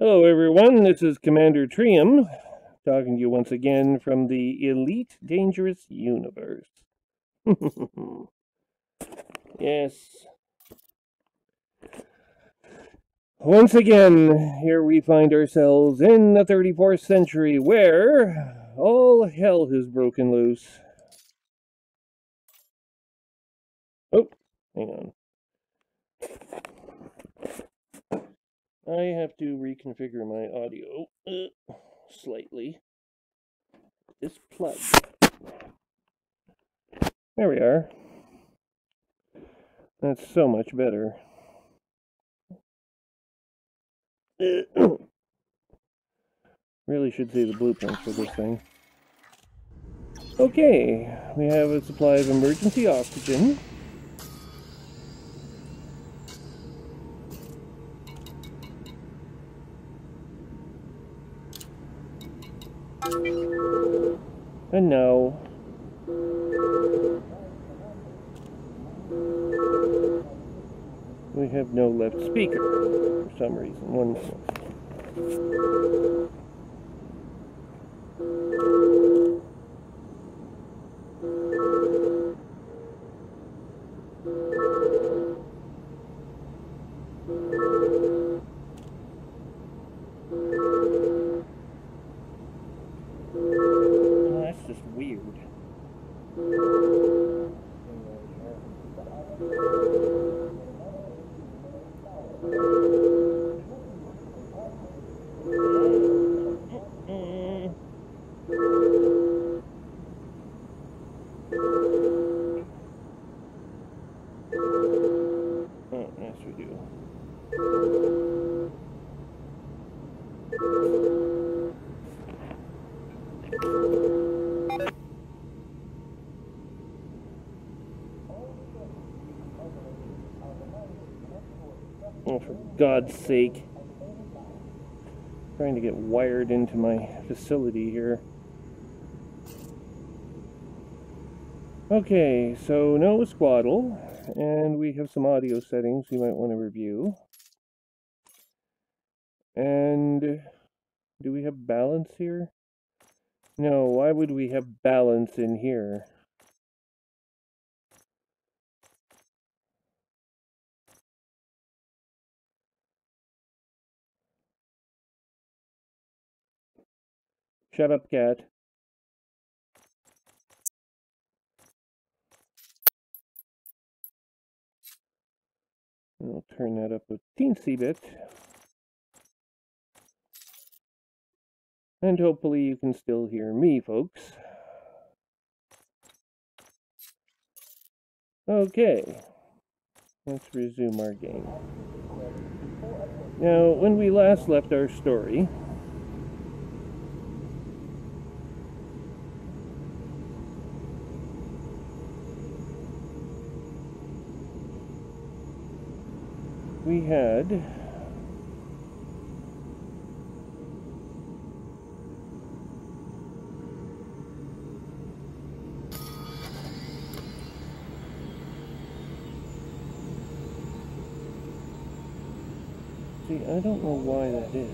Hello everyone, this is Commander Trium, talking to you once again from the Elite Dangerous Universe. Yes. Once again, here we find ourselves in the 34th century, where all hell has broken loose. Oh, hang on. I have to reconfigure my audio slightly. This plug. There we are. That's so much better. Really should see the blueprints for this thing. Okay, we have a supply of emergency oxygen. And now we have no left speaker for some reason. One moment. Oh, that's just weird. Oh, yes we do. Oh, for God's sake. Trying to get wired into my facility here. Okay, so no squaddle, and we have some audio settings you might want to review. And do we have balance here? No, why would we have balance in here? Shut up, cat. I'll turn that up a teensy bit. And hopefully you can still hear me, folks. Okay. Let's resume our game. Now, when we last left our story, we had I don't know why that is.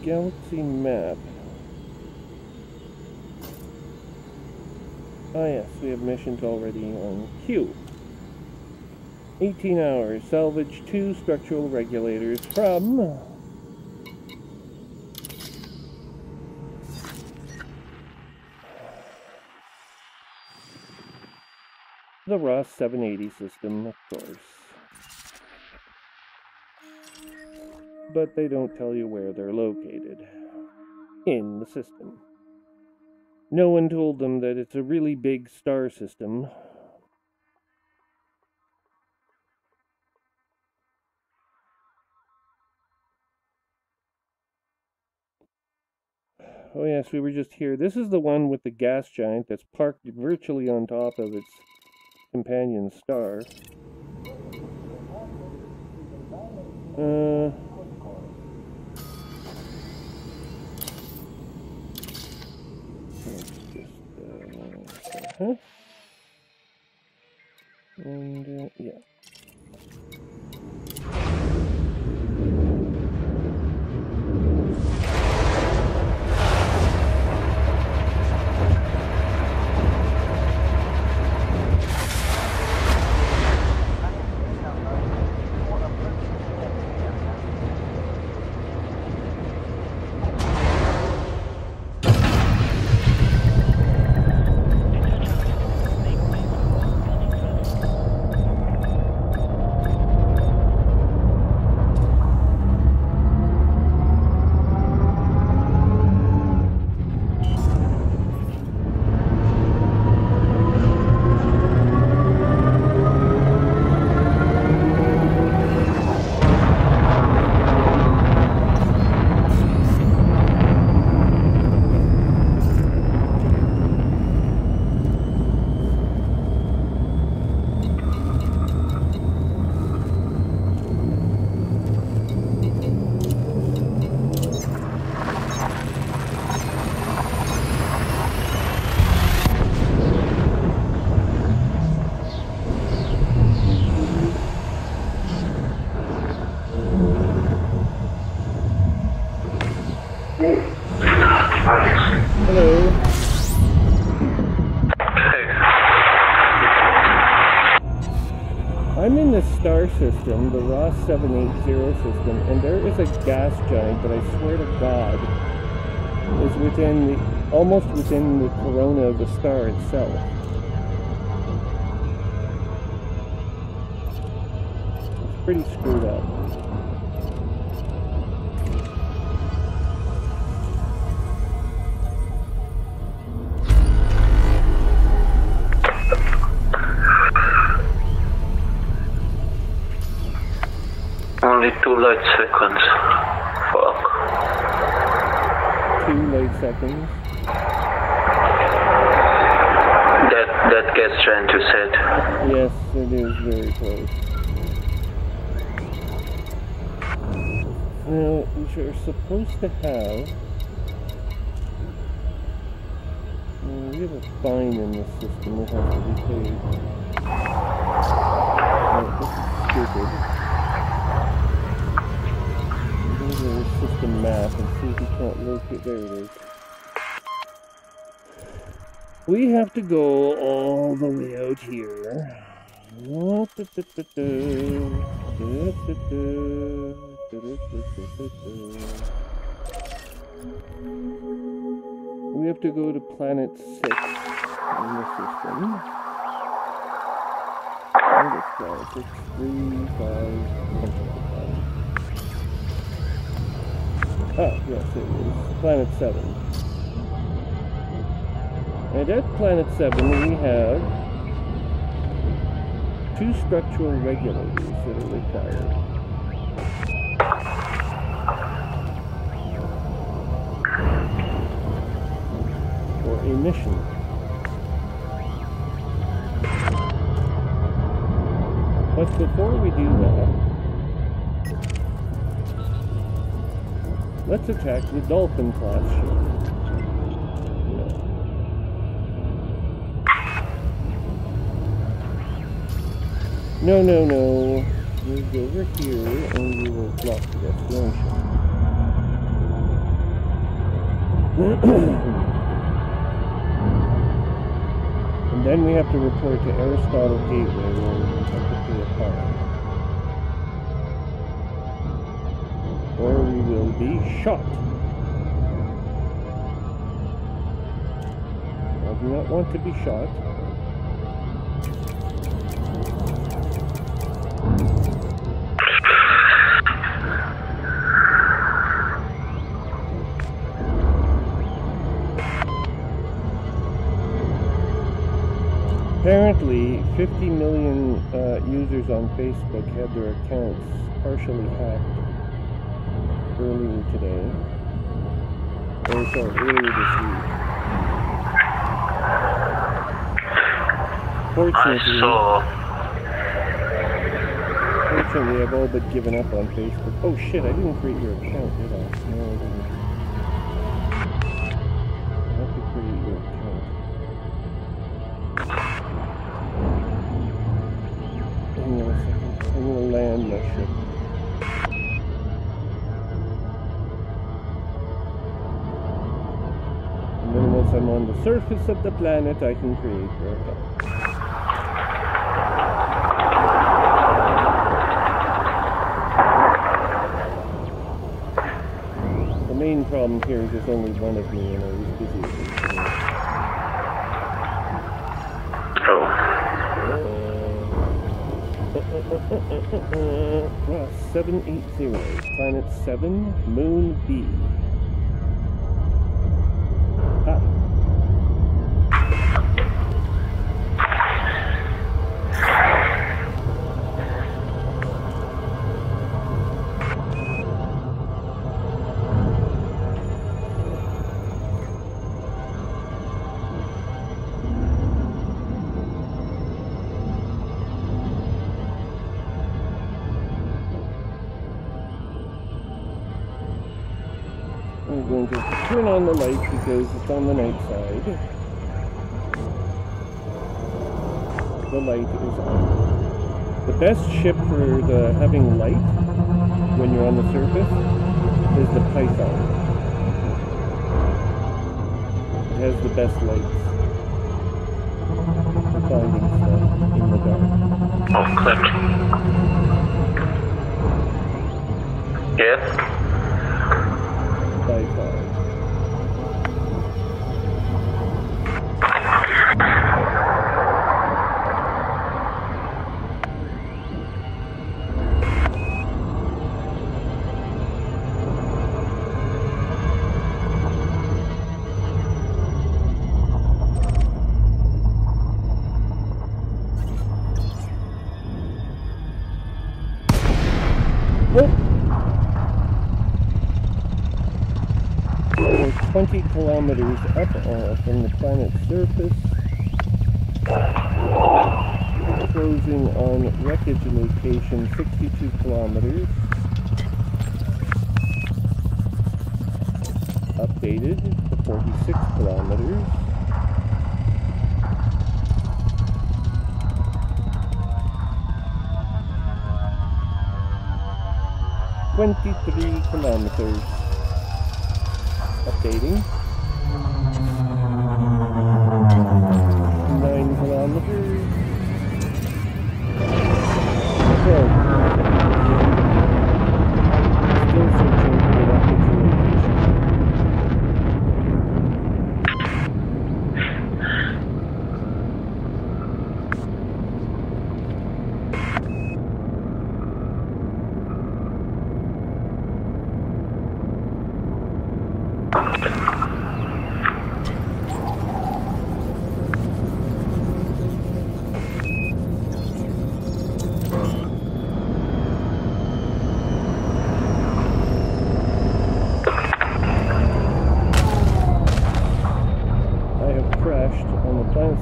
Galaxy map. Ah yes, we have missions already on queue. 18 hours. Salvage 2 structural regulators from the Ross 780 system, of course. But they don't tell you where they're located in the system. No one told them that it's a really big star system. Oh yes, we were just here. This is the one with the gas giant that's parked virtually on top of its companion star. And, yeah. Hello. I'm in the star system, the Ross 780 system, and there is a gas giant that I swear to God is within almost within the corona of the star itself. It's pretty screwed up. Only 2 light seconds. Fuck. 2 light seconds. That gas giant you said. Yes, it is very close. Now, we are supposed to have... we have a fine in this system that has to be paid. This is stupid. Go to the system map and see if we can't locate. There it is. We have to go all the way out here. We have to go to planet 6 in the system. And it's planet 6, 3, 5, ah, yes, it is planet 7. And at planet 7 we have 2 structural regulators that are required. For a mission. But before we do that, let's attack the Dolphin class ship. No. No. We'll go over here and we will block the destination. And then we have to report to Aristotle Gateway where we have to pay a fine. Or we will be shot. I do not want to be shot. Apparently, 50 million users on Facebook had their accounts partially hacked earlier today. Or sorry, earlier this week. Fortunately, I've all but given up on Facebook. Oh shit, I didn't create your account, did I? No, I didn't. I have to create your account. Once I'm on the surface of the planet, I can create work. The main problem here is there's only one of me and I was busy with it. Ross 780, Planet 7, Moon B. I'm going to turn on the light because it's on the night side. The light is on. The best ship for having light when you're on the surface is the Python. It has the best lights for finding stuff in the dark. Oh, click. Yes. By far. Whoop! 20 kilometers up from the planet's surface, closing on wreckage location 62 kilometers, updated to 46 kilometers, kilometers. Updating. 9 kilometers. 12 kilometers. Still searching for the wreckage location.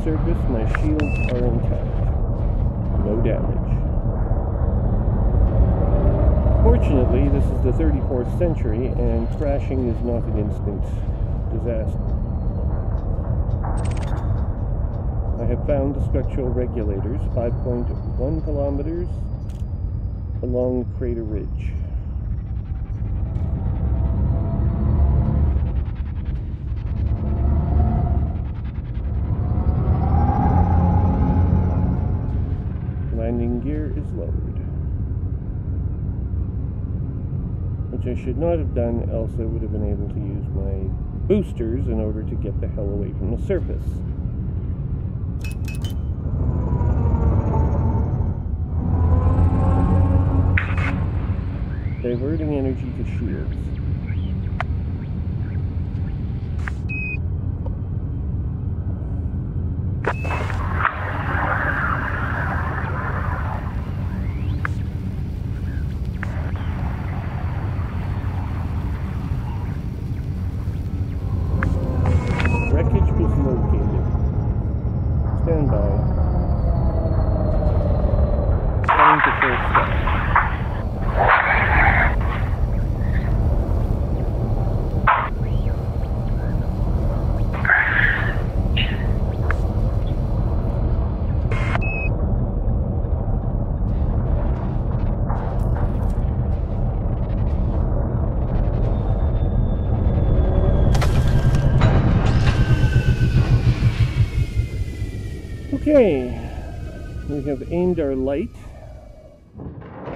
Surface, my shields are intact. No damage. Fortunately, this is the 34th century, and crashing is not an instant disaster. I have found the structural regulators, 5.1 kilometers along Crater Ridge. Landing gear is lowered, which I should not have done, else I would have been able to use my boosters in order to get the hell away from the surface. Diverting energy to shields. Okay, we have aimed our light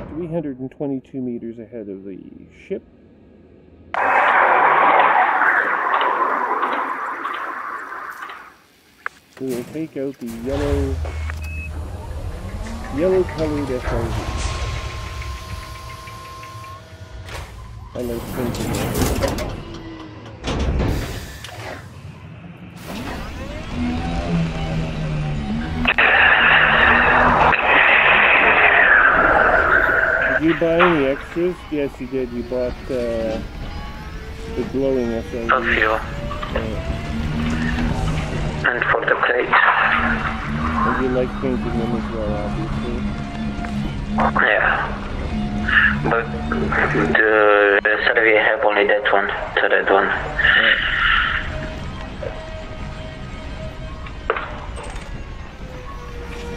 322 meters ahead of the ship. We will take out the yellow-colored SRV. I like thinking that. Did you buy any extras? Yes, you did. You bought the glowing SRV. A few. And for the plate. And you like painting them as well, obviously. Yeah. But the survey have only that one, the red one.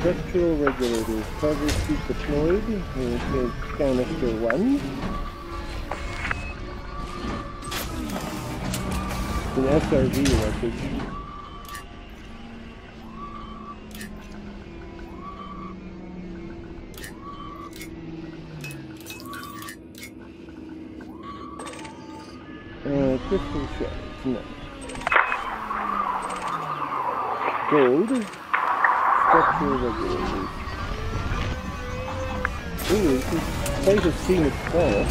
Structural regulators. Cargo suit deployed. We'll take canister 1. An SRV wreckage. Crystal shells, no. Gold. Structural regulators. Ooh, this is quite a scenic spot.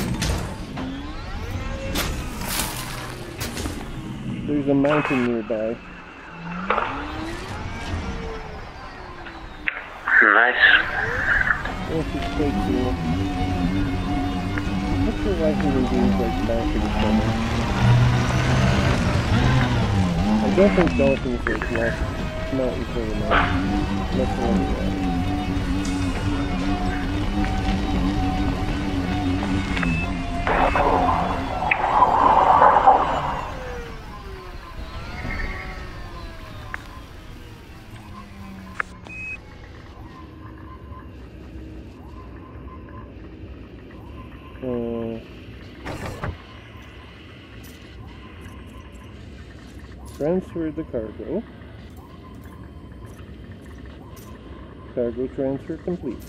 There's a mountain nearby. Nice. This is quite scenic. Not sure why human beings like mountains so much. I don't think dolphins like mountains very much. Much more than that. Transfer the cargo. Cargo transfer complete.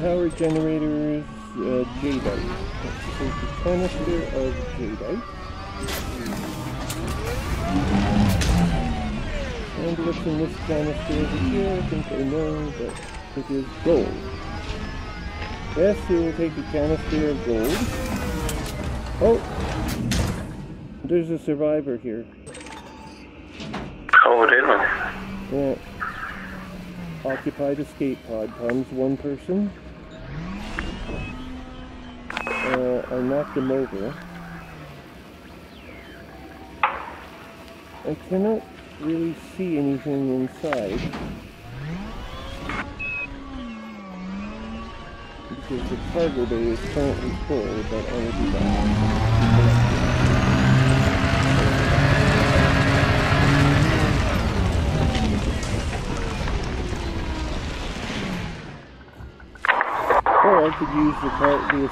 Power generators, jadeite. Let's take the canister of jadeite. And what's in this canister over here? I think I know, but it is gold. Yes, we will take a canister of gold. Oh! There's a survivor here. Oh, really? Yeah. Occupied escape pod comes one person. I knocked him over. I cannot really see anything inside because the cargo bay is currently full, but I will be back. Or I could use the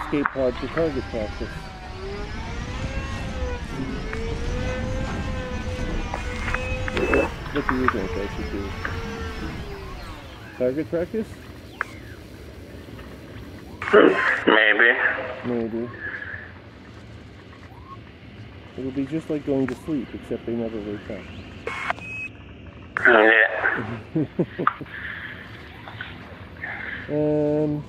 escape pod for target practice. What do you think I should do? Target practice? Maybe. Maybe. It'll be just like going to sleep, except they never wake up. Yeah. Well,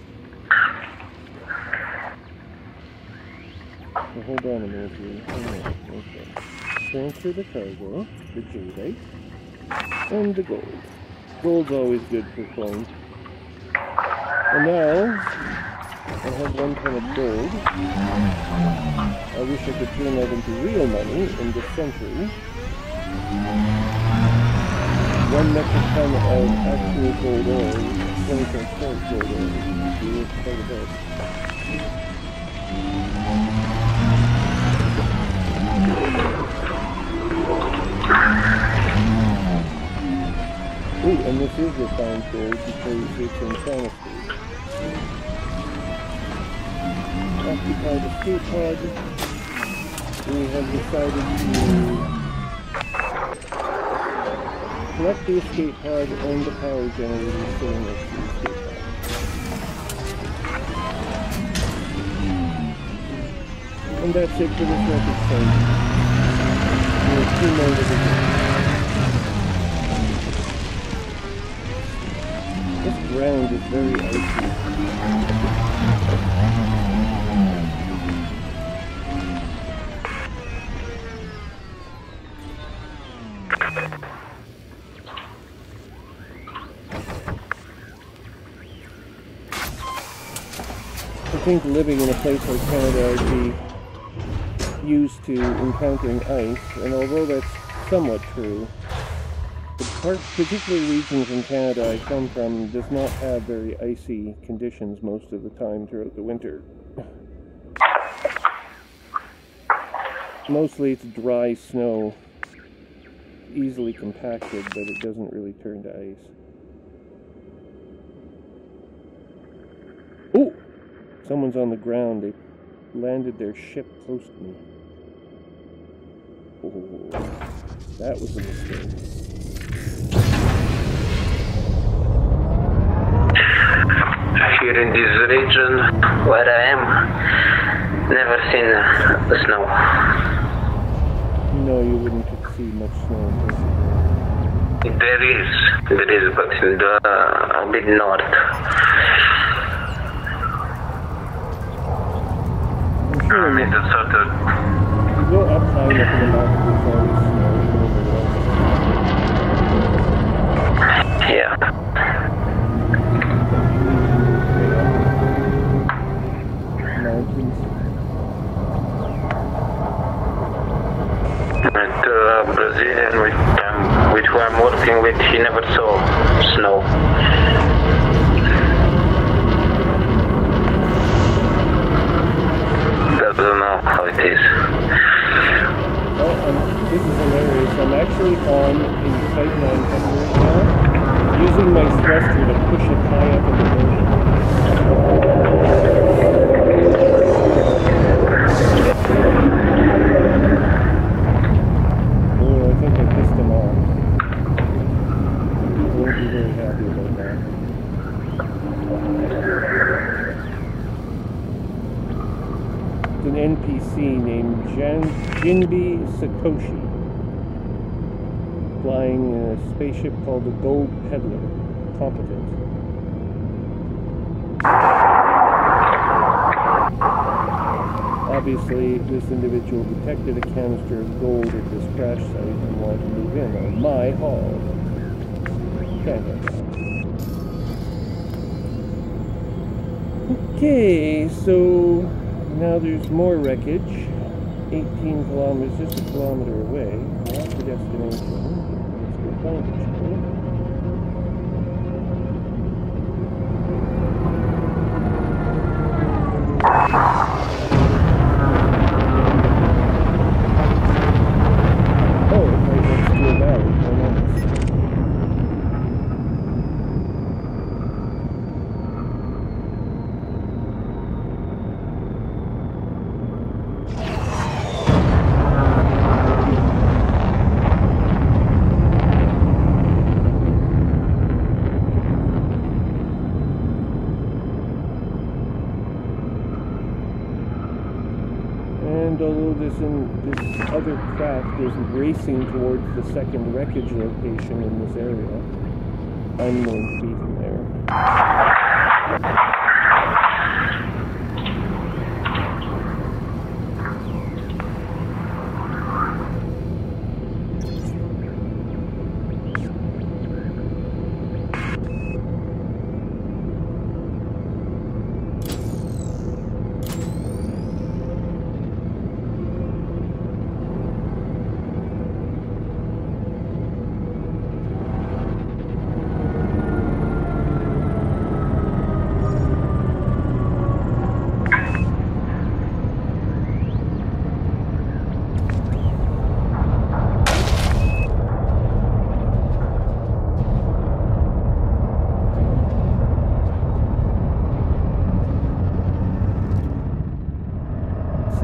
hold on a minute here. Okay. Transfer the cargo, the jadeite, and the gold. Gold's always good for coins. And now, I have 1 ton of gold. I wish I could turn that into real money in this century. 1 metric ton of actual gold ore, 20 cents gold ore. It's quite a bit. Ooh, and this is refined gold because it's in China state. Occupy the skate pod. We have decided to collect the escape pod and the power generator sitting next to the escape pod. And that's it for this record site. There are 2 more divisions. This ground is very icy. I think living in a place like Canada I'd be used to encountering ice, and although that's somewhat true, the particular regions in Canada I come from does not have very icy conditions most of the time throughout the winter. Mostly it's dry snow, easily compacted, but it doesn't really turn to ice. Oh! Someone's on the ground. They landed their ship close to me. Oh, that was a mistake. Here in this region where I am, never seen the snow. No, you wouldn't see much snow. There is, but in the a bit north. I'm sure it's a sort of. Go up high enough in the mountains, there's always snow. Yeah. Mountains. And Brazilian which I'm working with, he never saw snow. Doesn't know how it is. Oh, this is hilarious. I'm actually on a Type 9 header right now, using my thruster to push it high up in the building. Oh, I think I pissed him off. I won't be very happy about that. An NPC named Jinbi Satoshi, flying in a spaceship called the Gold Peddler. Competent. Obviously, this individual detected a canister of gold at this crash site and wanted to move in on my haul. Okay, so now there's more wreckage. 18 kilometers, just a kilometer away. That's the destination. Let's go find it, shall we? Oh, it's right next to a valley. How nice. And although this other craft is racing towards the second wreckage location in this area, I'm going to beat him there.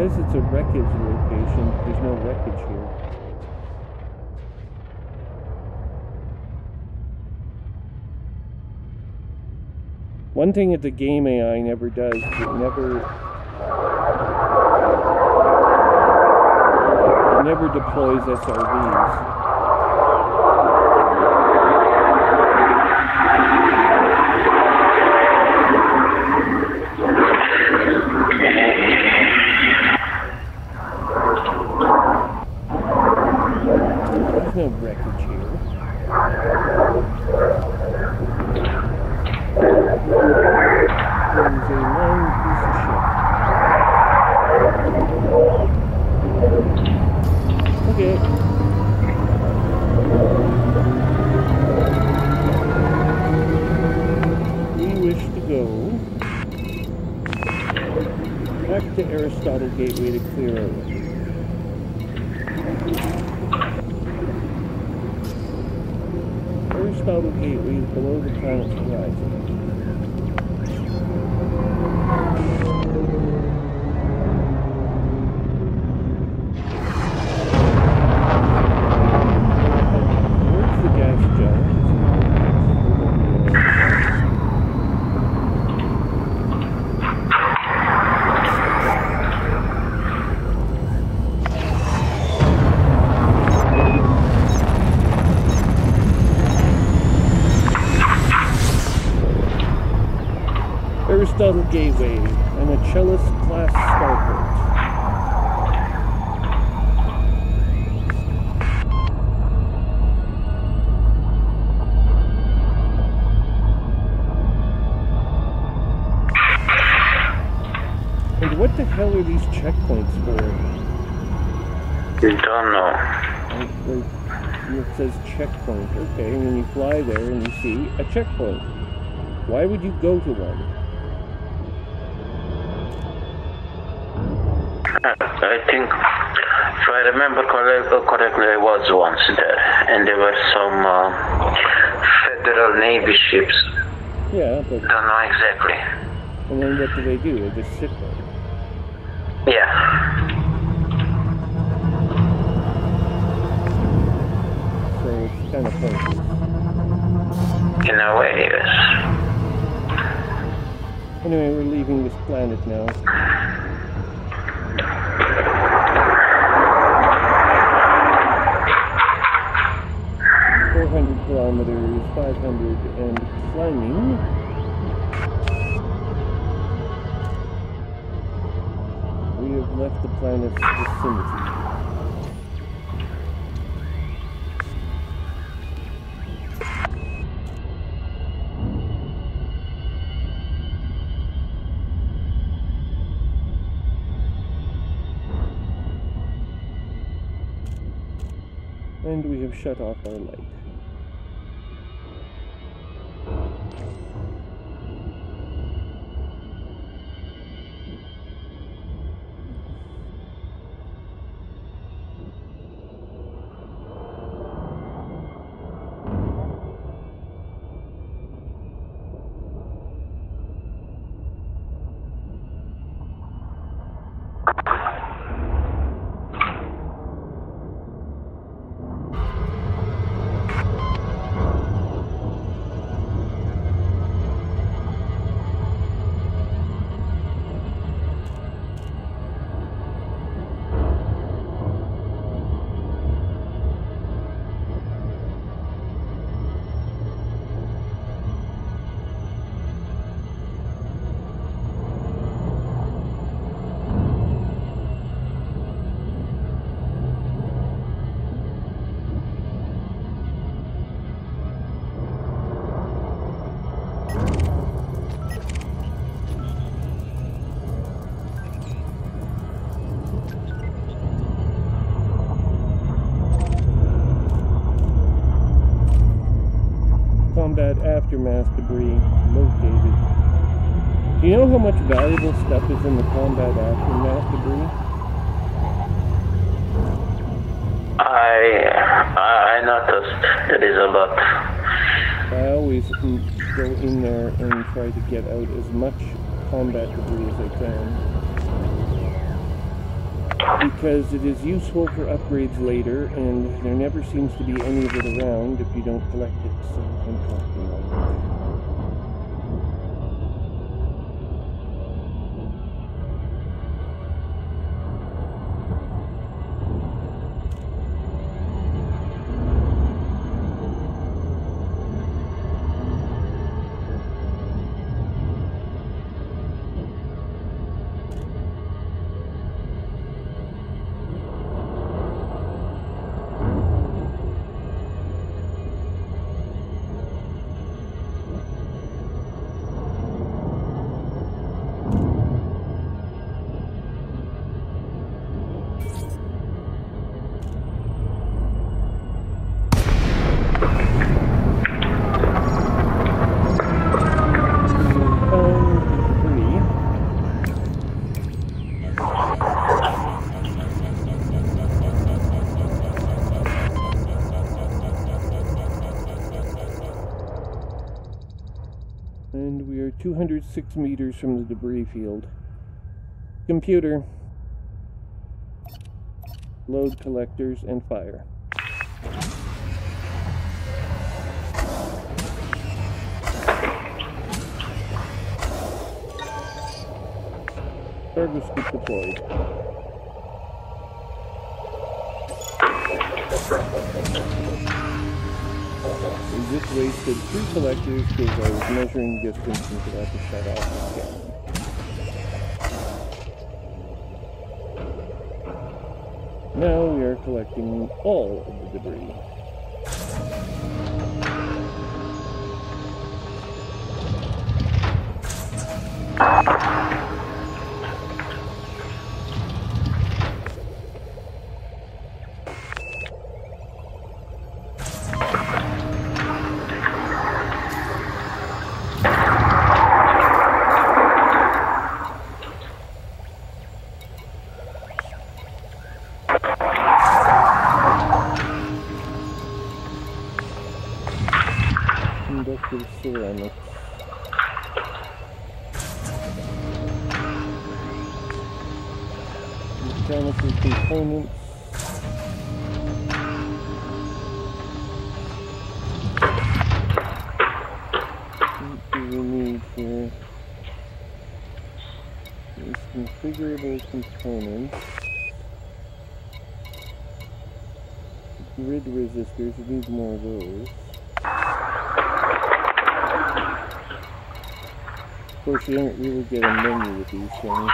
says it's a wreckage location. There's no wreckage here. One thing that the game AI never does is it never deploys SRVs. There's no wreckage here. There's a long piece of shit. Okay. We wish to go back to Aristotle Gateway to clear out. Aristotle Gateway is below the planet's horizon. Where's the gas giant? Aristotle Gateway, and a Cellist-class starport. And what the hell are these checkpoints for? Don't know. It says checkpoint. Okay, and then you fly there and you see a checkpoint. Why would you go to one? I think, if I remember correctly, I was once there, and there were some Federal Navy ships. Yeah, but... Don't know exactly. And then what do? They just sit there. Yeah. So it's kind of pointless. In a way, yes. Anyway, we're leaving this planet now. 400 kilometers, 500 and climbing. We have left the planet's vicinity. And we have shut off our light. Combat aftermath debris located. Do you know how much valuable stuff is in the combat aftermath debris? I noticed there is a lot. I always go in there and try to get out as much combat debris as I can. because it is useful for upgrades later, and there never seems to be any of it around if you don't collect it, so I'm collecting all of it. And we are 206 meters from the debris field. Computer, load collectors and fire. Cargo scoop deployed. We just wasted 3 collectors because I was measuring distance and forgot to shut off the scan. Now we are collecting all of the debris. Conductive ceramics. Mechanical components. What do we need here? These configurable components. Grid resistors, we need more of those. Of course, you don't really get a menu with these things. There are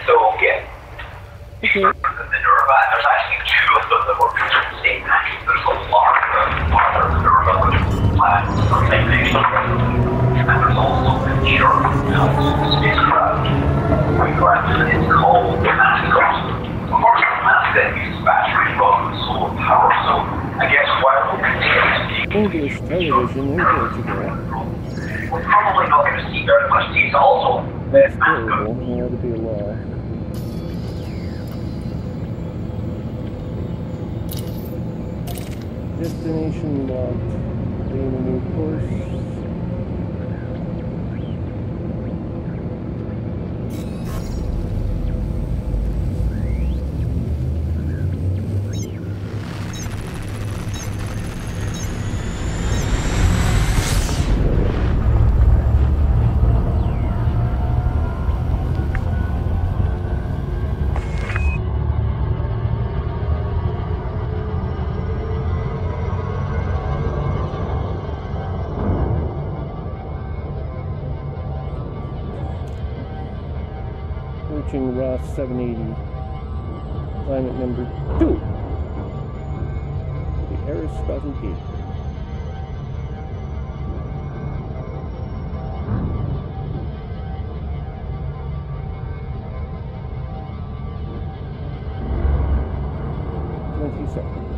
so again, Okay. there's actually 2 of them that work in the same nation. There's a lot of relevant plans for the same nation. And there's also the Europe spacecraft. It's called Mascot. Of course, Mascot uses batteries rather than solar power, so I guess while we'll continue to see English television in Portugal. we're probably not going to see very much these also. That's terrible. There ought to be a law. Destination locked. Gain a new course. Approaching Ross 780, planet number 2, the Aristotle Gate. Seconds.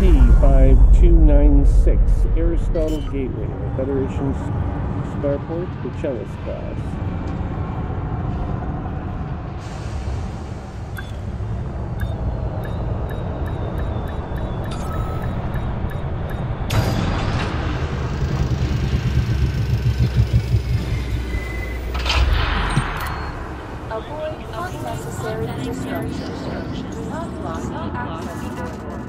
P5296, Aristotle Gateway, Federation Starport, the Cellist class. Avoid unnecessary distractions. Unlock access airport.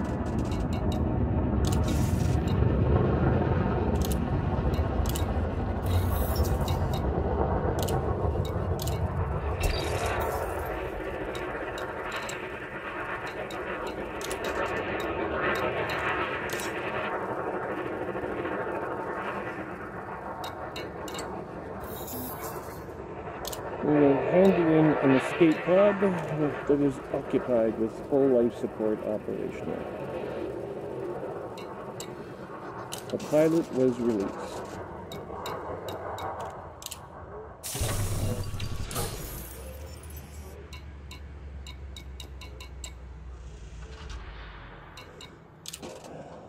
We will hand you in an escape pod that is occupied with full life support operational. The pilot was released.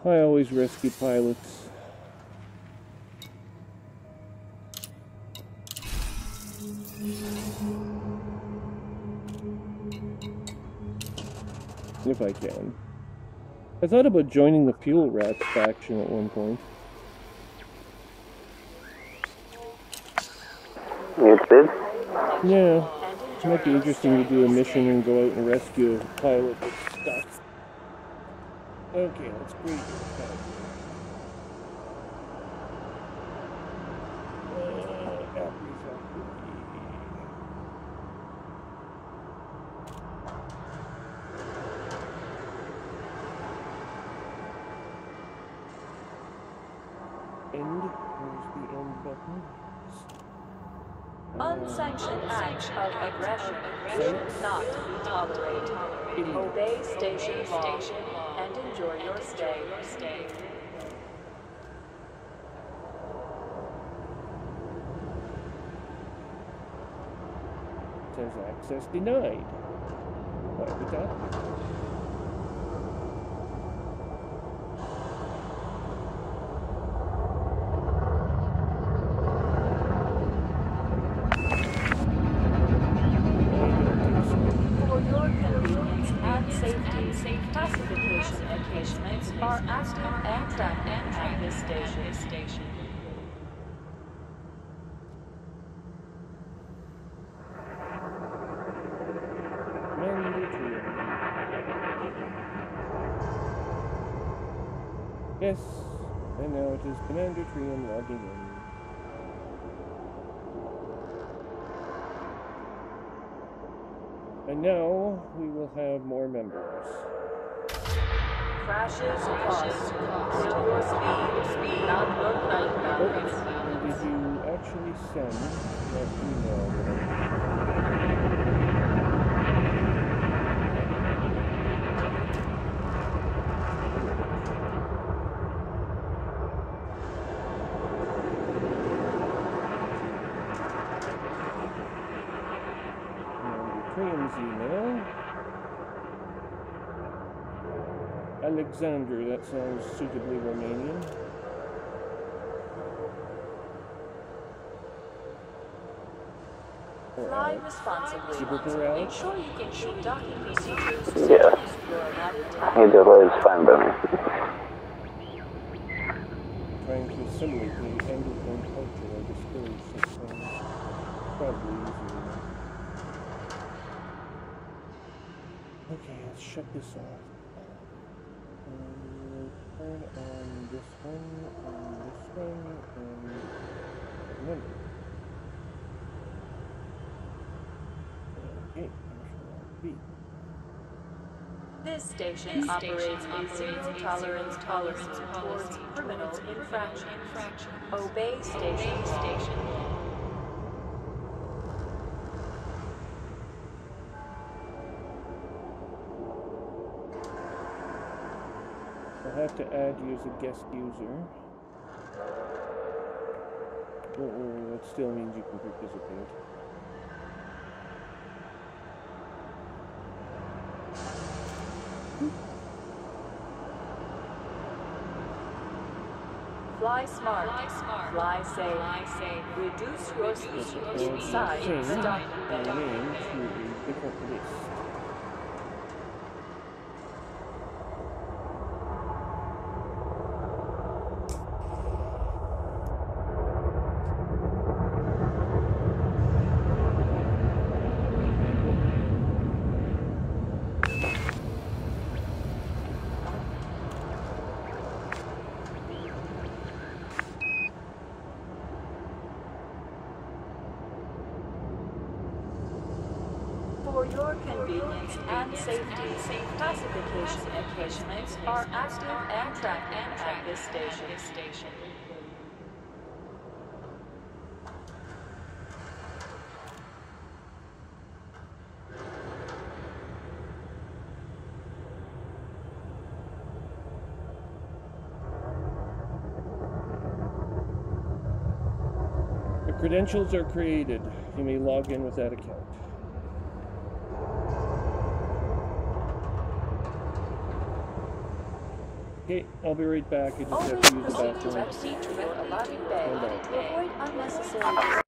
I always rescue pilots. If I can. I thought about joining the Fuel Rats faction at one point. You did? Yeah. It might be interesting to do a mission and go out and rescue a pilot that's stuck. Okay, let's breathe here. End. Where's the end button? Unsanctioned acts of aggression should not be tolerated. Obey station law and enjoy your stay. Says access denied. Why would that? For your convenience and safety, classification enhancements are active and tracking at this station. Yes, and now it is Commander Trium logging in. And now we will have more members. Crashes cost. Know your speed, not your flight boundaries. Did you actually send that email? Alexander, that sounds suitably Romanian. Fly responsibly. Ensure you complete docking procedures to Yeah. use your allotted time. Either way is fine by me. Trying to assimilate the Anglophone culture or discourage such things. Probably easier enough. Okay, let's shut this off. Turn on this one, and remember. Okay, B. This station operates a zero-tolerance policy towards criminal infractions. Obey station law. I'll have to add you as a guest user. That still means you can participate. Fly smart. Fly safe. Reduce your speed inside the docking bay. Name to a different list. For your convenience and safety, classification engagements are active and tracking at this station. The credentials are created. You may log in with that account. Okay, I'll be right back. I just have Always to use the proceed bathroom. directly to your allotted bay to avoid unnecessary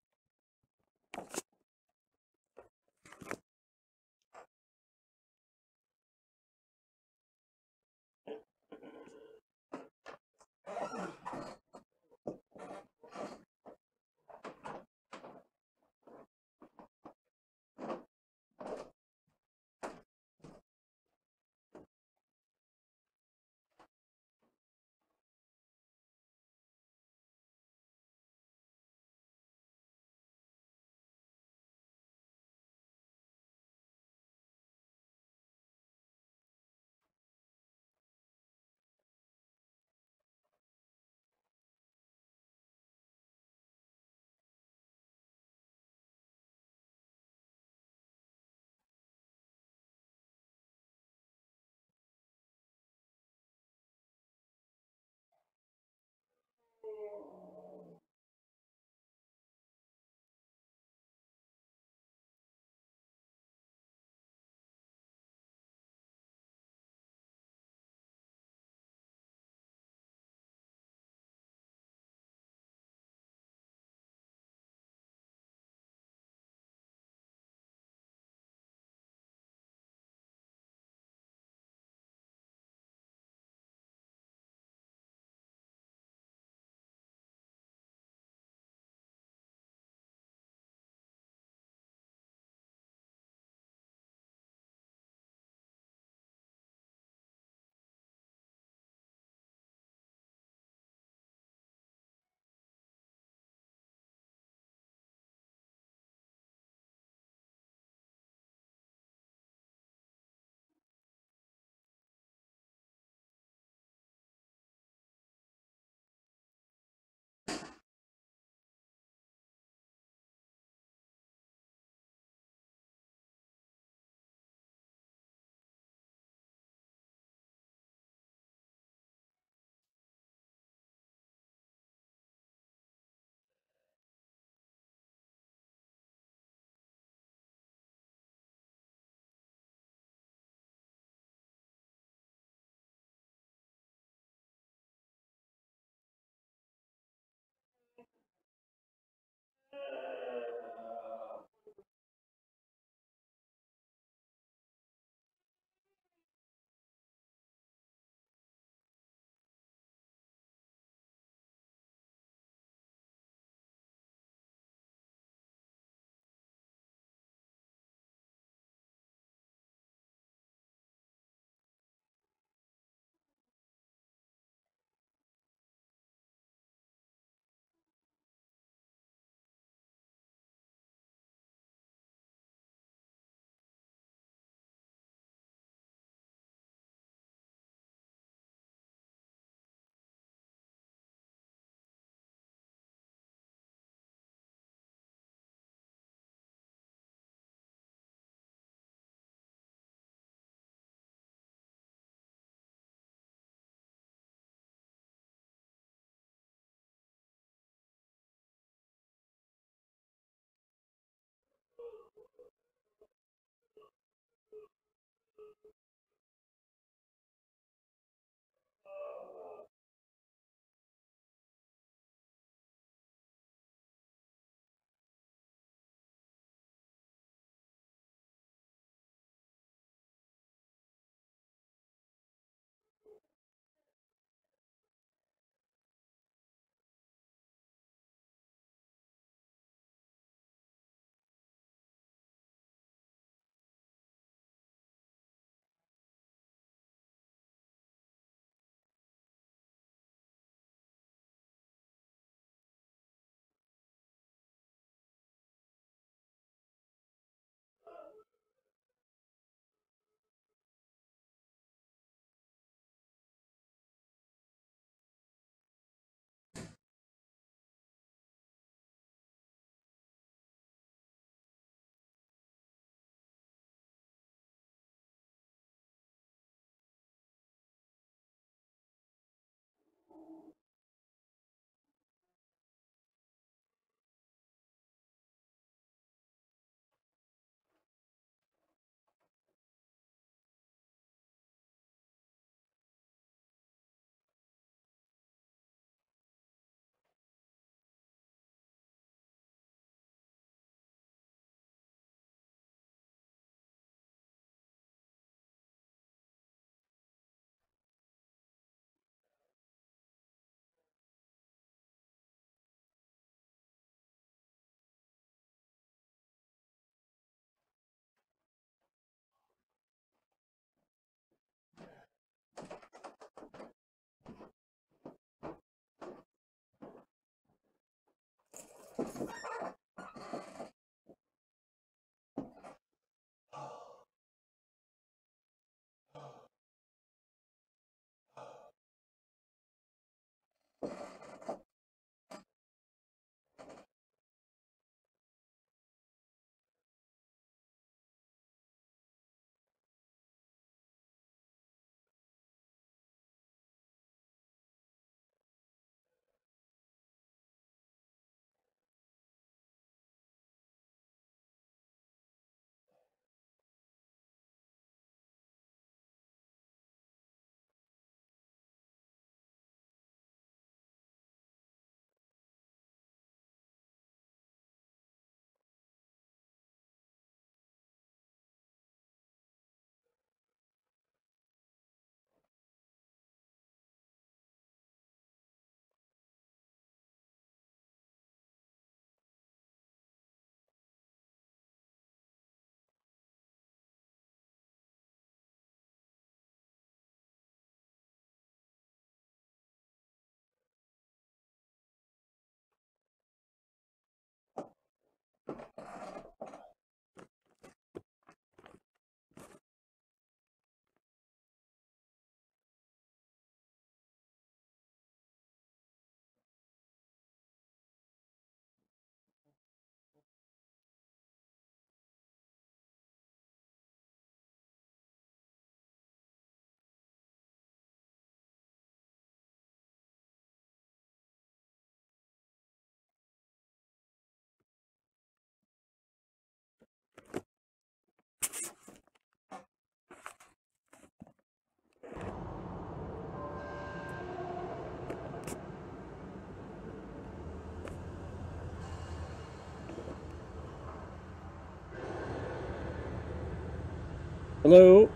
Hello?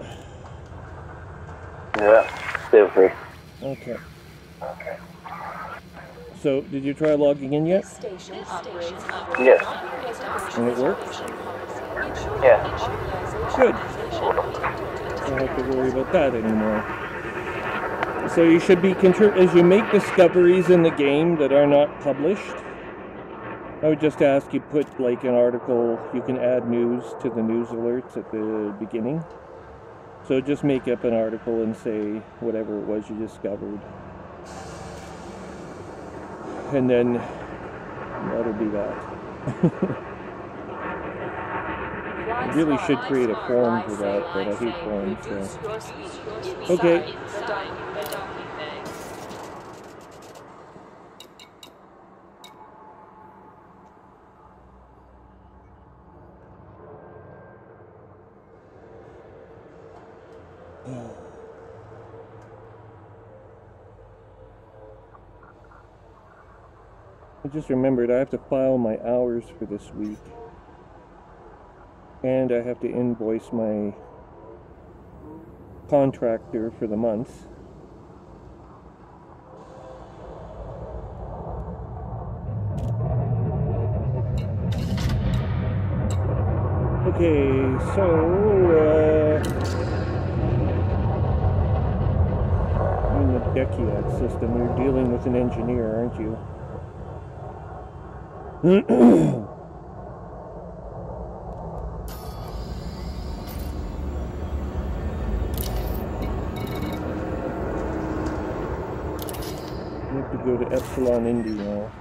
Yeah, still free. Okay. So, did you try logging in yet? Yes. And it works? Yeah. Good. Don't have to worry about that anymore. So you should be, as you make discoveries in the game that are not published, I would just ask you put like an article, you can add news to the news alerts at the beginning. So just make up an article and say whatever it was you discovered. And then that'll be that. I really should create a form for that, but I hate forms, so. Okay. I just remembered I have to file my hours for this week. And I have to invoice my contractor for the month. Okay, so in the Dekiad system, you're dealing with an engineer, aren't you? You have to go to Epsilon Indy now.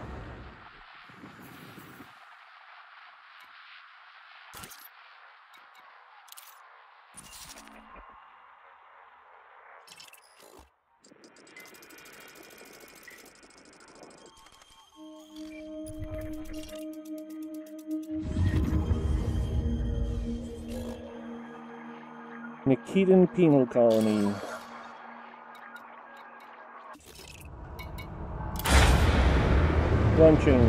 Nikitan Penal Colony. Launching.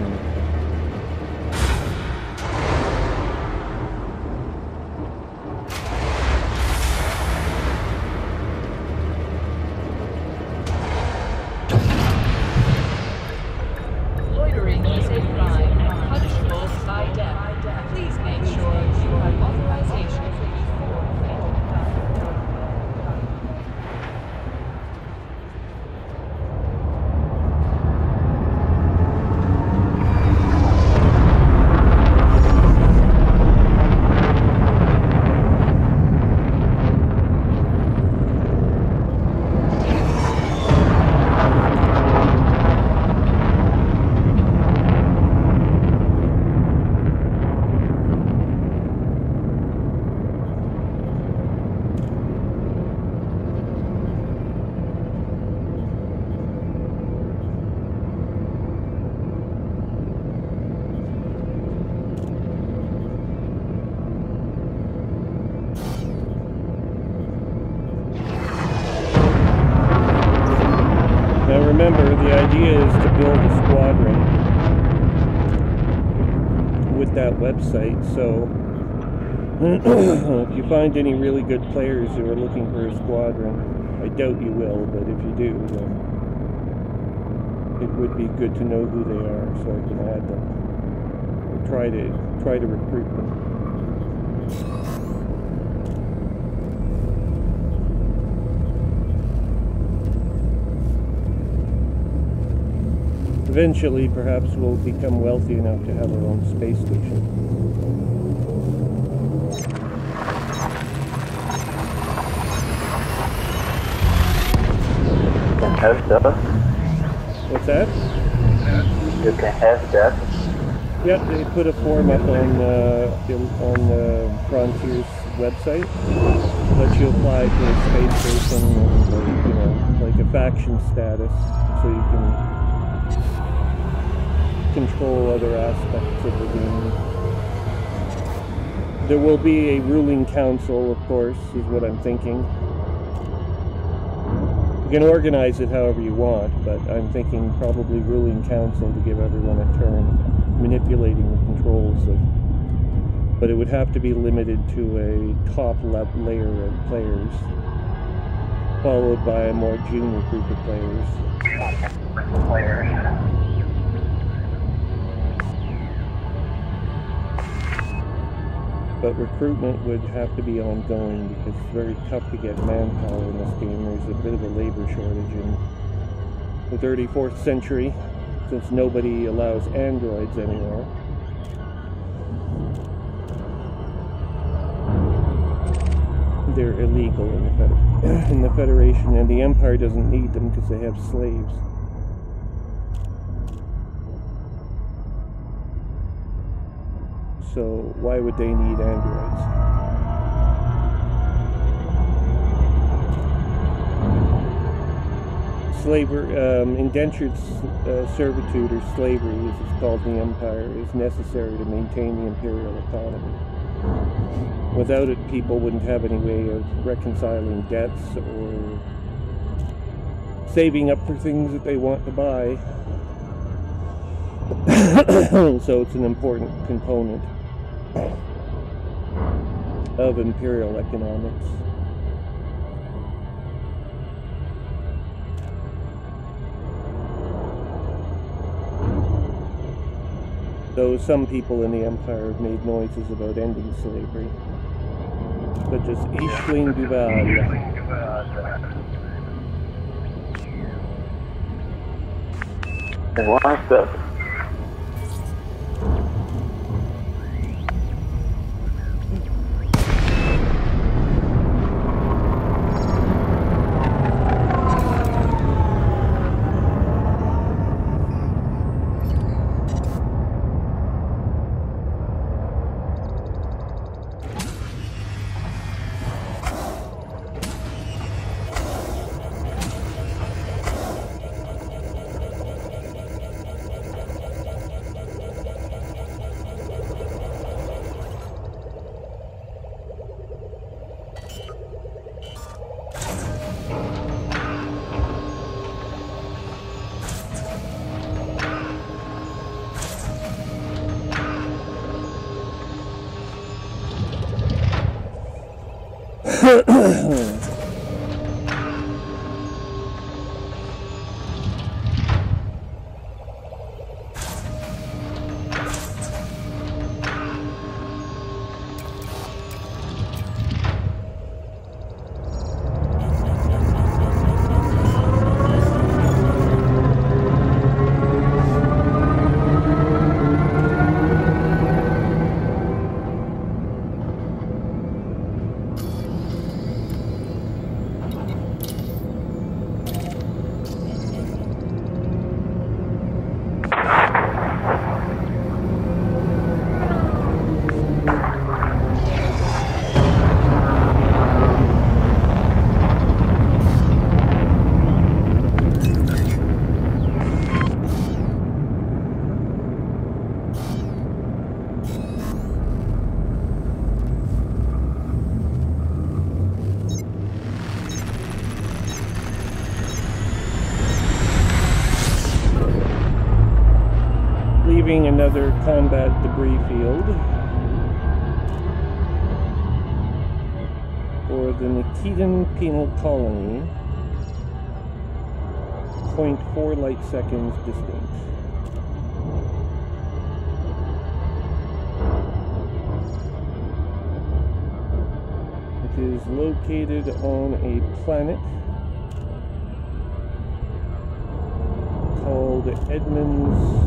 Loitering is a crime punishable by death. Please make sure you have authorization before fatal contact. Now remember, the idea is to build a squadron with that website, so if you find any really good players who are looking for a squadron, I doubt you will, but if you do, then it would be good to know who they are so I can add them, or try to recruit them. Eventually, perhaps we'll become wealthy enough to have our own space station. You can have that. What's that? You can have that. Yeah, they put a form up on Frontier's website. Let you apply for a space station and, you know, like a faction status, so you can control other aspects of the game. There will be a ruling council, of course, is what I'm thinking. You can organize it however you want, but I'm thinking probably ruling council to give everyone a turn, manipulating the controls but it would have to be limited to a top layer of players, followed by a more junior group of players. But recruitment would have to be ongoing because it's very tough to get manpower in this game. There's a bit of a labor shortage in the 34th century, since nobody allows androids anymore. They're illegal in the Federation, and the Empire doesn't need them because they have slaves. So why would they need androids? Slavery, indentured servitude, or slavery as it's called in the Empire, is necessary to maintain the imperial economy. Without it, people wouldn't have any way of reconciling debts or saving up for things that they want to buy. So it's an important component of imperial economics. Though some people in the Empire have made noises about ending slavery, such as Ishling Duval. What's that? Another combat debris field for the Nikitan Penal Colony, 0.4 light seconds distant. It is located on a planet called Edmund's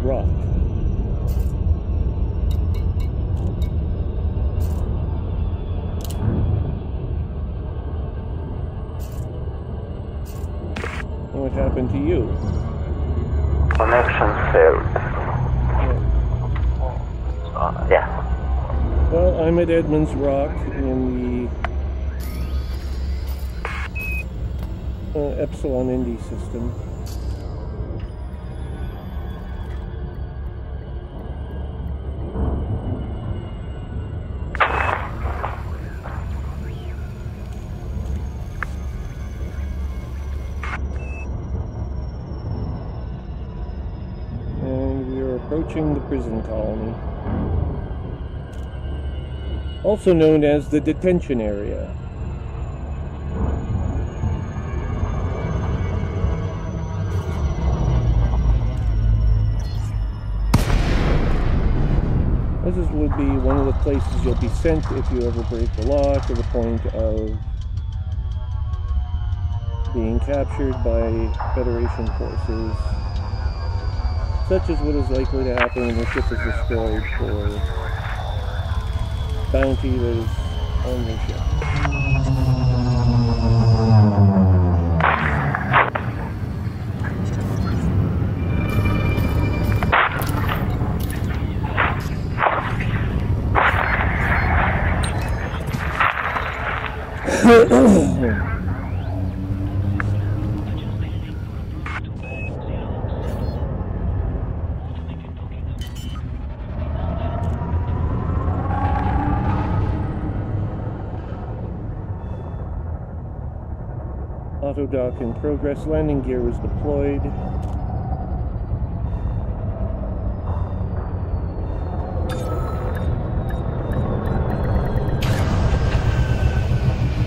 Rock. What happened to you? Connection failed. Yeah. Well, I'm at Edmund's Rock in the Epsilon Indy system. Approaching the prison colony. also known as the detention area. This would be one of the places you'll be sent if you ever break the law, to the point of being captured by Federation forces, such as what is likely to happen when the ship is destroyed for bounty that is on the ship. Auto dock in progress. Landing gear is deployed.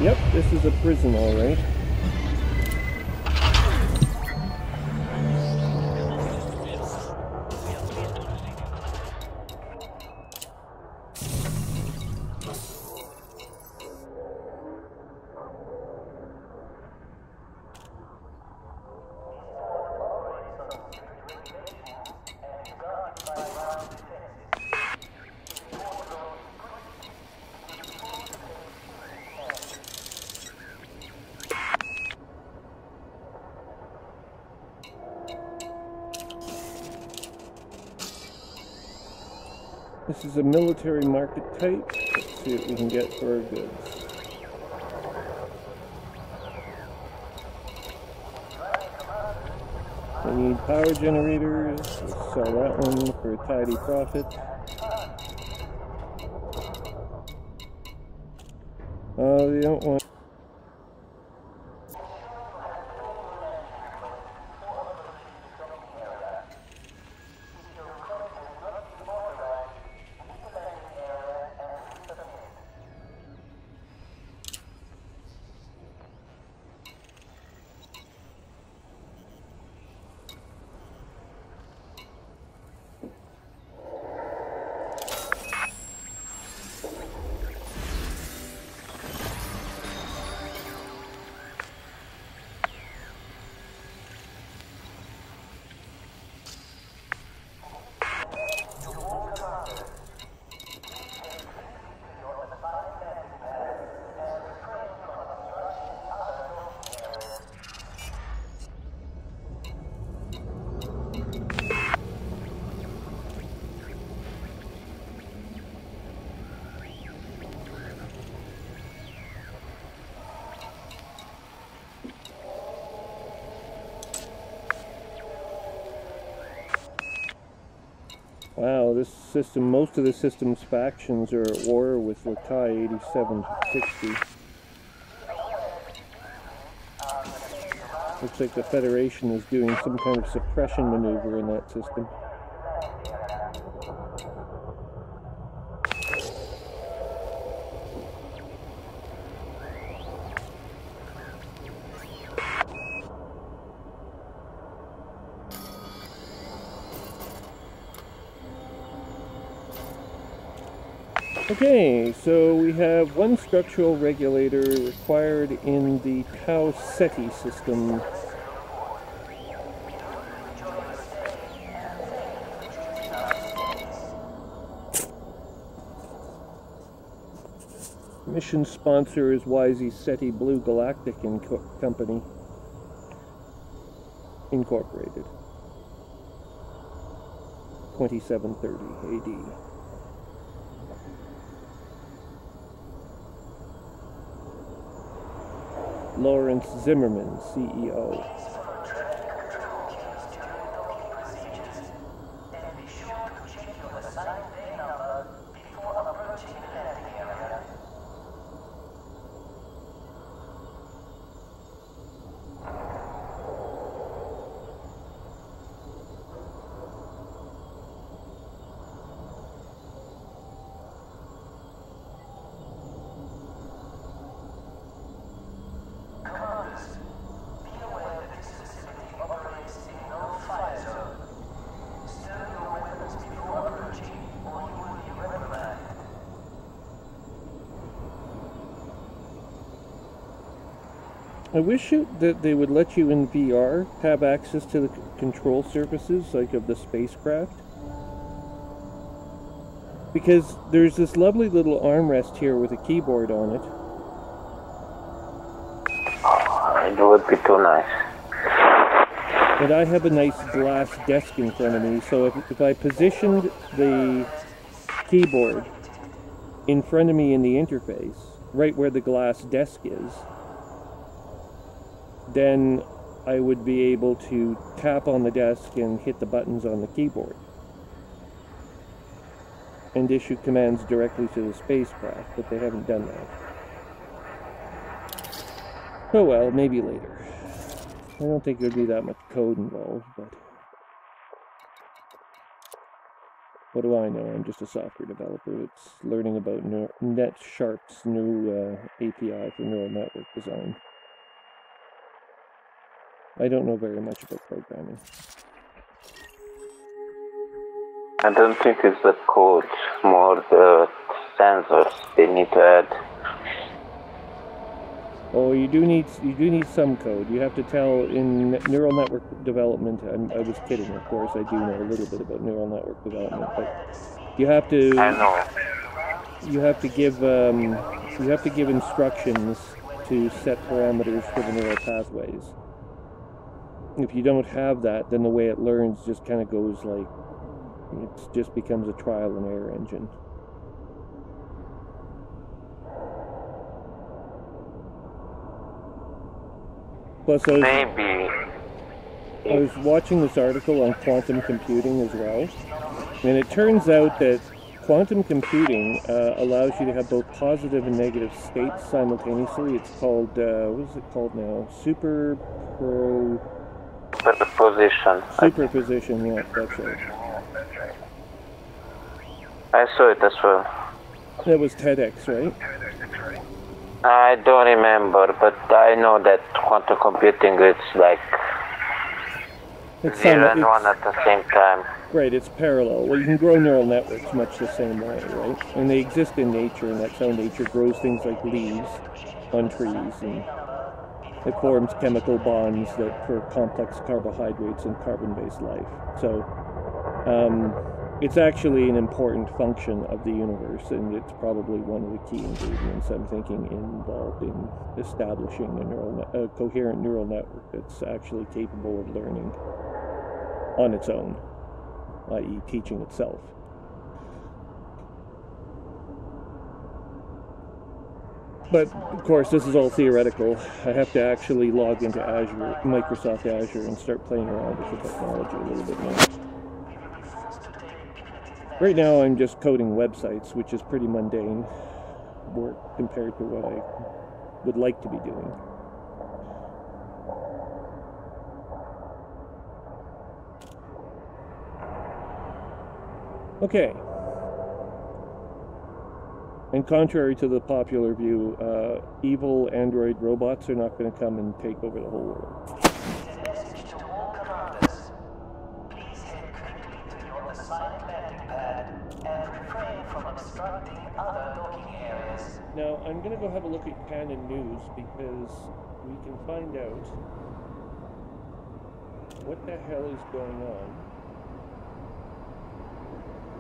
Yep, this is a prison, all right. This is a military market type. Let's see what we can get for our goods. We need power generators. Let's sell that one for a tidy profit. We don't want... Wow, this system, most of the system's factions are at war with Latai 8760. Looks like the Federation is doing some kind of suppression maneuver in that system. Okay, so we have one structural regulator required in the Tau Ceti system. Mission sponsor is YZ Ceti Blue Galactic Company, Incorporated. 2730 AD. Lawrence Zimmerman, CEO. I wish that they would let you in VR have access to the control surfaces, like of the spacecraft. Because there's this lovely little armrest here with a keyboard on it. It would be too nice. But I have a nice glass desk in front of me, so if I positioned the keyboard in front of me in the interface, right where the glass desk is, then I would be able to tap on the desk and hit the buttons on the keyboard and issue commands directly to the spacecraft, but they haven't done that. Oh well, maybe later. I don't think there'd be that much code involved, but what do I know? I'm just a software developer that's learning about NetSharp's new API for neural network design. I don't know very much about programming. I don't think it's the code, more the sensors they need to add. Oh, you do need some code. You have to tell in neural network development. I was kidding, of course. I do know a little bit about neural network development, but you have to. I know. You have to give instructions to set parameters for the neural pathways. If you don't have that, then the way it learns just kind of goes like, it just becomes a trial and error engine. Plus, I was watching this article on quantum computing as well, and it turns out that quantum computing allows you to have both positive and negative states simultaneously. It's called, what is it called now? Superposition. Superposition, yeah, that's right. I saw it as well. That was TEDx, right? I don't remember, but I know that quantum computing is like It's 0 and 1 at the same time. Right, it's parallel. Well, you can grow neural networks much the same way, right? And they exist in nature, and that's how nature grows things like leaves on trees, and it forms chemical bonds that for complex carbohydrates and carbon-based life. So, it's actually an important function of the universe, and it's probably one of the key ingredients, I'm thinking, involved in establishing a coherent neural network that's actually capable of learning on its own, i.e. teaching itself. But, of course, this is all theoretical. I have to actually log into Azure, Microsoft Azure, and start playing around with the technology a little bit more. Right now I'm just coding websites, which is pretty mundane work compared to what I would like to be doing. Okay. And contrary to the popular view, evil android robots are not going to come and take over the whole world. Now, I'm going to go have a look at Canon News because we can find out what the hell is going on.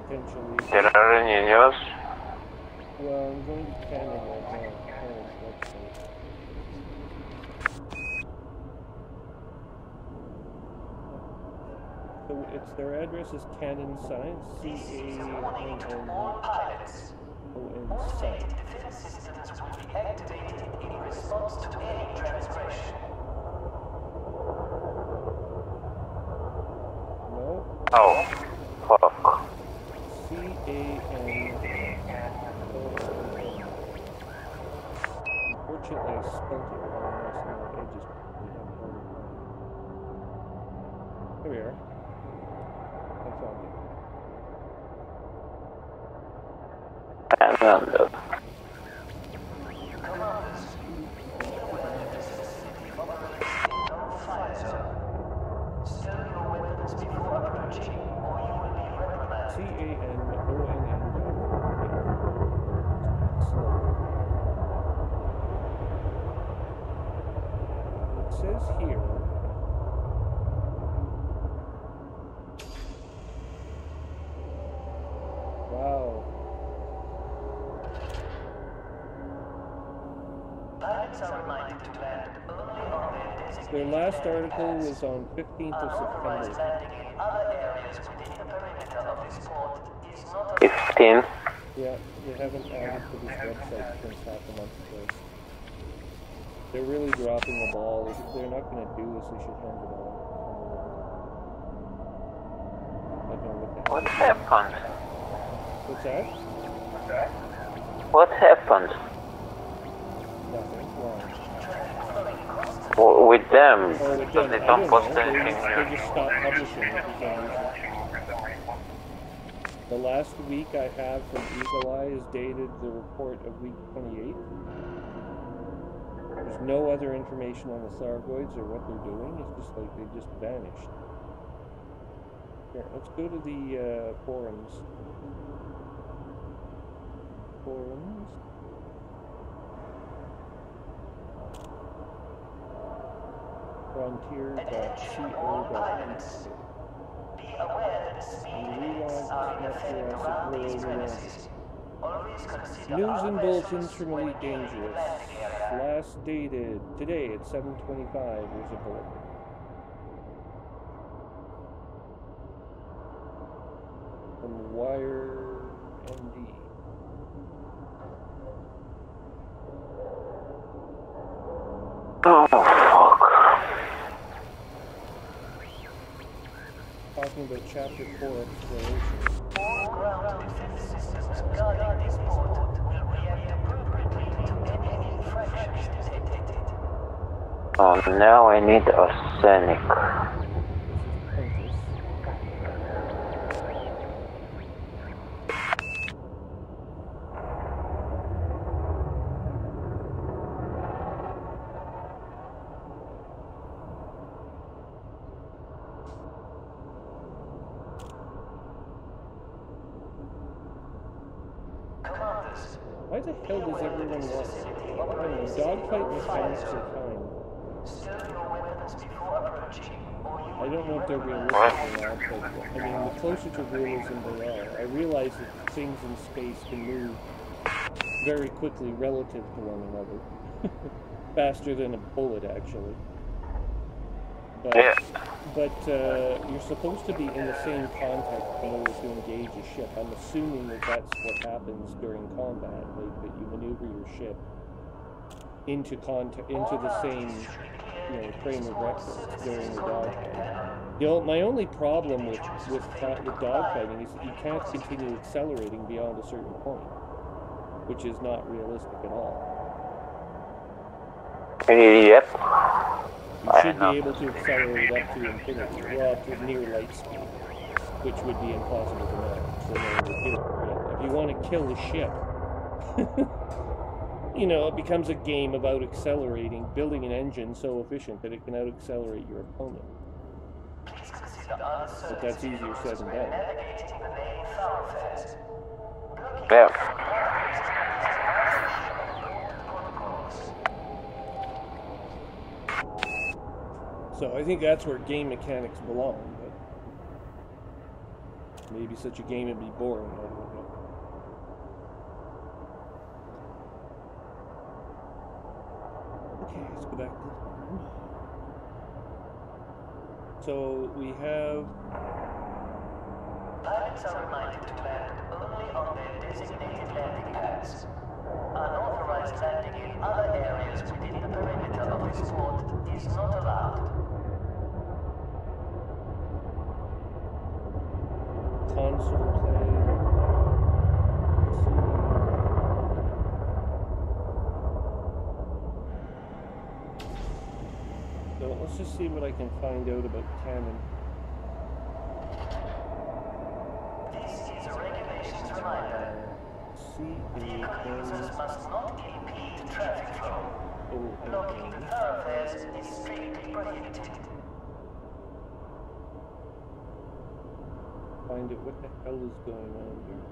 Potentially. There are any news? Well, I'm going to Canon right now. Canon's website. So it's their address is Canon Science, C-A-N-N-O-N Science. Systems will be activated in response to any transgression. No? Oh, fuck. C-A-N-O-N. Unfortunately, I spelled it wrong. Here we are. I found it. And says here. Wow. Pilots are reminded to land only on their designated Their last landing article pads. was on 15th of Unauthorized September. landing in other areas within the perimeter of this port is not 15. Yeah, they haven't added to this website since half a month ago. They're really dropping the ball. If they're not going to do this, they should hand it on. I don't know what the hell. What happened? What's that? What happened? Nothing. Why? With them? Oh, with Because them, they I don't don't post know. anything They new. just stopped publishing it for some reason. The last week I have from Eagle Eye is dated the report of week 28. There's no other information on the Sargoids or what they're doing. It's just like they just vanished. Here, let's go to the forums. Forums. Frontier.co.uk. Be aware that speed limits are interfered around these premises. Always consider News other and vessels bulletins from when Elite nearing the Dangerous. landing area. Last dated today at 7:25. There's a bulletin. From Wire MD. Oh, fuck. Talking about Chapter 4 exploration. All ground defense systems guarding this port will react appropriately to any infractions detected. Oh, now I need arsenic. Why the hell does everyone want... I don't know, dogfight mechanics are fine. Stow your weapons before approaching, or you I don't know if they're realistic or not, but I mean, the closer to realism they are. I realize that things in space can move very quickly relative to one another. Faster than a bullet, actually. But you're supposed to be in the same context in order to engage a ship. I'm assuming that that's what happens during combat, like that you maneuver your ship into the same, frame of reference during the dogfight. My only problem with dogfighting is that you can't continue accelerating beyond a certain point, which is not realistic at all. Yep. You should be able to accelerate up to infinity, well, up to near light speed, which would be impossible to know. So no one would do it, right? If you want to kill the ship, it becomes a game about accelerating, building an engine so efficient that it can out-accelerate your opponent. But that's easier said than done. Yeah. So I think that's where game mechanics belong, but maybe such a game would be boring, I don't know. Okay, let's go back to the phone. So we have... Pilots are reminded to land only on their designated landing pads. Unauthorized landing in other areas within the perimeter of this port is not allowed. Console play. So let's just see what I can find out about Canon. This is a regulations reminder. Vehicle users must not impede traffic flow. Blocking the thoroughfares is strictly prohibited. Find out what the hell is going on here.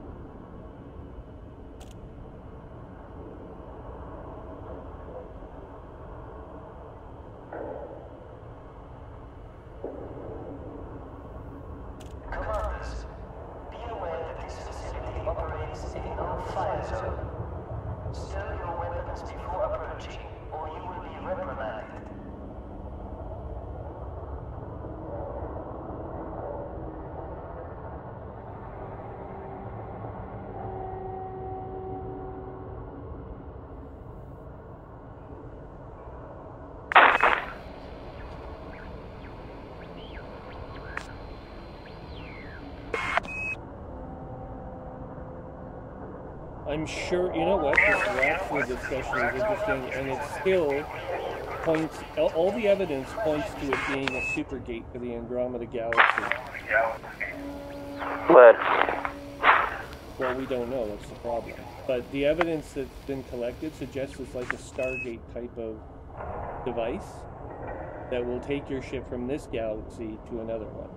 I'm sure, you know what, this rapture discussion is interesting, and it still points, all the evidence points to it being a supergate for the Andromeda Galaxy. But Well, we don't know, that's the problem. But the evidence that's been collected suggests it's like a Stargate type of device that will take your ship from this galaxy to another one.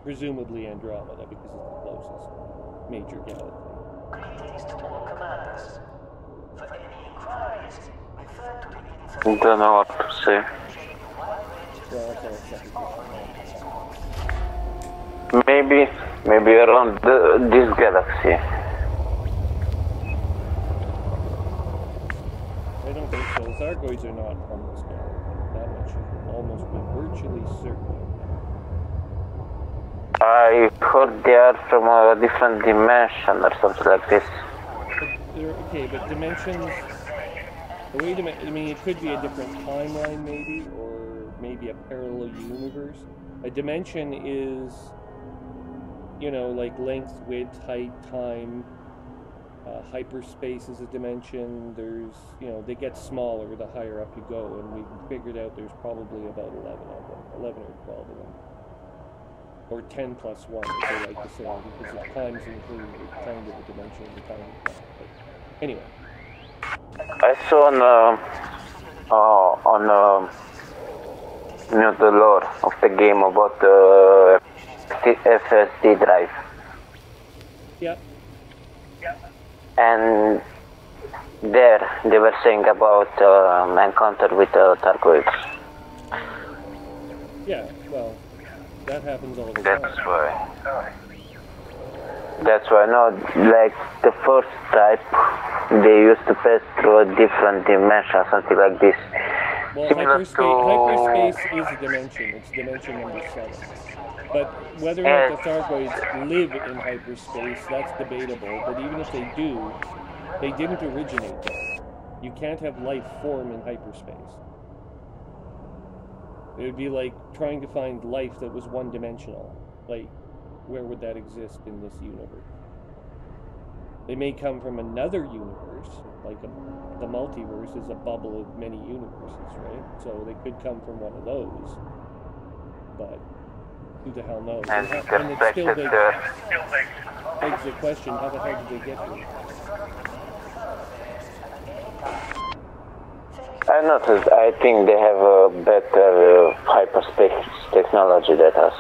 Presumably Andromeda, because it's the closest major galaxy. Greetings to all commanders. For any inquiries, refer to the I don't know what to say. Well, that's all second. Maybe around this galaxy. I don't think so. Thargoids are not from this galaxy. That much you can almost be virtually certain. I heard they are from a different dimension or something like this. Okay, but dimensions. The way I mean, it could be a different timeline, maybe, or maybe a parallel universe. A dimension is, you know, like length, width, height, time. Hyperspace is a dimension. There's, you know, they get smaller the higher up you go, and we figured out there's probably about 11 of them, 11 or 12 of them. Or 10 plus 1, as they like to say, because if time's included, it's kind of a dimension of the time. But anyway. I saw you know, the lore of the game about the FSD drive. Yeah. And there they were saying about encounter with Thargoids. Yeah, well, that happens all the time. That's why, no, like the first type, they used to pass through a different dimension, something like this. Well, hyperspace is a dimension. It's dimension number 7. But whether or not the Thargoids live in hyperspace, that's debatable. But even if they do, they didn't originate there. You can't have life form in hyperspace. It would be like trying to find life that was one-dimensional. Like, where would that exist in this universe? They may come from another universe, like the multiverse is a bubble of many universes, right? So they could come from one of those, but who the hell knows? And it still begs the question, how the hell did they get here? I noticed, I think they have a better hyperspace technology than us.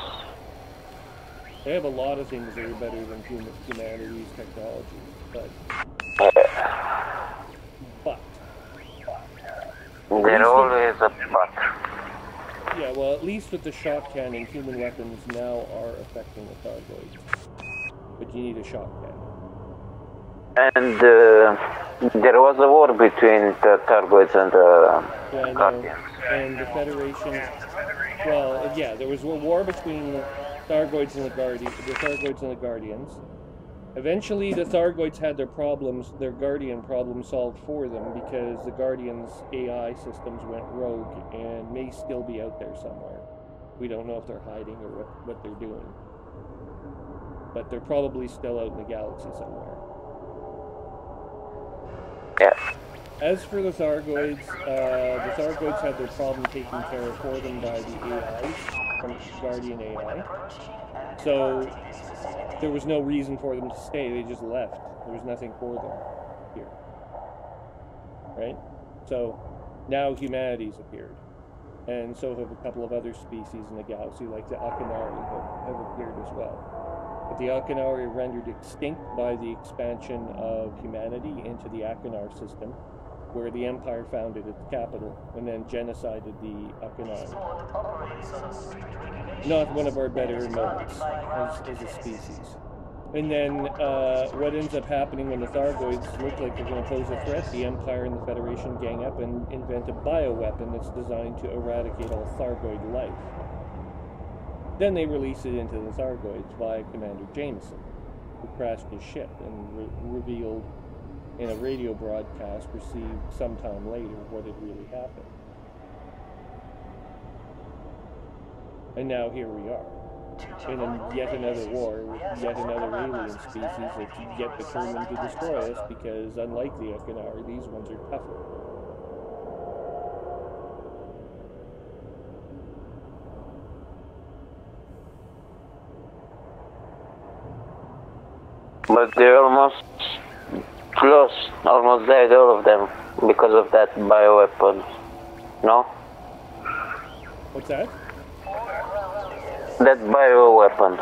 They have a lot of things that are better than humanity's technology, but there always a but. Yeah, well, at least with the shot cannon, human weapons now are affecting the Thargoids. But you need a shot cannon. And there was a war between the Thargoids and the Guardians. And the Federation, well, yeah, there was a war between the Thargoids and the Guardians. Eventually, the Thargoids had their Guardian problems solved for them because the Guardians' AI systems went rogue and may still be out there somewhere. We don't know if they're hiding or what they're doing. But they're probably still out in the galaxy somewhere. Yeah. As for the Thargoids had their problem taken care of for them by the AIs, from Guardian AI. So there was no reason for them to stay, they just left. There was nothing for them here. Right? So now humanity's appeared. And so have a couple of other species in the galaxy, like the Akinari have appeared as well. But the Akinari are rendered extinct by the expansion of humanity into the Akinar system, where the Empire founded its capital and then genocided the Akinari. Not one of our better moments as a species. And then what ends up happening when the Thargoids look like they're going to pose a threat, the Empire and the Federation gang up and invent a bioweapon that's designed to eradicate all Thargoid life. Then they release it into the Thargoids via Commander Jameson, who crashed his ship and revealed in a radio broadcast received sometime later what had really happened. And now here we are. in yet another war with yet another alien species that's yet determined to destroy us, because unlike the Okinawa, these ones are tougher. But they're almost close, almost died, all of them, because of that bioweapon. No? What's that? That bioweapon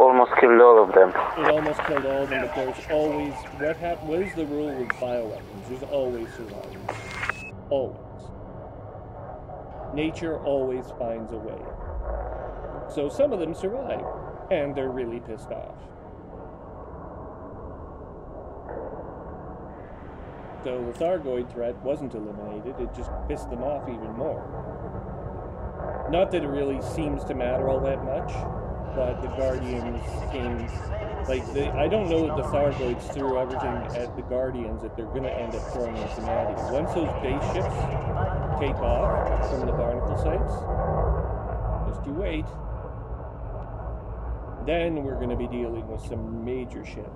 almost killed all of them. It almost killed all of them, but there's always... What is the rule with bioweapons? There's always survivors. Always. Nature always finds a way. So some of them survive, and they're really pissed off. So the Thargoid threat wasn't eliminated, it just pissed them off even more. Not that it really seems to matter all that much, but the Guardians came... I don't know that the Thargoids threw everything at the Guardians that they're going to end up throwing at humanity. Once those base ships take off from the barnacle sites, just you wait, then we're going to be dealing with some major shit.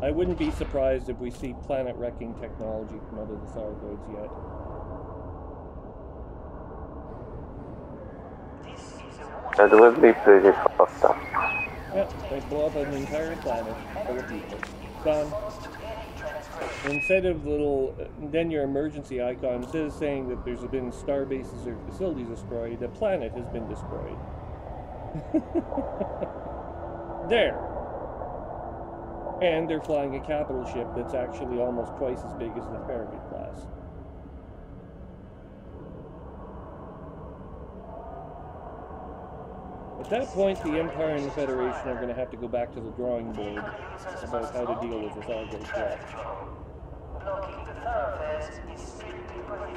I wouldn't be surprised if we see planet-wrecking technology come out of the Thargoids yet. That would be pretty fucked up. Yeah, they blow up an entire planet full of people. Gone. Instead of little, then your emergency icon, instead of saying that there's been star bases or facilities destroyed, the planet has been destroyed. There. And they're flying a capital ship that's actually almost twice as big as the Farragut class. At that point, the Empire and the Federation are going to have to go back to the drawing board about how to deal with the Thargoid threat.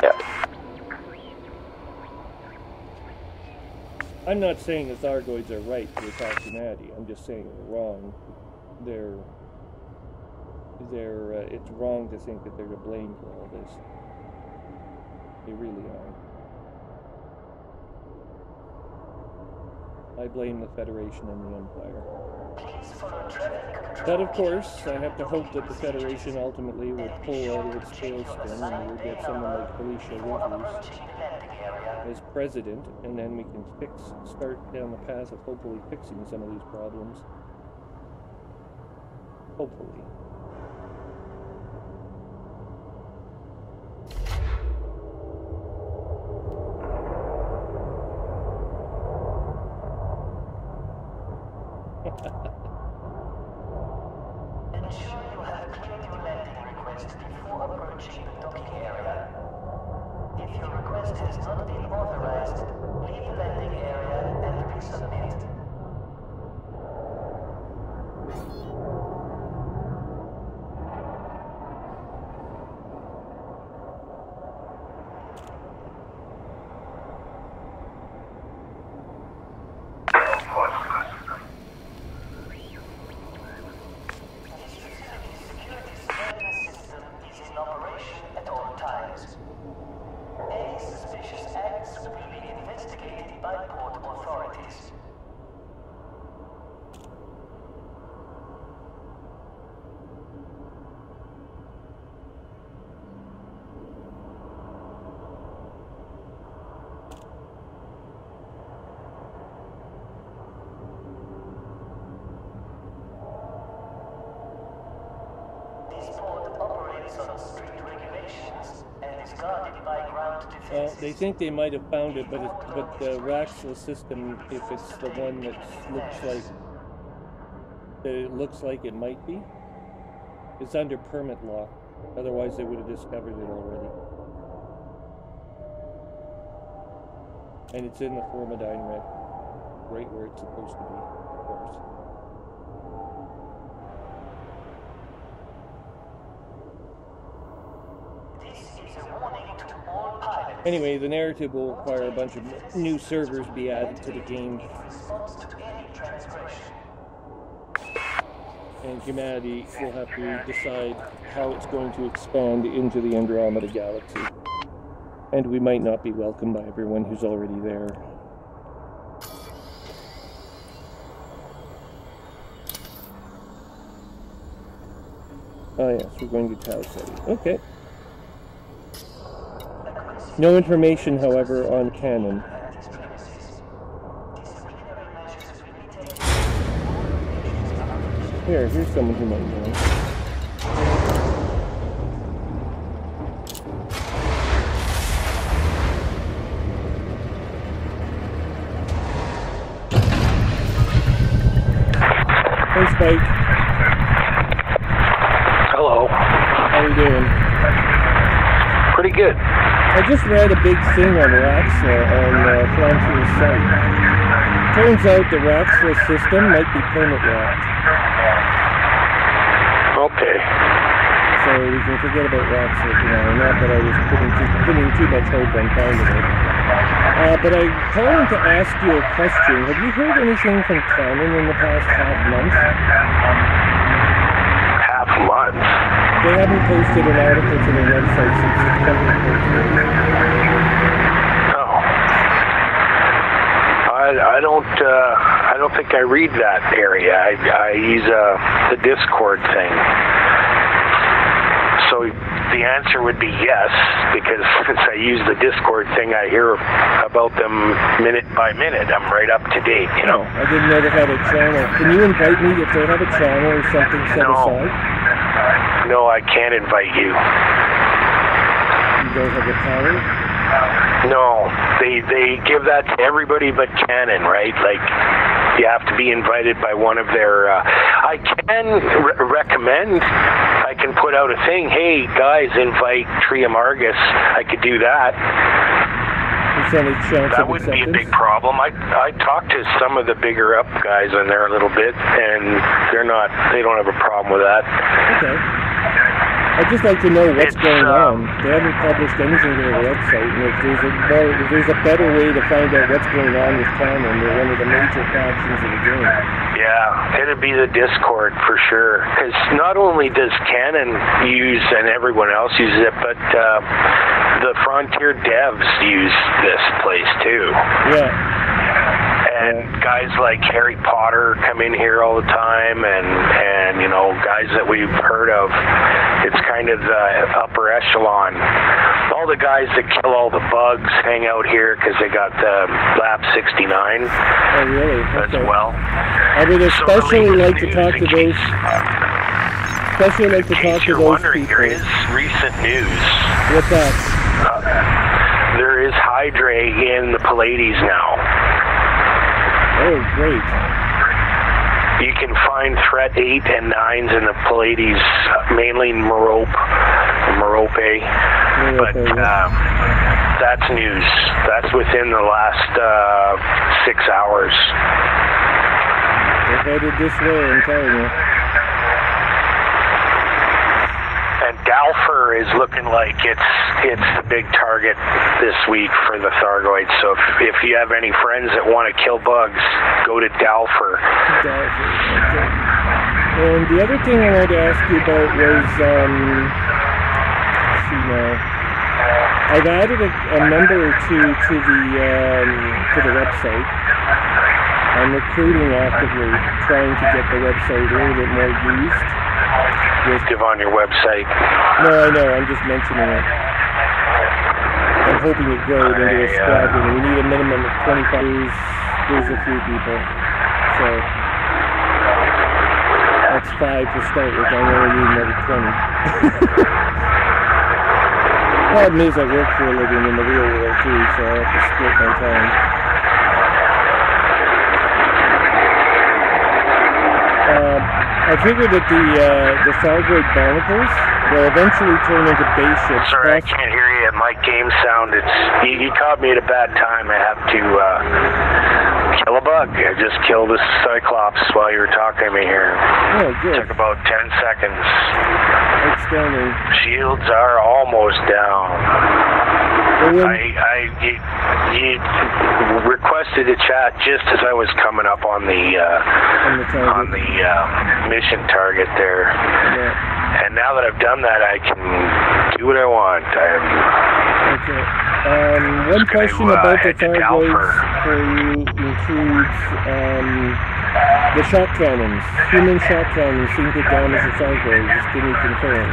Yeah. I'm not saying the Thargoids are right to attack humanity. I'm just saying they're wrong. It's wrong to think that they're to blame for all this. They really are. I blame the Federation and the Empire. But of course, I have to hope that the Federation ultimately will pull out of its tailspin and we'll get someone like Felicia Winters as president, and then we can start down the path of hopefully fixing some of these problems. Hopefully. Ensure you have cleared your landing request before approaching the docking area. If your request has not been authorized, leave the landing area and resubmit. They think they might have found it, but the Raxla system, if it's the one that looks like it might be, it's under permit law. Otherwise, they would have discovered it already. And it's in the Formidine Red, right where it's supposed to be, of course. Anyway, the narrative will require a bunch of new servers be added to the game. and humanity will have to decide how it's going to expand into the Andromeda Galaxy. And we might not be welcomed by everyone who's already there. Oh yes, we're going to Tau City. Okay. No information, however, on Canon. Here's someone who might know. Hey, Spike. Hello. How are you doing? Pretty good. I just read a big thing on Raxla on Frontier's site. Turns out the Raxla system might be permit locked. Okay. So we can forget about Raxla for now. Not that I was putting too much hope on finding it. But I'm calling to ask you a question. Have you heard anything from Canon in the past half month? Half month? They haven't posted an article to their website since September 14th. Oh. I don't think I read that area. I use the Discord thing. So the answer would be yes, because since I use the Discord thing, I hear about them minute by minute. I'm right up to date, you know. I didn't know they had a channel. Can you invite me if they have a channel or something set aside? No, I can't invite you. You don't have the power? No, they give that to everybody but Canon, right? Like, you have to be invited by one of their... I can recommend, I can put out a thing, hey, guys, invite Trium Argus. I could do that. That wouldn't be a big problem. I talked to some of the bigger up guys in there a little bit, and they don't have a problem with that. Okay. I'd just like to know what's going on. They haven't published anything to their website, and if there's a better way to find out what's going on with Canon, they're one of the major factions of the game. Yeah, it'd be the Discord for sure. Because not only does Canon use, and everyone else uses it, but the Frontier devs use this place too. Yeah. And guys like Harry Potter come in here all the time, and you know, guys that we've heard of. It's kind of the upper echelon. All the guys that kill all the bugs hang out here because they got the Lab 69. Oh, really? Okay. As well. I would especially like to talk to those. Especially like to talk to those wondering, people. There is recent news. What's that? There is Hydra in the Pallades now. Oh, great. You can find Threat 8 and 9s in the Pallades, mainly in Merope. But that's news. That's within the last 6 hours. They're headed this way, I'm telling you. And Dalfer is looking like it's the big target this week for the Thargoids. So if you have any friends that want to kill bugs, go to Dalfer. Okay. And the other thing I wanted to ask you about was, let's see now. I've added a member or two to the website. I'm recruiting actively, trying to get the website a little bit more used. Active on your website. No, I know. I'm just mentioning it. I'm hoping to grow it into a squadron. We need a minimum of 25. There's a few people, so that's 5 to start with. I only need another 20. Problem is, I work for a living in the real world too, so I have to split my time. I figured that the Thargoid barnacles will eventually turn into base ships. Sorry, I can't hear you. My game sound, you caught me at a bad time. I have to kill a bug. I just killed a Cyclops while you were talking to me here. Oh, good. Took about 10 seconds. Outstanding. Shields are almost down. You requested a chat just as I was coming up on the mission target there. Yeah. And now that I've done that, I can do what I want. Okay. One question about the Thargoids for you includes the shock cannons. Human shock cannons seem to damage the Thargoids. Can you confirm?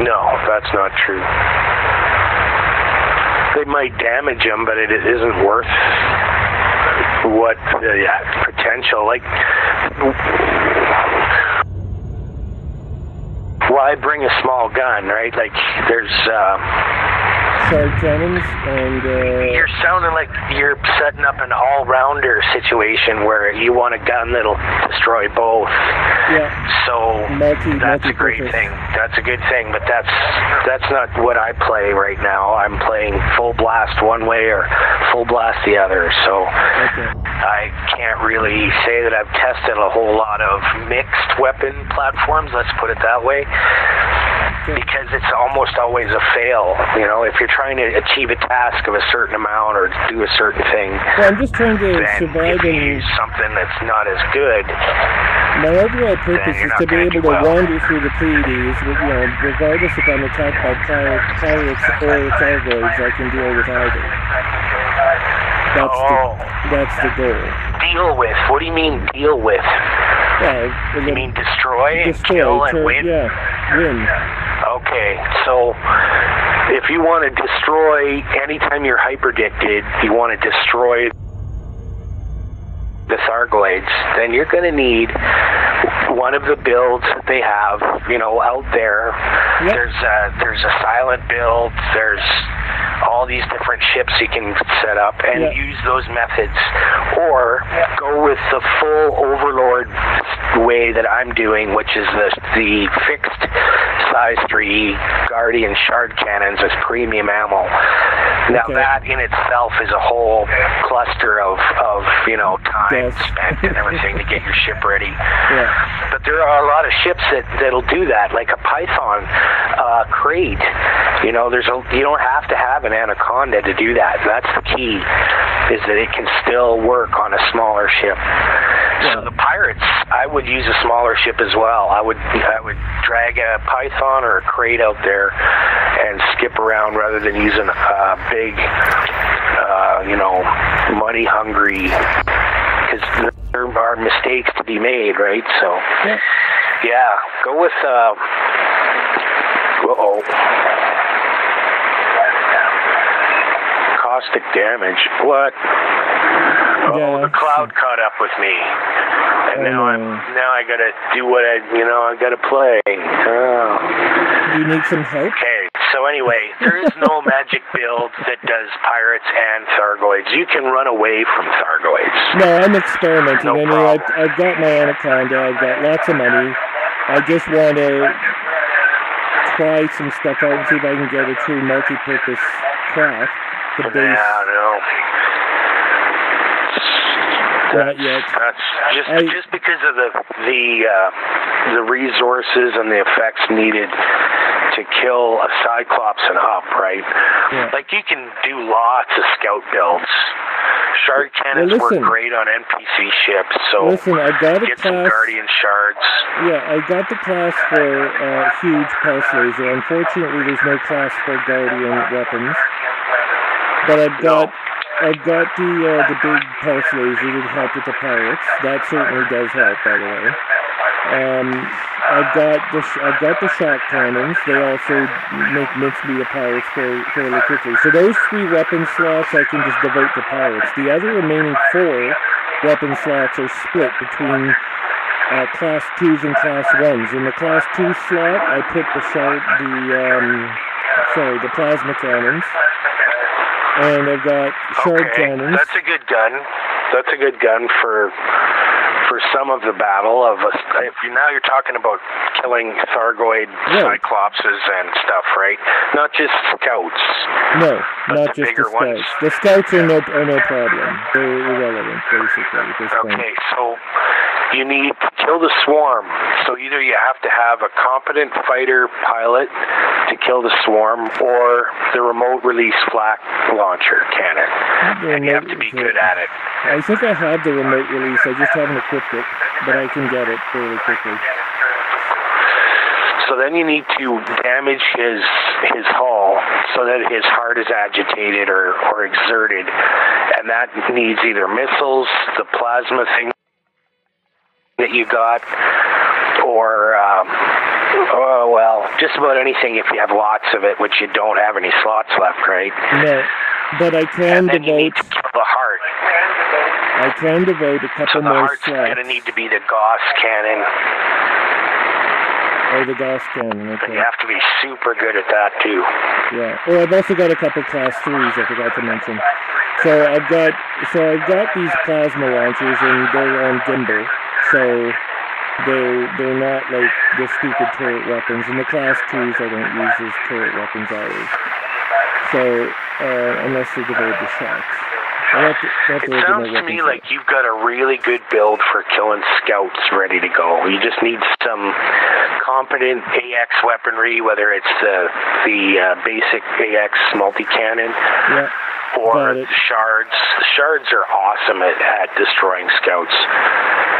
No, that's not true. They might damage them, but it isn't worth what the potential. Like, why bring a small gun, right? Like, there's shard cannons and you're sounding like you're setting up an all-rounder situation where you want a gun that'll destroy both. Yeah. So that's a great thing. That's a good thing, but that's not what I play right now. I'm playing full blast one way or full blast the other. So I can't really say that I've tested a whole lot of mixed weapon platforms. Let's put it that way. Because it's almost always a fail, you know, if you're trying to achieve a task of a certain amount or do a certain thing. Well, I'm just trying to survive if you use something that's not as good. My overall purpose is to be able to wander through the Pleiades, you know, regardless if I'm attacked by pirates or Thargoids, I can deal with either. That's the goal. Deal with? What do you mean deal with? Well, you mean destroy and kill and win? Yeah, win. Okay, so if you want to destroy, anytime you're hyperdicted, you want to destroy the Thargoids, then you're going to need one of the builds that they have, you know, out there. Yep. There's a silent build, there's all these different ships you can set up and use those methods, or go with the full Overlord way that I'm doing, which is the fixed size 3 Guardian shard cannons as premium ammo. Now that in itself is a whole cluster of you know, time spent and everything to get your ship ready. Yeah. But there are a lot of ships that'll do that, like a Python crate. You know, you don't have to have an Anaconda to do that. That's the key, is that it can still work on a smaller ship. So the pirates, I would use a smaller ship as well. I would drag a Python or a crate out there and skip around rather than using a big, you know, money hungry, because there are mistakes to be made, right? So, yeah, go with, caustic damage. What? The cloud caught up with me, and now I gotta do what I gotta play. Do you need some help? Okay, so anyway, there is no magic build that does pirates and Thargoids. You can run away from Thargoids. No, I'm experimenting. No I mean, I've got my Anaconda, I've got lots of money. I just want to try some stuff out and see if I can get a true multi-purpose craft. The base. No. Not yet. That's just because of the resources and the effects needed to kill a Cyclops and up, right? Yeah. Like, you can do lots of scout builds. Shard cannons work great on NPC ships, so get some Guardian shards. Yeah, I got the class for huge pulse laser. Unfortunately, there's no class for Guardian weapons. But I've got the big pulse laser to help with the pirates. That certainly does help, by the way. I've got the shock cannons. They also make mincemeat of pirates fairly quickly. So those 3 weapon slots I can just devote to pirates. The other remaining 4 weapon slots are split between class 2s and class 1s. In the class 2 slot, I put the plasma cannons. And I've got shard cannons. That's a good gun. That's a good gun for some of the battle. Now you're talking about killing Thargoid Cyclopses and stuff, right? Not just scouts. No, not just the scouts. Ones. The scouts are no problem. They're irrelevant, basically, at this point. Okay, so you need to kill the swarm. So either you have to have a competent fighter pilot to kill the swarm, or the remote release flak launcher cannon. And you have to be good at it. I think I have the remote release. I just haven't equipped it, but I can get it fairly quickly. So then you need to damage his hull so that his heart is agitated or exerted, and that needs either missiles, the plasma thing that you got, or just about anything if you have lots of it, which you don't have any slots left, right? No, but I can and then devote. You need to kill the heart. I can devote a couple more slots. So the heart's going to need to be the Gauss cannon. Oh, the Gauss cannon, okay. And you have to be super good at that, too. Yeah. Oh, I've also got a couple Class 3s I forgot to mention. So I've got these plasma launchers, and they're on gimbal. So they're not like the stupid turret weapons. And the Class 2s I don't use as turret weapons either. So, unless they devote the shots. It sounds to me like you've got a really good build for killing scouts ready to go. You just need some competent AX weaponry, whether it's the basic AX multi-cannon or the shards. The shards are awesome at destroying scouts.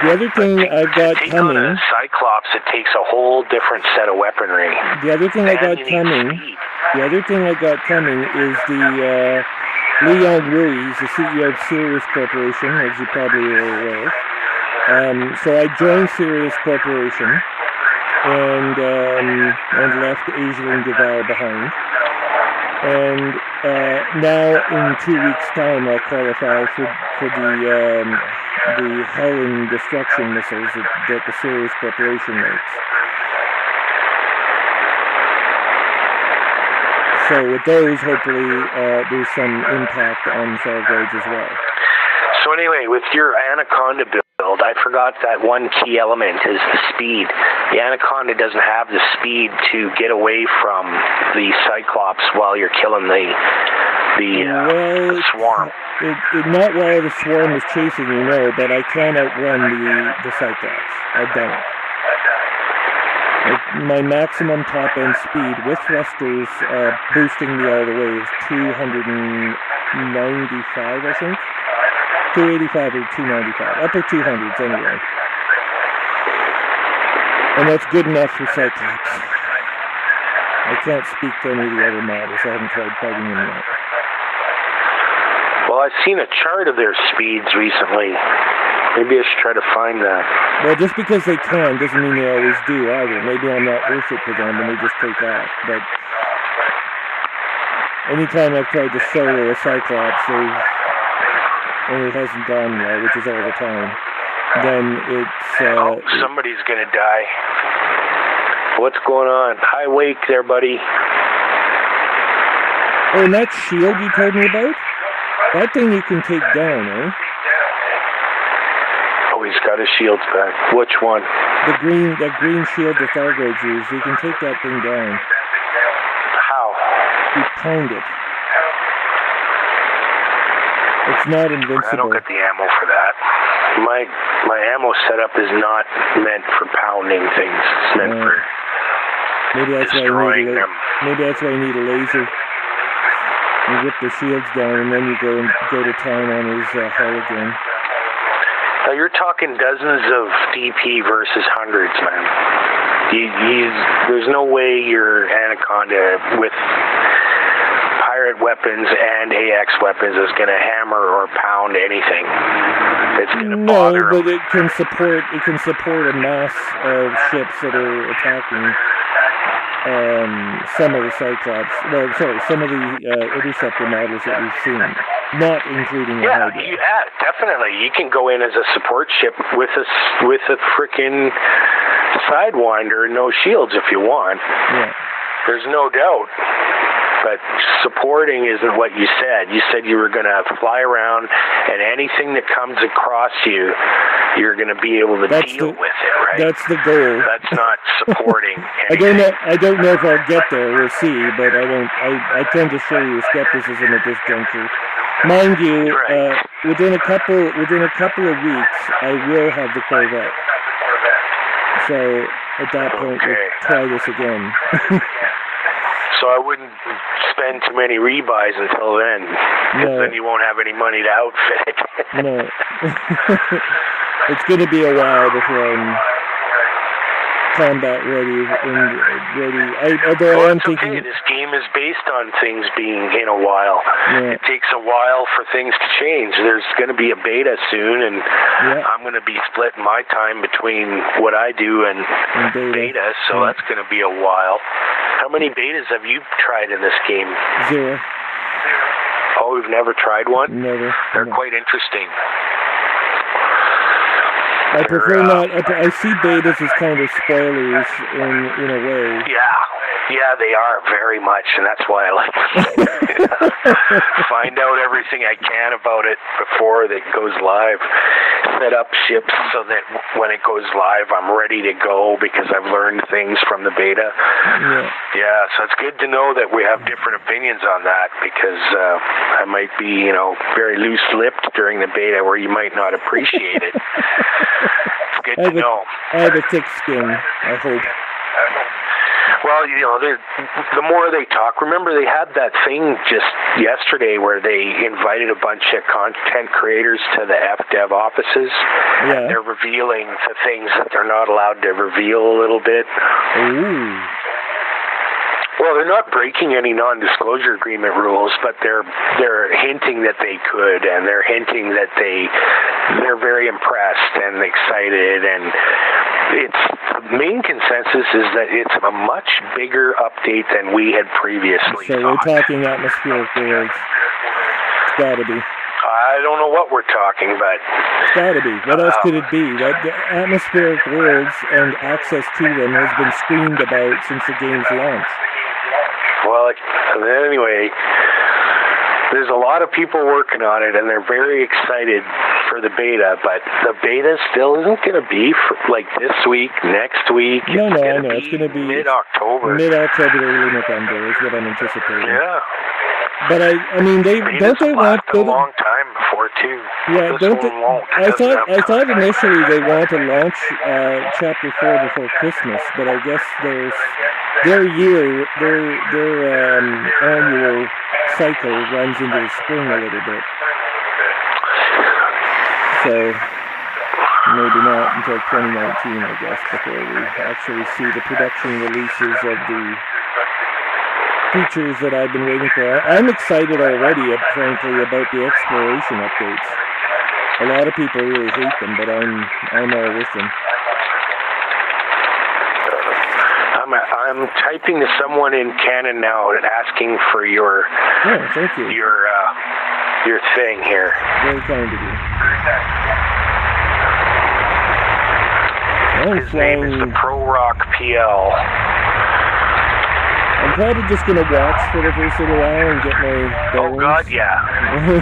The other thing I've got coming... On a Cyclops, it takes a whole different set of weaponry. The other thing I got coming is the... Leon Ruiz, the CEO of Sirius Corporation, as you probably are aware. So I joined Sirius Corporation and left Aisling Duval behind. And now in 2 weeks' time I'll qualify for the Hell and Destruction missiles that the Sirius Corporation makes. So with those, hopefully, there's some impact on Thargoids as well. So anyway, with your Anaconda build, I forgot that one key element is the speed. The Anaconda doesn't have the speed to get away from the Cyclops while you're killing the swarm. Not while the swarm is chasing you, no, but I can outrun the Cyclops. I've done it. My maximum top-end speed with thrusters boosting me all the way is 295, I think. 285 or 295. Upper 200s anyway. And that's good enough for Cyclops. I can't speak to any of the other models. I haven't tried fighting them yet. Well, I've seen a chart of their speeds recently. Maybe I should try to find that. Well, just because they can doesn't mean they always do either. Maybe I'm not worth it to them and they just take off. But anytime I've tried to solo a Cyclops, and it hasn't gone well, which is all the time, then it's... somebody's going to die. What's going on? High wake there, buddy. Oh, and that shield you told me about? That thing you can take down, eh? Oh, he's got his shields back. Which one? That green shield the Thargoids use. You can take that thing down. How? You pound it. It's not invincible. I don't get the ammo for that. My ammo setup is not meant for pounding things. It's meant for destroying them. Maybe that's why you need a laser. You rip the shields down, and then you go to town on his hull again. Now you're talking dozens of DP versus hundreds, man. There's no way your Anaconda with pirate weapons and AX weapons is going to hammer or pound anything. It's going to bother but it can support a mass of ships that are attacking some of the Cyclops. Well, sorry, some of the interceptor models that we've seen. Not including the Hydra. Yeah, definitely. You can go in as a support ship with a frickin' Sidewinder and no shields if you want. Yeah. There's no doubt. But supporting isn't what you said. You said you were going to fly around, and anything that comes across you, you're going to be able to deal with it, right? That's the goal. That's not supporting anything. I don't know if I'll get there. We'll see. But I tend to show you skepticism at this juncture. Mind you, within a couple of weeks, I will have the Corvette. So at that point, we'll try this again. So I wouldn't spend too many rebuys until then, because then you won't have any money to outfit it. No. It's going to be a while before I'm combat ready and ready. Although I'm thinking, okay. This game is based on things being in a while. Yeah. It takes a while for things to change. There's going to be a beta soon, and I'm going to be splitting my time between what I do and beta, so that's going to be a while. How many betas have you tried in this game? 0. Oh, you've never tried one? Never. They're quite interesting. I prefer not. I see betas as kind of spoilers in a way. Yeah, they are very much, and that's why I like them. Find out everything I can about it before it goes live. Set up ships so that when it goes live, I'm ready to go because I've learned things from the beta. Yeah, so it's good to know that we have different opinions on that, because I might be, very loose-lipped during the beta where you might not appreciate it. It's good to know. I have a thick skin, I hope. Well, the more they talk, remember they had that thing just yesterday where they invited a bunch of content creators to the FDev offices. Yeah. They're revealing the things that they're not allowed to reveal a little bit. Ooh. Well, they're not breaking any non-disclosure agreement rules, but they're hinting that they could, and they're hinting that they're very impressed and excited, and the main consensus is that it's a much bigger update than we had previously thought. So we're talking atmospheric worlds. It's gotta be. I don't know what we're talking, but it's gotta be. What else could it be? The atmospheric worlds and access to them has been screamed about since the game's launch. Well, anyway, there's a lot of people working on it, and they're very excited for the beta, but the beta still isn't going to be like this week, next week. No, I know. It's going to be mid-October. Mid-October, early November is what I'm anticipating. Yeah. But I mean, don't they want a long time before too? Yeah, this one won't. I thought initially they want to launch Chapter 4 before Christmas, but I guess their annual cycle runs into the spring a little bit. So maybe not until 2019, I guess, before we actually see the production releases of the features that I've been waiting for. I'm excited already, frankly, about the exploration updates. A lot of people really hate them, but I'm all with them. I'm typing to someone in Canon now and asking for your thank you. Your thing here. Very kind of you. His name is the Pro Rock PL. I'm probably just going to watch for the first little while and get my bearings. Oh, God, yeah.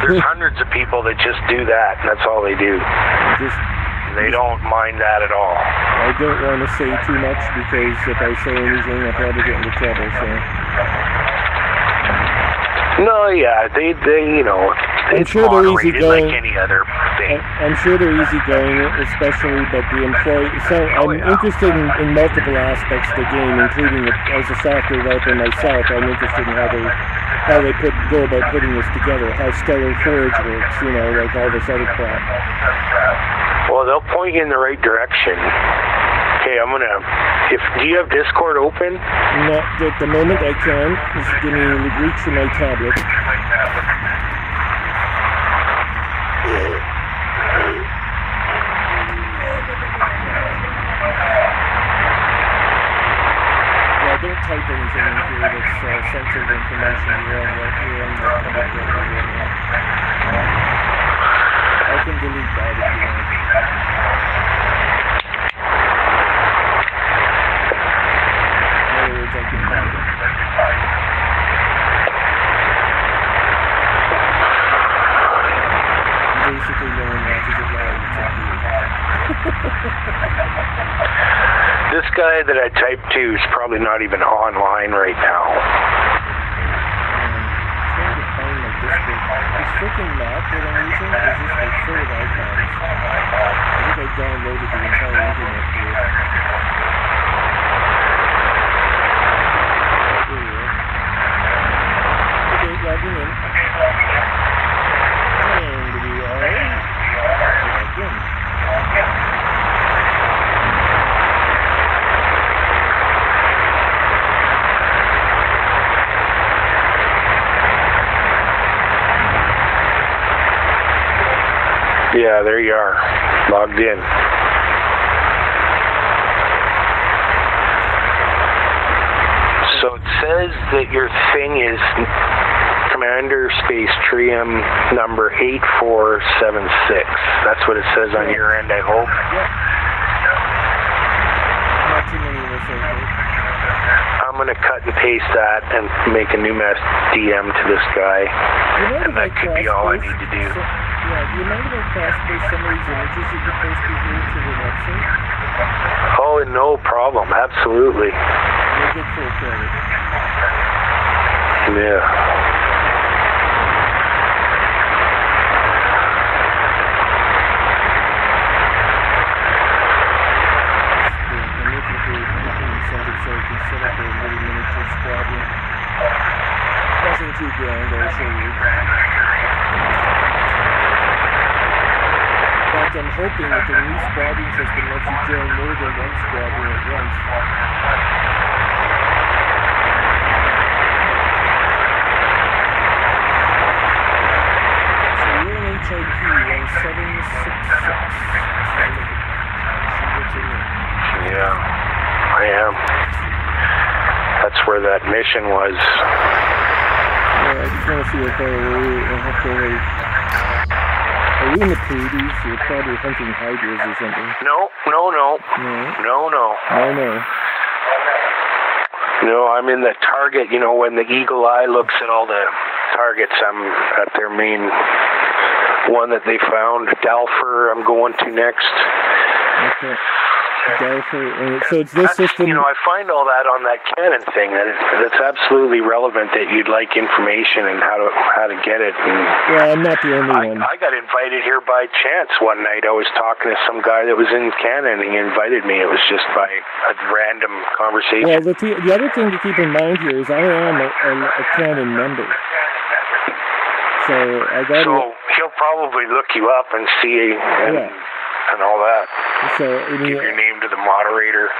There's hundreds of people that just do that, and that's all they do. They don't mind that at all. I don't want to say too much, because if I say anything, I'll probably get into trouble, so... No, yeah, they I'm sure they're easygoing. Like any other thing. I'm sure they're easygoing, especially, but the employee. So I'm interested in multiple aspects of the game, including as a software developer myself. I'm interested in how they go about putting this together, how Stellar Forge works, like all this other crap. Well, they'll point you in the right direction. Okay, do you have Discord open? Not at the moment. I can. Just give me reach for my tablet. Yeah, don't type anything in here that's sensitive information. You're on the public record. I can delete that if you want. I can find it. Basically, no one watches it live except you. This guy that I typed to is probably not even online right now. I'm trying to find my Discord. This freaking map that I'm using is just like full of icons. I think I downloaded the entire internet to it. Yeah, there you are. Logged in. So it says that your thing is Commander Space Trium number 8476. That's what it says on your end, I hope. Yep. Not too many of us out there. I'm going to cut and paste that and make a new DM to this guy. And that could be all I need to do. So, yeah, do you mind if I cross-post some of these images that you posted here to the website? Oh, no problem. Absolutely. We'll get full credit. Yeah. I'm looking for incentives so I can set up a little miniature squadron. Nothing too grand, I'll show you. In fact, I'm hoping that the new squadron system lets you join more than one squadron at once. So you're in HIQ 1766. Yeah, I am. That's where that mission was. Yeah, I just want to see how far away I have to wait. Are you in the Pleiades? You're probably hunting hydras or something. No. No, I'm in the target, you know, when the eagle eye looks at all the targets, I'm at their main one that they found. Dalfer, I'm going to next. Okay. Dalfer, so it's this system. You know, I find all that on that Canon thing. That's absolutely relevant. That you'd like information and how to get it. And well, I'm not the only one. I got invited here by chance one night. I was talking to some guy that was in Canon, and he invited me. It was just by a random conversation. Well, the other thing to keep in mind here is I am a Canon member. So I got. So he'll probably look you up and see. And all that. So, I mean, give your name to the moderator.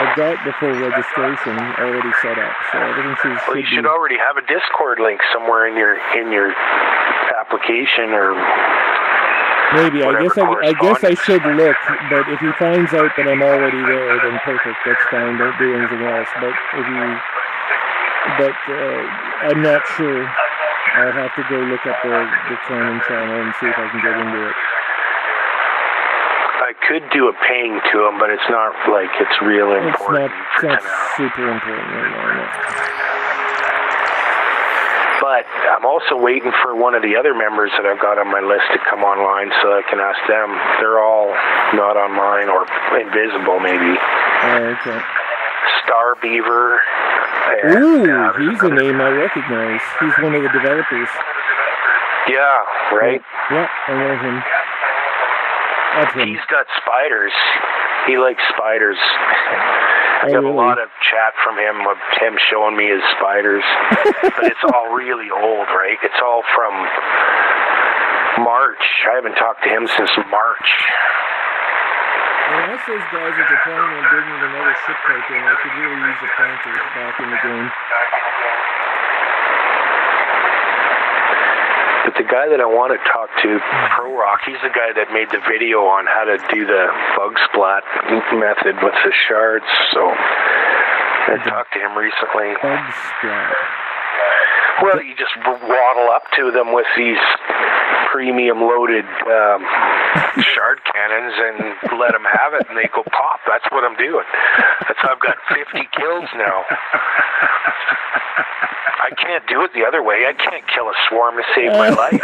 I've got the full registration already set up, so everything should. Well, you should already have a Discord link somewhere in your application, or maybe. I guess I should look, but if he finds out that I'm already there, then perfect. That's fine. Don't do anything else. But I'm not sure. I'll have to go look up the Canon channel and see if I can get into it. I could do a ping to him, but it's not like it's real important. It's not super important right now. No. But I'm also waiting for one of the other members that I've got on my list to come online so I can ask them. They're all not online or invisible, maybe. Oh, okay. Star Beaver. Ooh, he's a name I recognize. He's one of the developers. Yeah, right? Yeah, I know him. He's got spiders. He likes spiders. I got a lot of chat from him of him showing me his spiders. But it's all really old, right? It's all from March. I haven't talked to him since March. When I asked those guys if they're planning on bringing another ship type in, I could really use the Panther back in the game. But the guy that I want to talk to, Pro Rock, he's the guy that made the video on how to do the bug splat method with the shards. So I talked to him recently. Bug splat. Well, you just waddle up to them with these premium loaded shard cannons and let them have it, and they go pop. That's what I'm doing. That's how I've got 50 kills now. I can't do it the other way. I can't kill a swarm to save my life.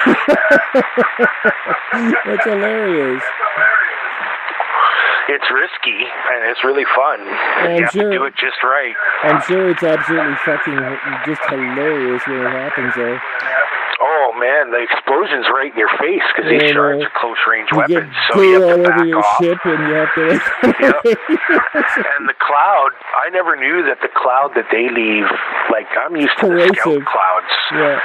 That's hilarious. It's risky, and it's really fun. You have to do it just right. I'm sure it's absolutely fucking just hilarious when it happens, though. Oh, man, the explosion's right in your face, because these shards are close-range weapons, so you you have to back all over your off. ship, and you have to... Yep. And the cloud, I never knew that the cloud that they leave, like, I'm used to the scout clouds. Yeah.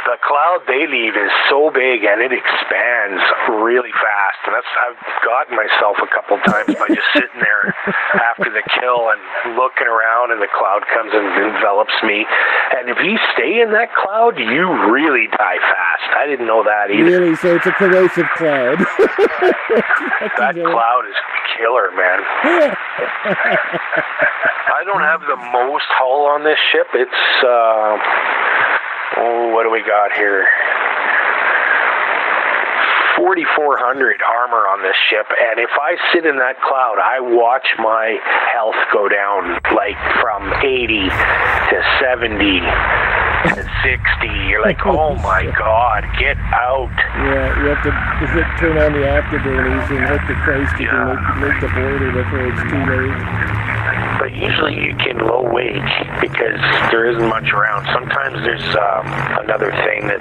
the cloud they leave is so big and it expands really fast. And I've gotten myself a couple times by just sitting there after the kill and looking around, and the cloud comes and envelops me. And if you stay in that cloud, you really die fast. I didn't know that either. Really? So it's a corrosive cloud. That cloud is killer, man. I don't have the most hull on this ship. It's, what do we got here? 4,400 armor on this ship, and if I sit in that cloud, I watch my health go down, like from 80 to 70 to 60. You're like, oh my god, get out. Yeah, you have to turn on the afterburners and hope to Christ you can make the border before it's too late. But usually you can low wake because there isn't much around. Sometimes there's another thing that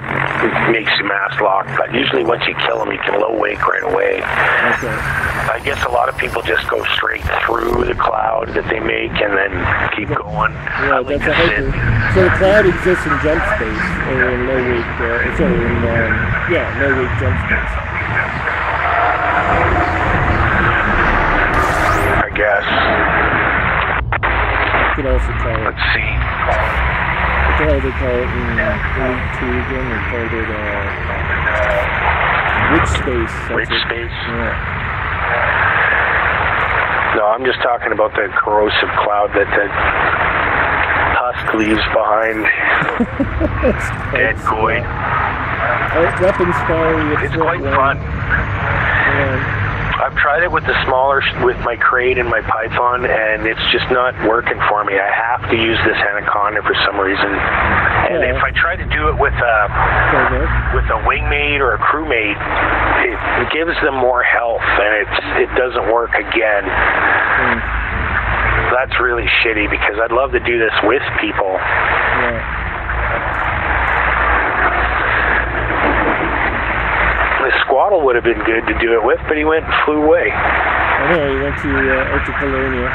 makes you mass lock, but usually once you kill them, you can low wake right away. Okay. I guess a lot of people just go straight through the cloud that they make and then keep going. Yeah, that's a hyper. So the cloud exists in jump space, or in low wake, low wake jump space. I guess. You could also call it. Let's see. What the hell they call it in Elite 2 again? They called it witch space. Witch space? Yeah. No, I'm just talking about the corrosive cloud that the husk leaves behind. Dead Goyd. Weapons fire. It's quite fun. Yeah. I've tried it with the smaller, with my crate and my python, and it's just not working for me. I have to use this anaconda for some reason. And if I try to do it with a wingmate or a crewmate, it gives them more health, and it doesn't work again. That's really shitty because I'd love to do this with people. Yeah. Squaddle would have been good to do it with, but he went and flew away. I know, he went to Colonia.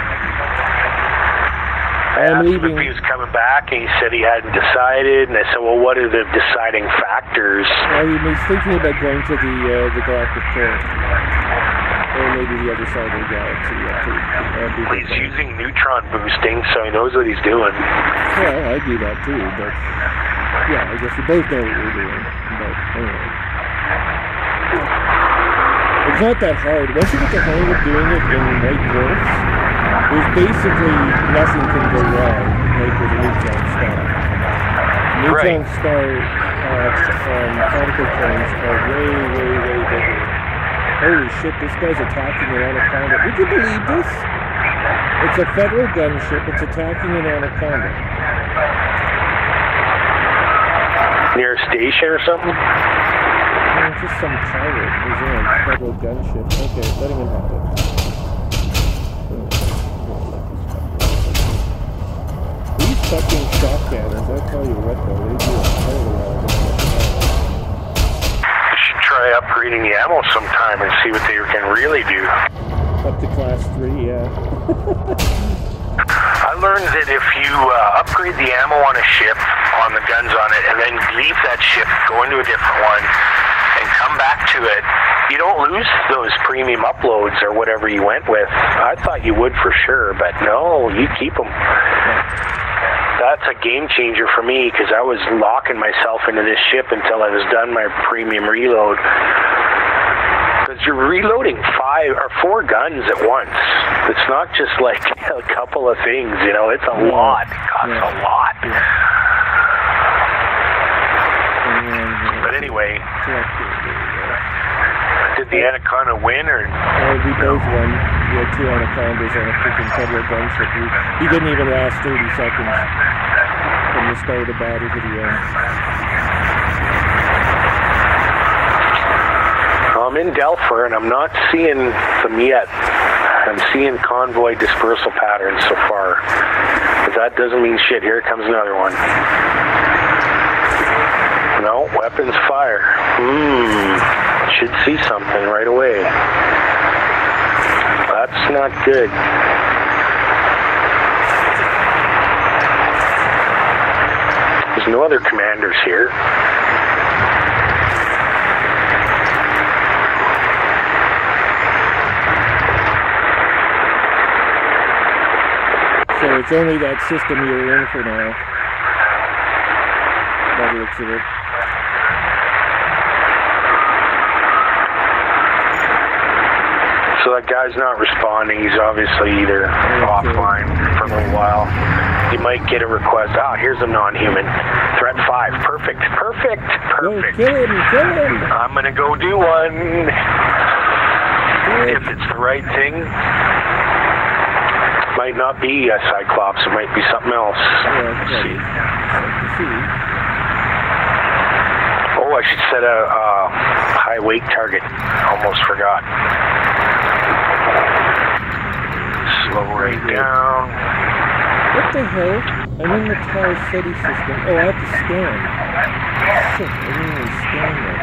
I asked him if he was coming back, and he said he hadn't decided, and I said, well, what are the deciding factors? Well, he was thinking about going to the Galactic Core. Or maybe the other side of the galaxy. He's using neutron boosting, so he knows what he's doing. Well, I do that too, but yeah, I guess we both know what we're doing. But anyway. It's not that hard. Once you get the hang of doing it in white dwarfs, there's basically nothing can go wrong, like with a neutron star. Neutron star particle planes are way, way, way bigger. Holy shit, this guy's attacking an anaconda. Would you believe this? It's a federal gunship, it's attacking an anaconda. Near a station or something? Just some pirate. He's in a federal gunship. Okay, letting him have it. These fucking shock cannons, I tell you what though, they do a hell of a lot of damage. You should try upgrading the ammo sometime and see what they can really do. Up to class 3, yeah. I learned that if you upgrade the ammo on a ship, on the guns on it, and then leave that ship, go into a different one, and come back to it, you don't lose those premium uploads or whatever you went with. I thought you would for sure, but no, you keep them. That's a game changer for me because I was locking myself into this ship until I was done my premium reload. Because you're reloading 5 or 4 guns at once. It's not just like a couple of things, you know, it's a lot. It costs a lot. But anyway, did the anaconda win or? We both won. We had 2 anacondas on a freaking federal gunship. He didn't even last 30 seconds from the start of the battle to the end. I'm in Delphi and I'm not seeing them yet. I'm seeing convoy dispersal patterns so far. But that doesn't mean shit. Here comes another one. No, weapons fire. Should see something right away. That's not good. There's no other commanders here. So it's only that system you're in for now. By the looks of it. So that guy's not responding. He's obviously either offline for a little while. You might get a request. Ah, here's a non-human. Threat 5. Perfect. Perfect. Perfect. Go, kill him. Kill him. I'm going to go do one. If it's the right thing. Might not be a Cyclops. It might be something else. Let's see. Oh, I should set a high weight target. Almost forgot. Slow right down. What the hell? I'm in the Tower City system. Oh, I have to scan. Shit, I didn't even scan that.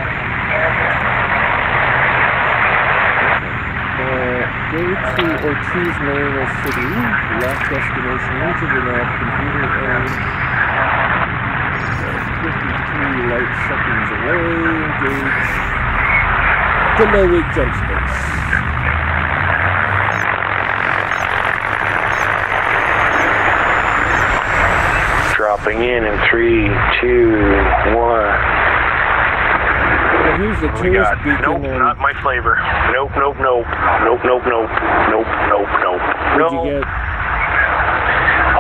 Go to Ortiz Marina City. Last destination into the map. Computer owned. 53 light seconds away. Engage. Below jump space. Dropping in 3, 2, 1. Well, here's the tourist beacon. Nope, not my flavor. Nope, nope, nope. Nope, nope, nope. Nope, nope, nope. What'd you get? A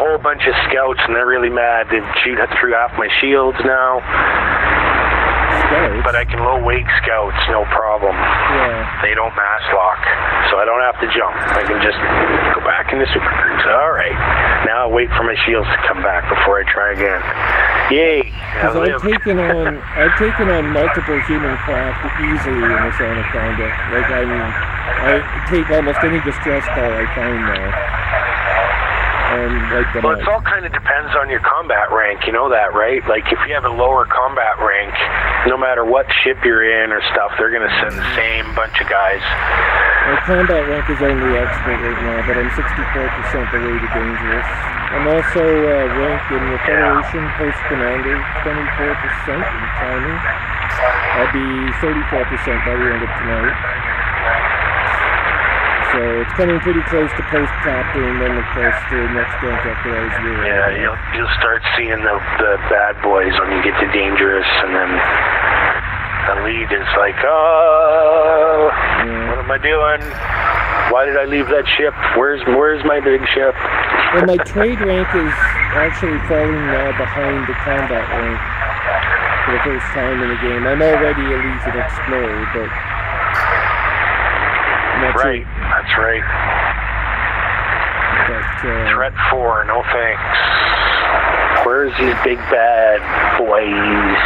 whole bunch of scouts, and they're really mad. They shoot through half my shields now. Scouts? But I can low weight scouts, no problem. Yeah. They don't mass lock, so I don't have to jump. I can just go back into super groups. All right. Now I wait for my shields to come back before I try again. Yay! Because I've taken on multiple human craft easily in this Anaconda. Like I take almost any distress call I find now. And like them well, it all kind of depends on your combat rank, you know that, right? Like, if you have a lower combat rank, no matter what ship you're in or stuff, they're going to send the same bunch of guys. My combat rank is only expert right now, but I'm 64% the way to dangerous. I'm also ranked in the Federation Post Commander, 24% in timing. I'll be 34% by the end of tonight. So it's coming pretty close to post captain, and then of course the next rank after that is real. Yeah, you'll start seeing the bad boys when you get to dangerous, and then the lead is like, oh, what am I doing? Why did I leave that ship? Where's my big ship? Well, my trade rank is actually falling now behind the combat rank for the first time in the game. I'm already a Legion Explorer, but right, that's right. But, Threat 4, no thanks. Where's these big bad boys?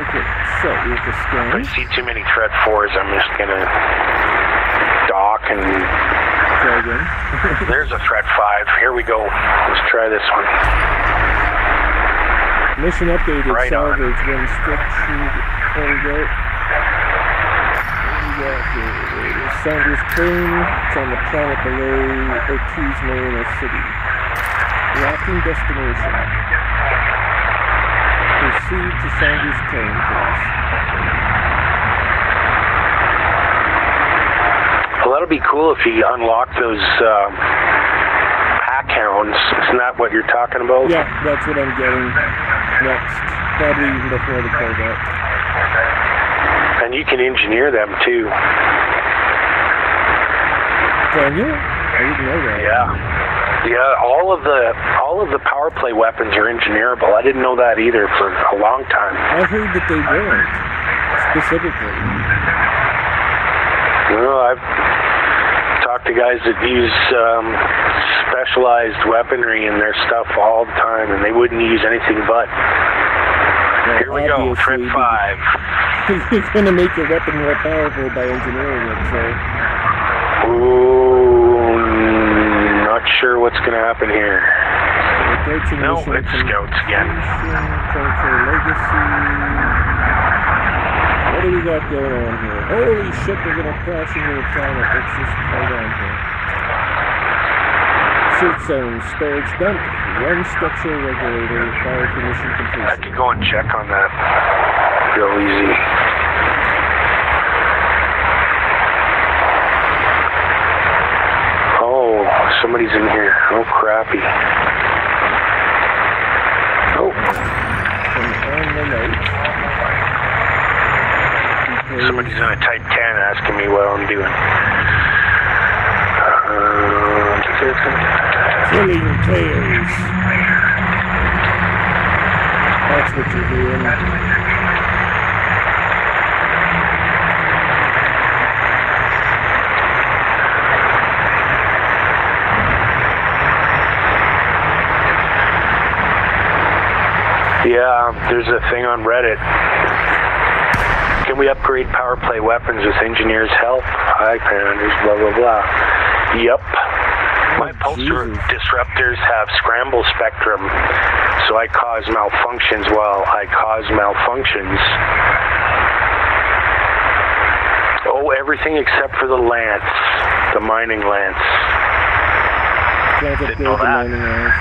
Okay, so we have to scan. If I see too many Threat 4s, I'm just gonna dock and... Try again. There's a Threat 5. Here we go. Let's try this one. Mission updated, right salvage when structured. There we go. Saunders Crane. It's on the planet below Ortiz Marina City. Locking destination. Proceed to Saunders Crane, please. Well, that'll be cool if you unlock those pack hounds. Isn't that what you're talking about? Yeah, that's what I'm getting next. Probably even before the combat. And you can engineer them too. Can you? I didn't know that. Yeah. All of the power play weapons are engineerable. I didn't know that either for a long time. I heard that they weren't specifically. Well, I've talked to guys that use specialized weaponry in their stuff all the time, and they wouldn't use anything but. Well, here we go, Threat 5. You're going to make your weapon more powerful by engineering it, so... Ooh, not sure what's going to happen here. No, it's scouts again. Legacy. What do we got going on here? Holy shit, we're going to crash into the planet. Let's just hold on here. Search zone, storage dump, one structural regulator, prior to mission completion. I could go and check on that real easy. somebody's in here. Oh, crappy. Oh. Somebody's in a Type 10 asking me what I'm doing. Killing tails. That's what you're doing. Yeah, there's a thing on Reddit. Can we upgrade power play weapons with engineers' help? Hi, Commanders, blah, blah, blah. Yep. My pulsar disruptors have scramble spectrum, so I cause malfunctions while I cause malfunctions. Oh, everything except for the lance, the mining lance. Can't upgrade the mining lance.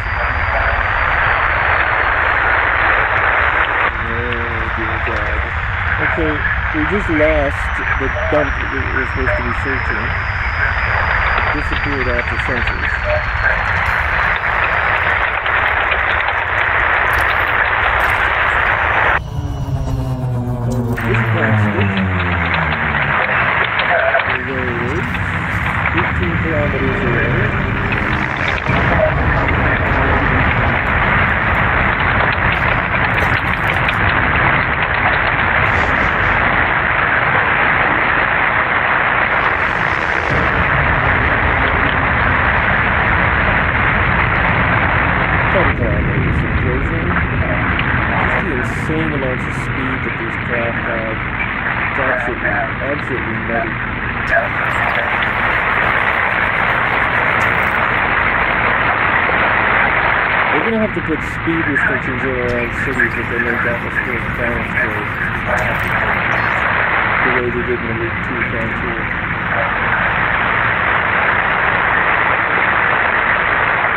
Okay, we just lost the dump that we were supposed to be searching. It disappeared after sensors. This plastic, there it is, 18 kilometers away. Insane amounts of speed that these craft have. It's absolutely nutty. We're going to have to put speed restrictions in around cities if they make atmospheric balance trade. The way they did in the League 2 frontier.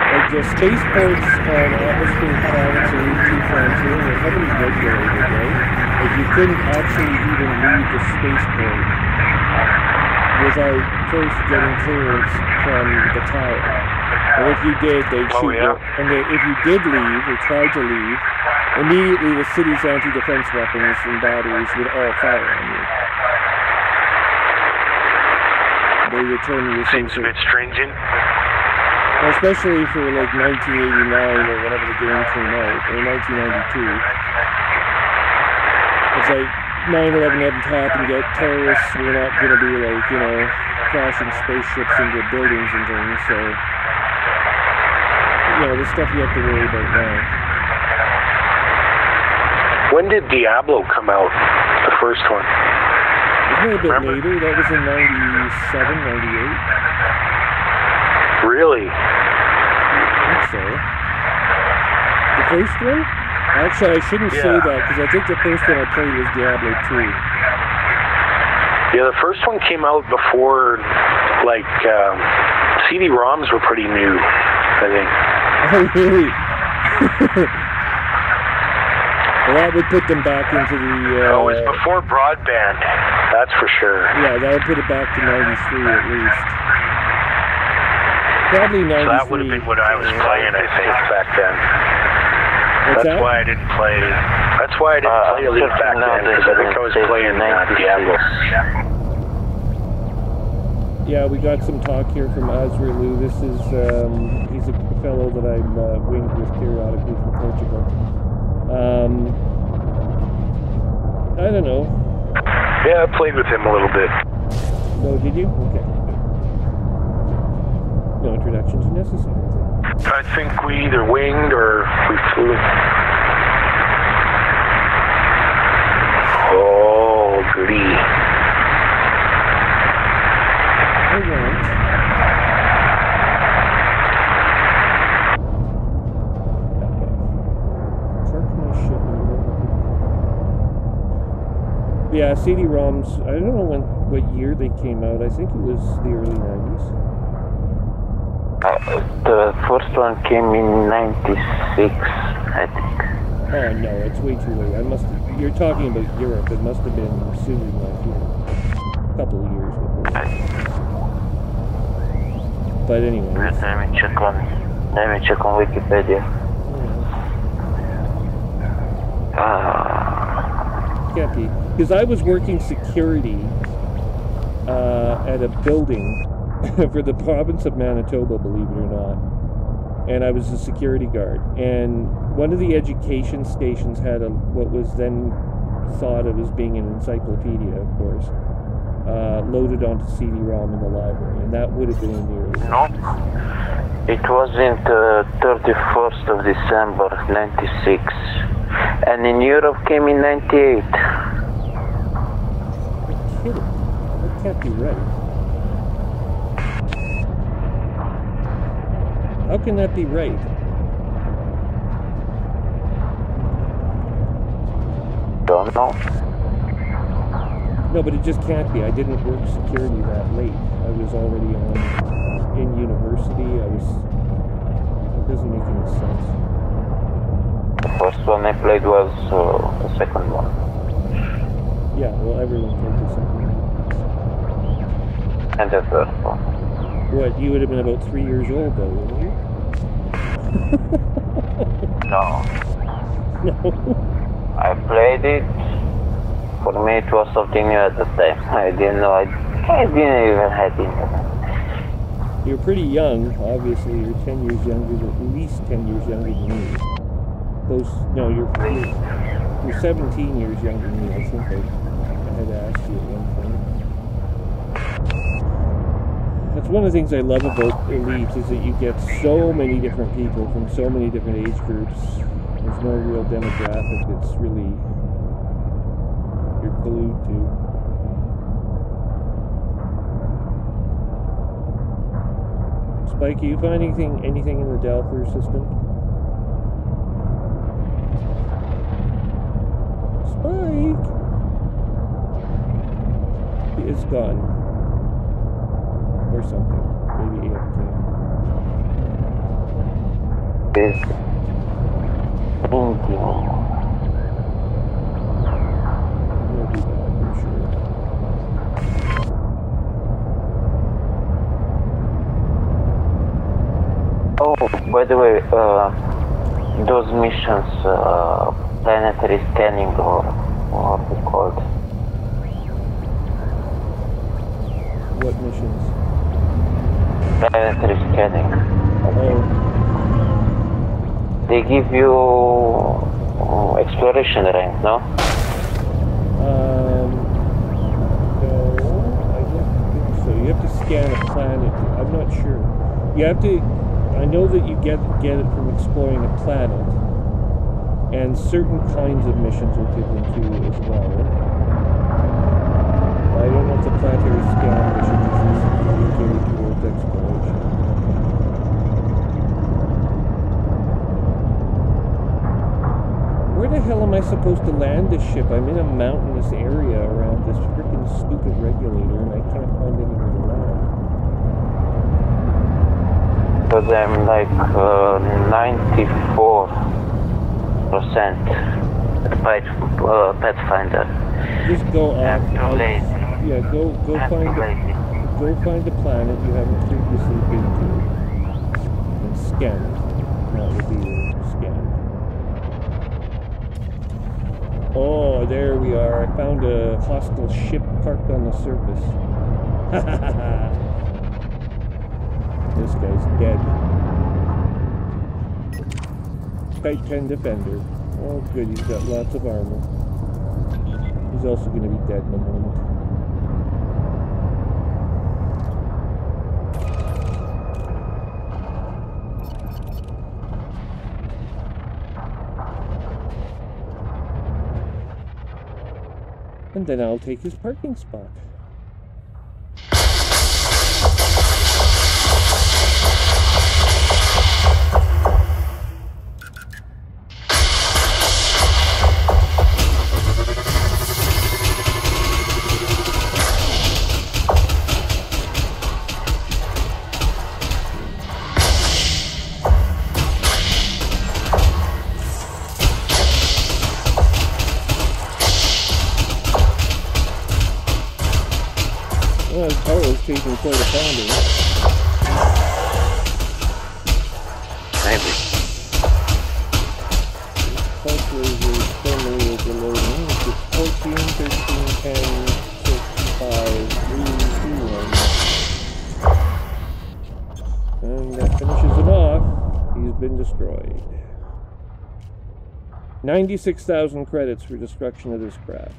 Like the spaceports on atmospheric planets in League 2 frontier were heavily regulated, right? Like you couldn't actually even leave the spaceport without first getting clearance from the tower. And if you did, they'd shoot you. And if you did leave, or tried to leave, immediately the city's anti-defense weapons and batteries would all fire on you. They would turn you Seems a bit stringent. Well, especially for like 1989 or whenever the game came out, or 1992. It's like 9/11 hadn't happened yet. Terrorists were not going to be like, you know, crashing spaceships into buildings and things, so, you know, the stuff you have to worry about now. When did Diablo come out? The first one? It was a bit later. That was in 97, 98. Really? I think so. The first one? Actually, I shouldn't say that, because I think the first one I played was Diablo 2. Yeah, the first one came out before, like, CD-ROMs were pretty new, I think. Oh, really? Well, that would put them back into the... it was before broadband, that's for sure. Yeah, that would put it back to 93 at least. Probably 93. So that would have been what I was playing, I think, back then. That's why I didn't play. That's why I didn't play Elite back then, because I think I was playing Diablo. Yeah, we got some talk here from Azraelu. This is, he's a fellow that I'm winged with periodically from Portugal. I don't know. Yeah, I played with him a little bit. No, did you? Okay. No introductions are necessary. I think we either winged or we flew. Oh, goody. I won't. Park my ship in the Yeah, CD-ROMs, I don't know what year they came out. I think it was the early 90s. The first one came in 96, I think. Oh no, it's way too late. You're talking about Europe. It must have been sooner than that here. A couple of years before. But anyway. Let me check on Wikipedia. Can't be. Because I was working security at a building for the province of Manitoba, believe it or not. And I was a security guard. And one of the education stations had what was then thought of as being an encyclopedia, of course, loaded onto CD-ROM in the library. And that would have been in your... No. It was in the 31st of December, 96. And in Europe came in 98. You're kidding. That can't be right. How can that be right? Don't know. No, but it just can't be. I didn't work security that late. I was already in university. It doesn't make any sense. The first one I played was the second one. Yeah, well, everyone played the second one. And the third one. What, you would have been about 3 years old, though, wouldn't you? No. No. I played it. For me, it was something new at the time. I didn't know. I didn't even have internet. You're pretty young, obviously. You're 10 years younger, at least 10 years younger than me. You're 17 years younger than me. I think I had asked you at one point. That's one of the things I love about Elite, is that you get so many different people from so many different age groups. There's no real demographic that's really you're glued to. Spike, you find anything in the Delpher system? Spike! It's gone. Or something. Maybe AFK. We'll do that, I'm sure. Oh, by the way, those missions, planetary scanning, or what are they called? What missions? Planetary scanning. Oh. They give you exploration rank, no? No, I don't think so. You have to scan a planet. I'm not sure. You have to. I know that you get it from exploring a planet, and certain kinds of missions are given to you as well. I don't know if the planetary scan mission is geared towards exploration. Where the hell am I supposed to land this ship? I'm in a mountainous area around this freaking stupid regulator, and I can't find anywhere to land. Because I'm like 94% at Pathfinder. Just go off. Too late. Yeah, go find the planet you haven't previously been to, and scan it. That would be your scan. Oh, there we are. I found a hostile ship parked on the surface. This guy's dead. Type 10 Defender. Oh good, he's got lots of armor. He's also going to be dead in a moment. And then I'll take his parking spot. Well, his power is taking quite a pounding. And that finishes him off. He's been destroyed. 96,000 credits for destruction of this craft.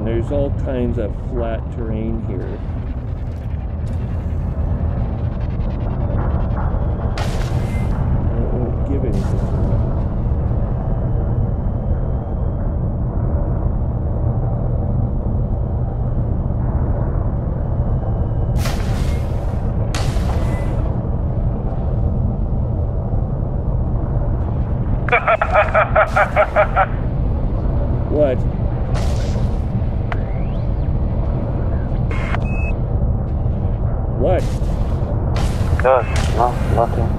There's all kinds of flat terrain here. I won't give anything to that. What? What? No, nothing.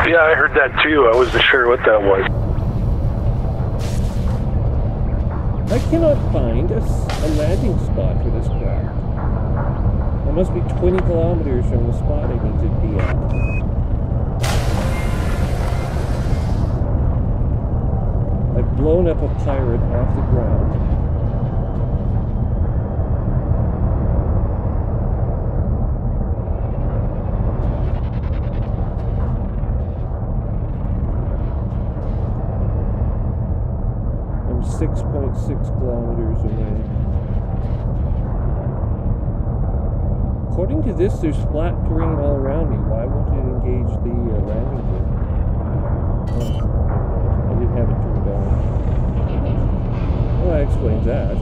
Yeah, I heard that too. I wasn't sure what that was. I cannot find a landing spot for this craft. I must be 20 kilometers from the spot I need to be at. I've blown up a pirate off the ground. I'm 6.6 kilometers away. According to this, there's flat terrain all around me. Why won't it engage the landing gear? Oh, I didn't have it turned on. Well, that explains that.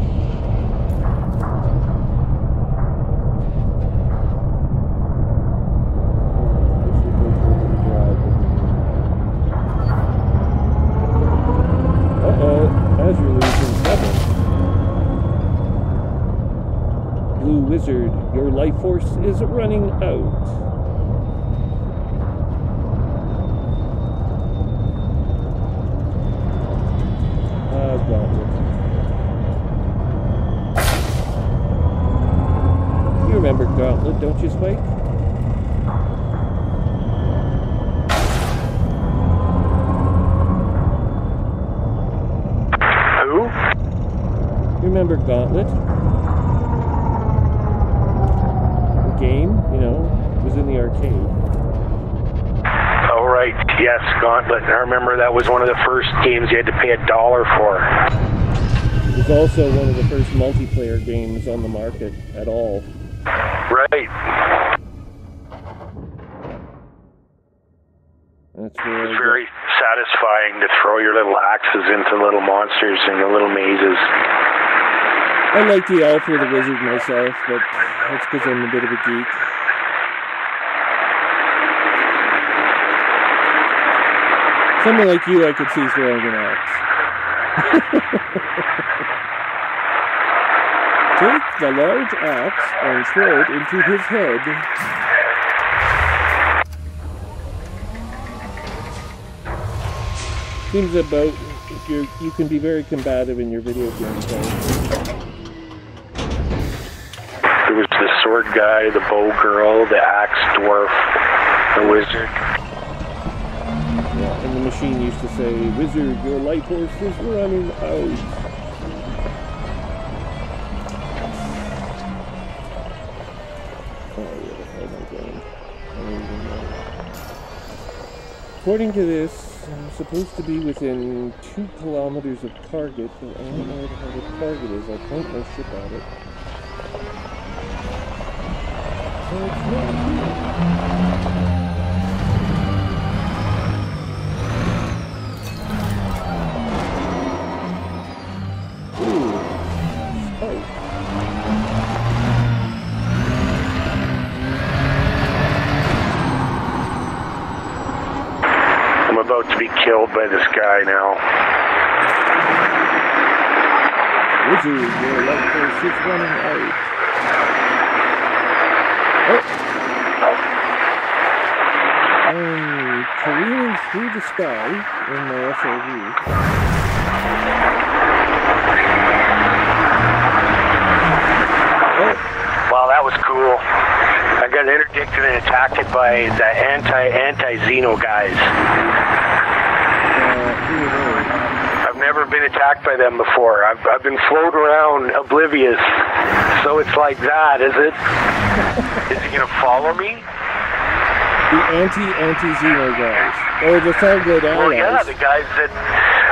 Uh-oh, Azure losing trouble. Blue Wizard, your life force is running out. Gauntlet. You remember Gauntlet, don't you, Spike? Who? You remember Gauntlet? The game, you know, was in the arcade. Oh, right. Yes, Gauntlet. I remember that was one of the first games you had to pay $1 for. It was also one of the first multiplayer games on the market at all. Right. That's where it's very satisfying to throw your little axes into little monsters and the little mazes. I like the elf or the wizard myself, but that's because I'm a bit of a geek. Someone like you I could see throwing an axe. Take the large axe and throw it into his head. Seems about you can be very combative in your video game play. There was the sword guy, the bow girl, the axe dwarf, the wizard. Yeah, and the machine used to say, "Wizard, your life force is running out." Oh, where the hell am I going? I don't even know. According to this, I'm supposed to be within 2 kilometers of target, but I don't know where the hell the target is. I point my ship at it. So it's not here. Ooh. Oh. killed by this guy now. Wizard, your light force is running out. Oh! I'm careening through the sky in my SRV. Oh! Wow, that was cool. I got interdicted and attacked by the anti-Xeno guys. I've never been attacked by them before. I've been floating around oblivious. So it's like that, is it? Is he gonna follow me? The anti-Xeno guys. Or the Thargoid allies. Well, yeah, the guys that...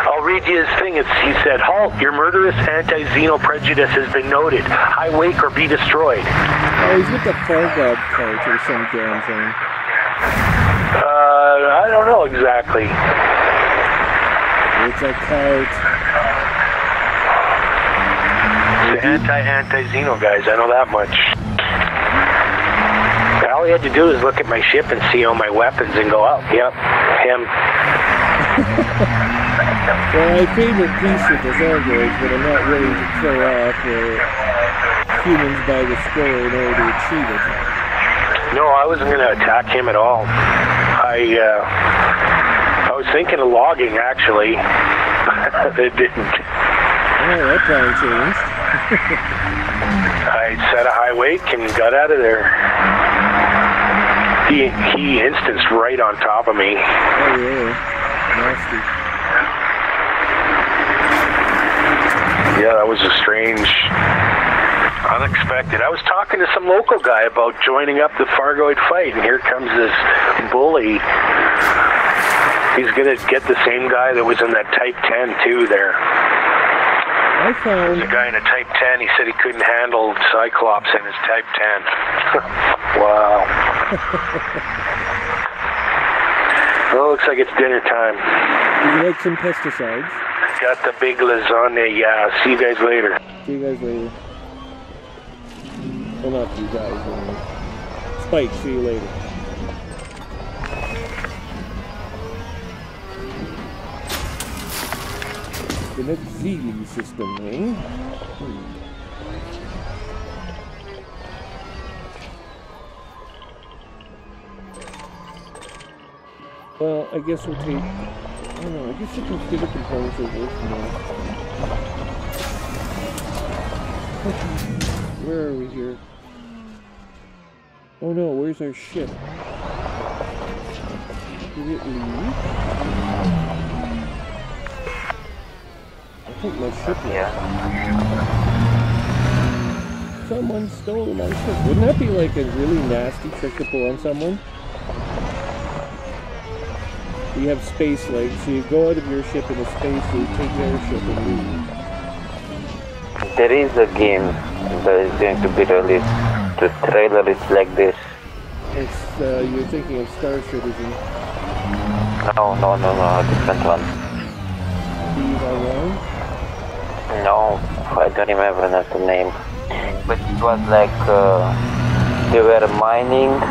I'll read you his thing. He said, "Halt, your murderous anti-Xeno prejudice has been noted. High wake or be destroyed." Oh, he's with the Thargoid cult or some damn thing. I don't know exactly. It's a cult. The anti-Xeno guys, I know that much. All he had to do is look at my ship and see all my weapons and go, "Oh, yep, him." Well, my favorite piece of the Thargoids, but I'm not willing to throw off humans by the score in order to achieve it. No, I wasn't going to attack him at all. I was thinking of logging, actually. It didn't. Oh, that plan changed. I set a high wake and got out of there. He instanced right on top of me. Oh, yeah. Nasty. Yeah, that was a strange, unexpected. I was talking to some local guy about joining up the Thargoid fight, and here comes this bully. He's gonna get the same guy that was in that Type 10 too there. I found... There's a guy in a Type 10, he said he couldn't handle Cyclops in his Type 10. Wow. Well, looks like it's dinner time. Would you like some pesticides? Got the big lasagna, yeah. See you guys later. See you guys later. Well, not you guys, anyway. Spike, see you later. The Netzili system, eh? Well, I guess we'll take... I don't know, I guess the computer components are worth more. Where are we here? Oh no, where's our ship? Did it leave? I think my ship left. Someone stole my ship. Wouldn't that be like a really nasty trick to pull on someone? You have space legs, so you go out of your ship in a space, so you take their ship and leave. There is a game that is going to be released. The trailer is like this. It's, you're thinking of Star Citizen. No, a different one. Eve Online? No, I don't remember not the name. But it was like, they were mining,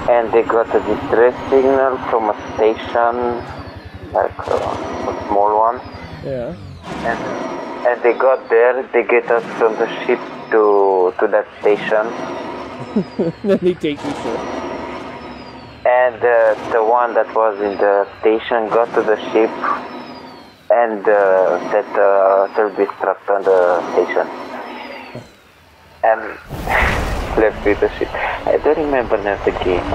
and they got a distress signal from a station, like a small one. Yeah. And they got there, they get us from the ship to that station. Then they take your ship. And the one that was in the station got to the ship and set self-destruct on the station. And left with the ship. I don't remember now the game.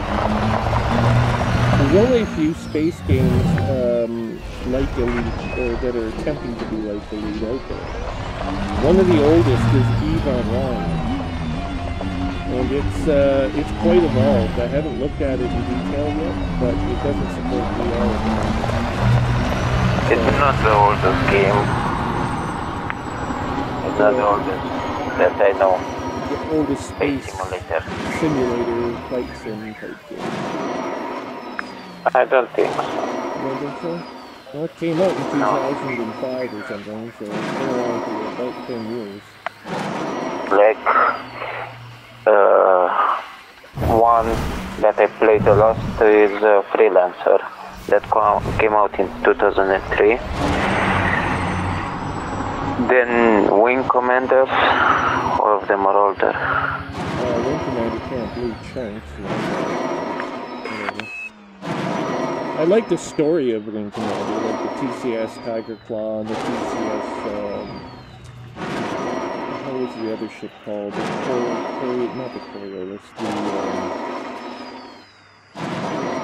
There's only a few space games like Elite, that are attempting to be like Elite out there. One of the oldest is Eve Online. And it's quite evolved. I haven't looked at it in detail yet, but it doesn't support VR. It's not the oldest game. It's not the oldest that I know. The oldest space simulator flight sim type game. I don't think so. You don't think so? Well, it came out in 2005 or something, so it's been around for about 10 years. Like, one that I played a lot is Freelancer. that came out in 2003. Then Wing Commanders, all of them are older. Wing Commander can't bleed chunks. I like the story of Wing Commander, like the TCS Tiger Claw and the TCS, what was the other ship called? Not the Coriolis,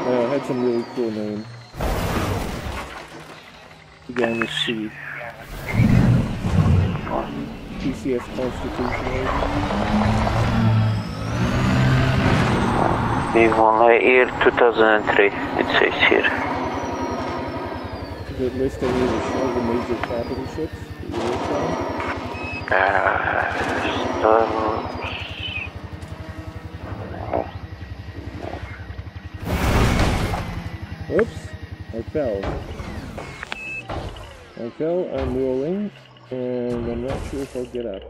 it had some really cool name. Began with C. TCS Constitution. Year 2003, it says here. Does it list any of the major capital ships that you worked on? Oops, I fell, I'm rolling, and I'm not sure if I'll get up.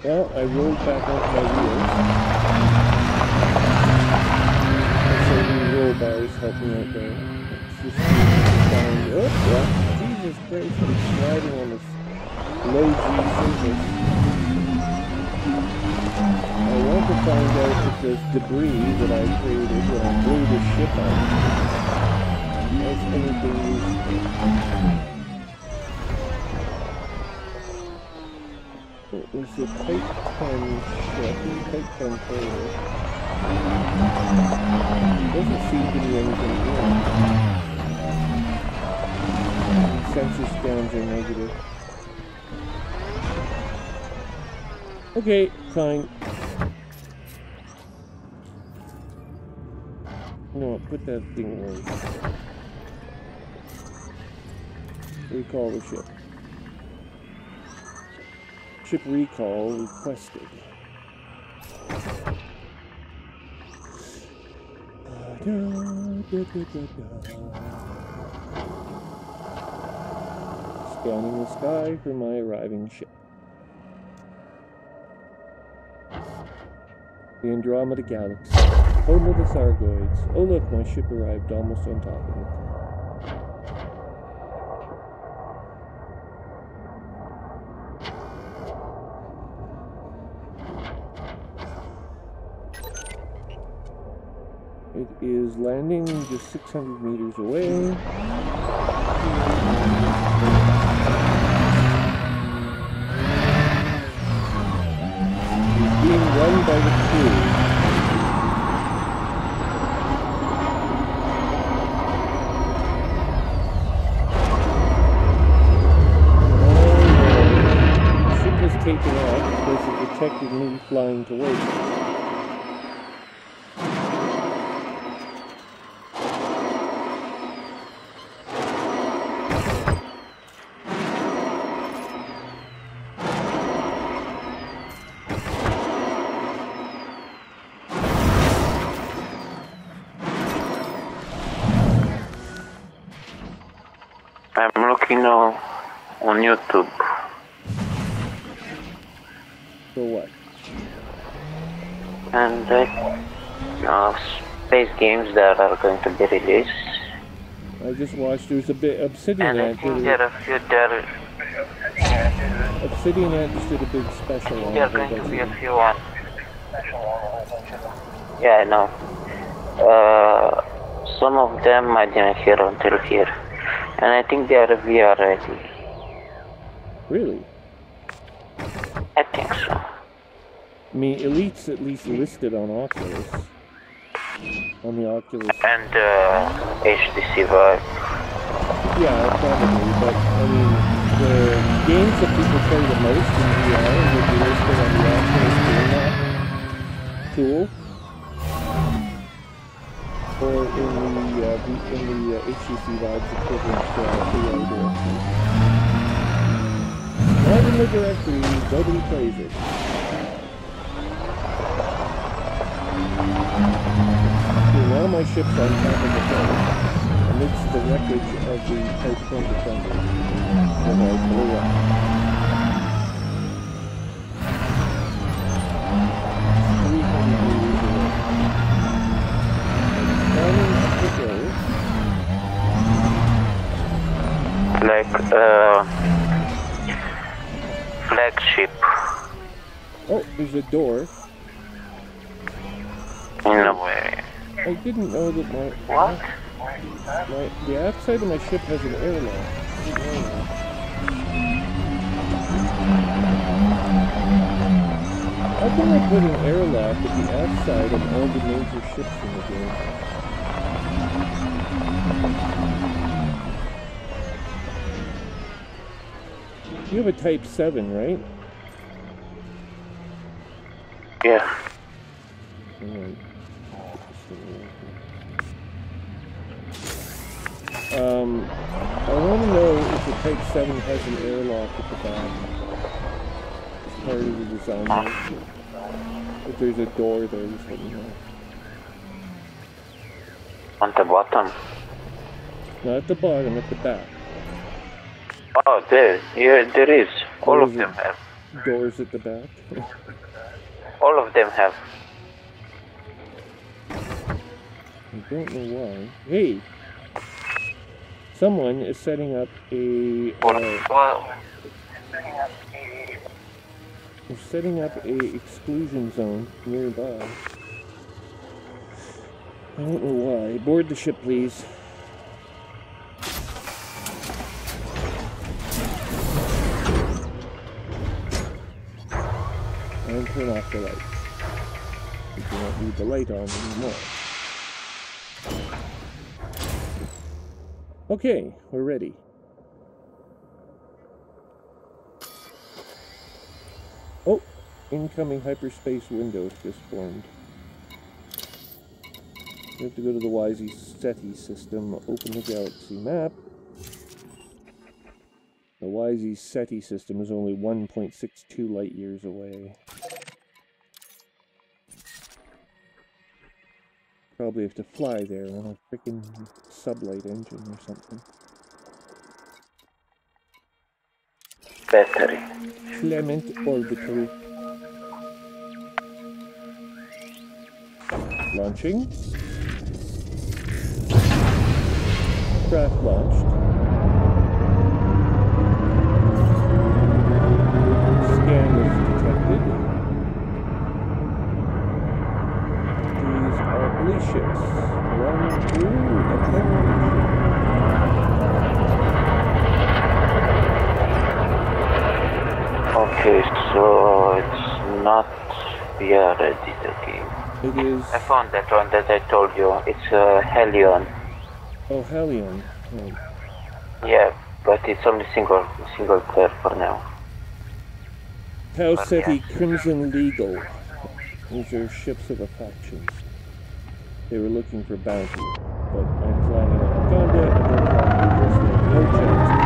Well, I rolled back off my wheels. So the roll bars help me out there. Let's just find, Jesus Christ, I'm sliding on this low G surface. I want to find out if there's debris that I created when I blew this ship up. Has anything useful? It was a Type 10 ship, Type 10 freighter. Doesn't seem to be anything wrong. Sensor scans are negative. Okay, fine. No, put that thing away. Recall the ship. Ship recall requested. Scanning the sky for my arriving ship. The Andromeda Galaxy. Home of the Sargoids. Oh look, my ship arrived almost on top of it. It is landing just 600 meters away. It's being run by the crew. The ship was taken off because it detected me flying to waste. I'm looking now on YouTube. For what? And space games that are going to be released. I just watched, there's a bit, Obsidian And I Ant think did there are a few there. Obsidian Ant just did a big special on There are going to be a few ones. Yeah, I know. Some of them I didn't hear until here. And I think they are VR ready. Really? I think so. I mean, Elite's at least listed on Oculus. On the Oculus. And HTC Vive. Yeah, probably, but I mean, the games that people play the most in VR would be listed on the Oculus Game tool. Or in the HTC Vive's equivalent VR directory. Not in the directory, nobody plays it. See, one of my ships on top of the hill, amidst the wreckage of the Type 10 Defender, that I blew up. 300 meters flagship. Oh, there's a door. In a way. I didn't know that What? the outside of my ship has an airlock. How can I put an airlock at the outside of all the major ships in the game? You have a Type 7, right? Yeah. Alright. I want to know if the Type 7 has an airlock at the back. It's part of the design. If there's a door there, just let me know. On the bottom. Not at the bottom, at the back. Oh, there. Yeah, there is. All of them have. Doors at the back. All of them have. I don't know why. Hey! Someone is setting up a... they're setting up a exclusion zone nearby. I don't know why. Board the ship, please. And turn off the light. We do not need the light on anymore. Okay, we're ready. Oh, incoming hyperspace window just formed. We have to go to the YZ SETI system, open the galaxy map. The YZ SETI system is only 1.62 light years away. Probably have to fly there on a freaking sublight engine or something. Battery. Clement Orbiter. Launching. Craft launched. Scan is detected. These are police ships. Running through a tunnel. Okay, so it's not VR editor game. It is... I found that one that I told you. It's a Helion. Oh, Helion. Right. Yeah, but it's only single player for now. Tau Ceti Crimson Legal. These are ships of a faction. They were looking for bounty, but I'm flying in Anaconda and they're flying in this way. No chances.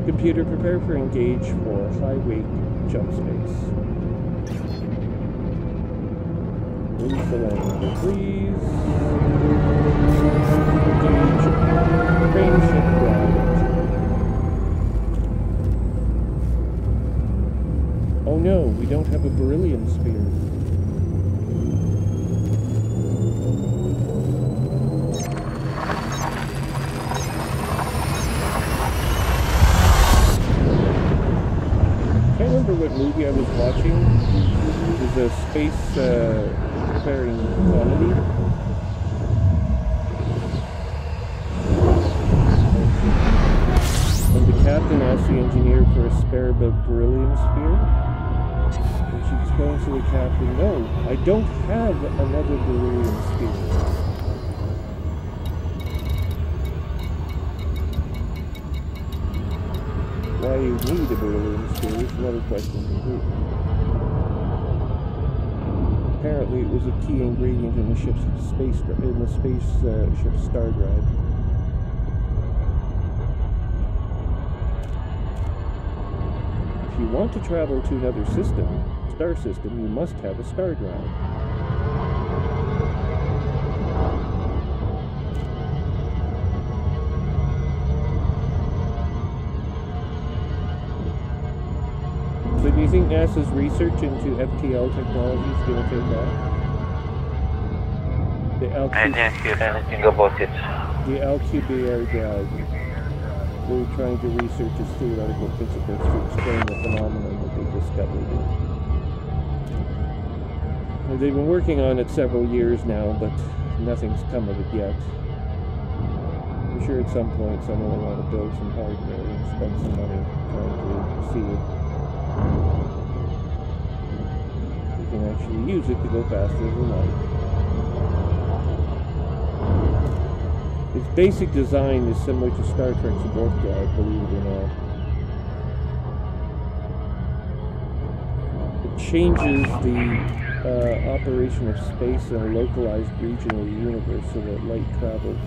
Computer, prepare for engage for high weight jump space. Release the landing gear, please. Engage crane ship ground engine. Oh no, we don't have a beryllium sphere. I can't remember what movie I was watching. It was a space preparing comedy. And the captain asked the engineer for a spare beryllium sphere. And she explains to the captain, no, I don't have another beryllium sphere. Why you need a beryllium sphere is another question completely. Apparently it was a key ingredient in the ship's ship's star drive. If you want to travel to another star system, you must have a star drive. So do you think NASA's research into FTL technology is going to take off? I didn't hear anything about it. The Alcubierre drive. They're trying to research its theoretical principles to explain the phenomenon that they discovered. They've been working on it several years now, but nothing's come of it yet. I'm sure at some point someone will want to build some hardware and spend some money trying to see if you can actually use it to go faster than light. Its basic design is similar to Star Trek's warp drive, believe it or not. It changes the operation of space in a localized region of the universe so that light travels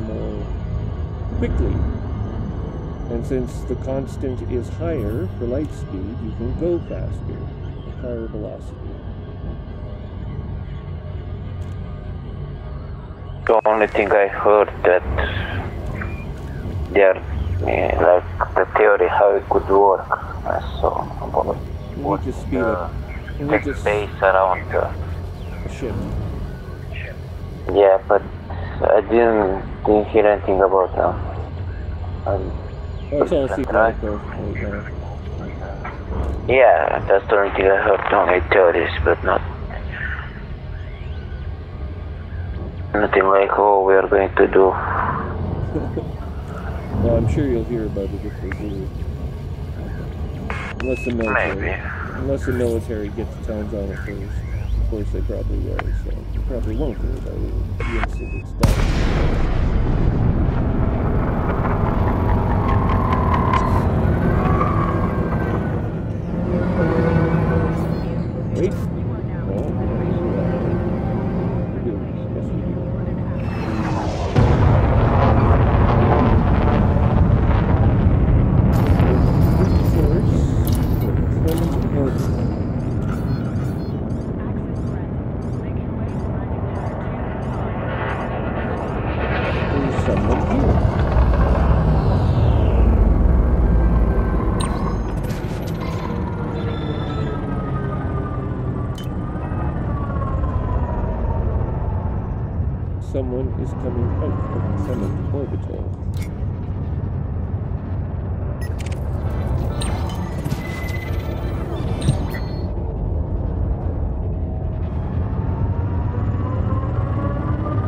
more quickly. And since the constant is higher for light speed, you can go faster at higher velocity. The only thing I heard that there, like the theory how it could work. I saw about what the space around the ship. Yeah, but I didn't hear anything about that. It's all theoretical right now. Yeah, that's the only thing I heard. Only theories, but nothing like, oh, we are going to do. Well, I'm sure you'll hear about it if they do. Unless the military gets its hands on it first. Of course they probably will, so you probably won't hear about it the instant it's done. Wait. Someone is coming out of the summit orbital.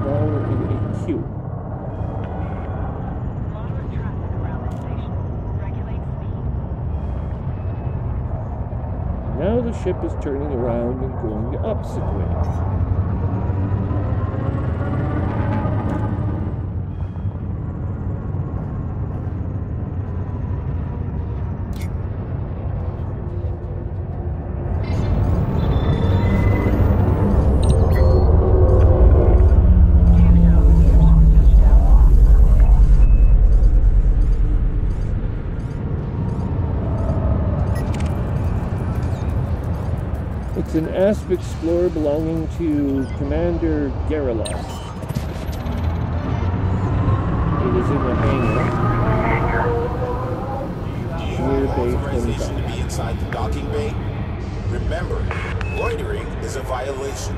Now we're in a queue. Now the ship is turning around and going the opposite way. It's an Asp Explorer belonging to Commander Garilas. It is in the hangar near Bay 25. To be inside the docking bay? Remember, loitering is a violation.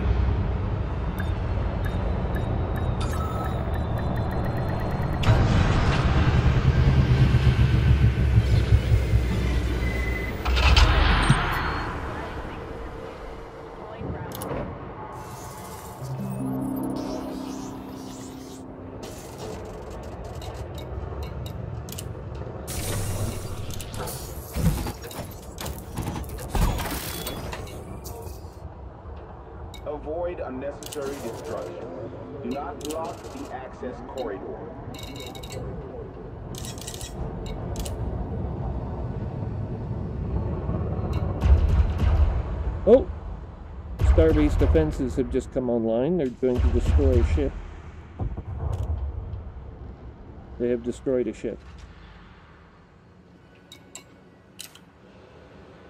Avoid unnecessary destruction. Do not block the access corridor. Oh! Starbase defenses have just come online. They're going to destroy a ship. They have destroyed a ship.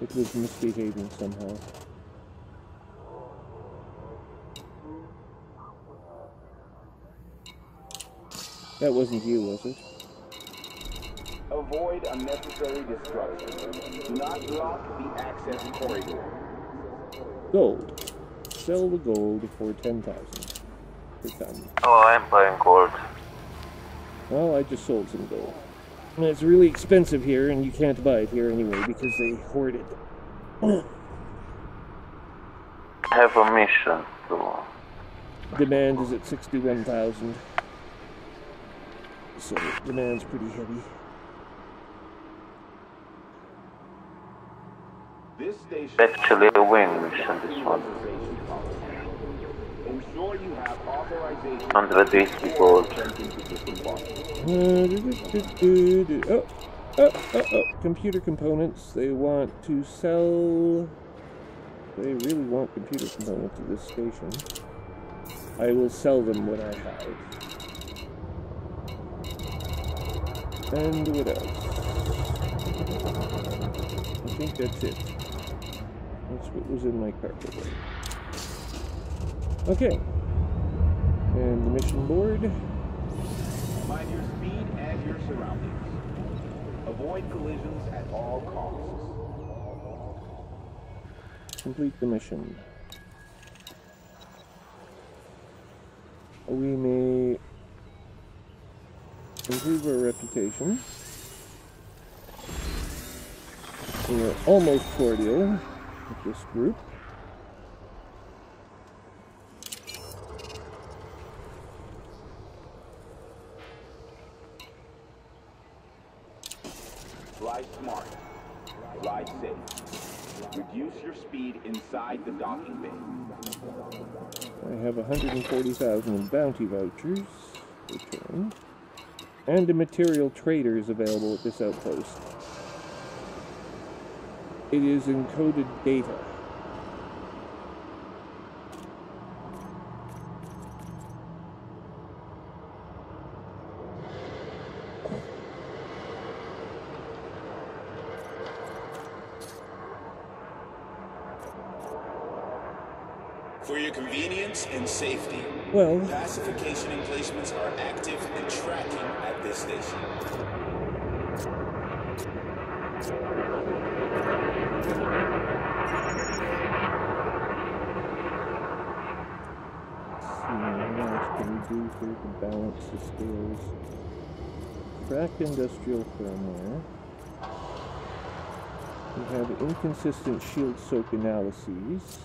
It was misbehaving somehow. That wasn't you, was it? Avoid unnecessary destruction. Do not block the access corridor. Gold. Sell the gold for 10,000. per ton. Oh, I'm buying gold. Well, I just sold some gold. And it's really expensive here, and you can't buy it here anyway because they hoard it. I have a mission to... Demand is at 61,000. So demand's pretty heavy. This station Actually a win mission, this one. ensure you have authorization 180 gold. Oh, computer components. They want to sell... They really want computer components at this station. I will sell them what I have. And what else? I think that's it. That's what was in my cargo bag. Okay. And the mission board. Mind your speed and your surroundings. Avoid collisions at all costs. Complete the mission. We may improve our reputation. We are almost cordial with this group. Fly smart. Fly safe. Reduce your speed inside the docking bay. I have 140,000 in bounty vouchers returned, and the material traders available at this outpost. It is encoded data. For your convenience and safety, Well, pacification emplacements are active and tracking at this station. what else can we do here to balance the scales? Cracked industrial firmware. We have inconsistent shield soak analyses.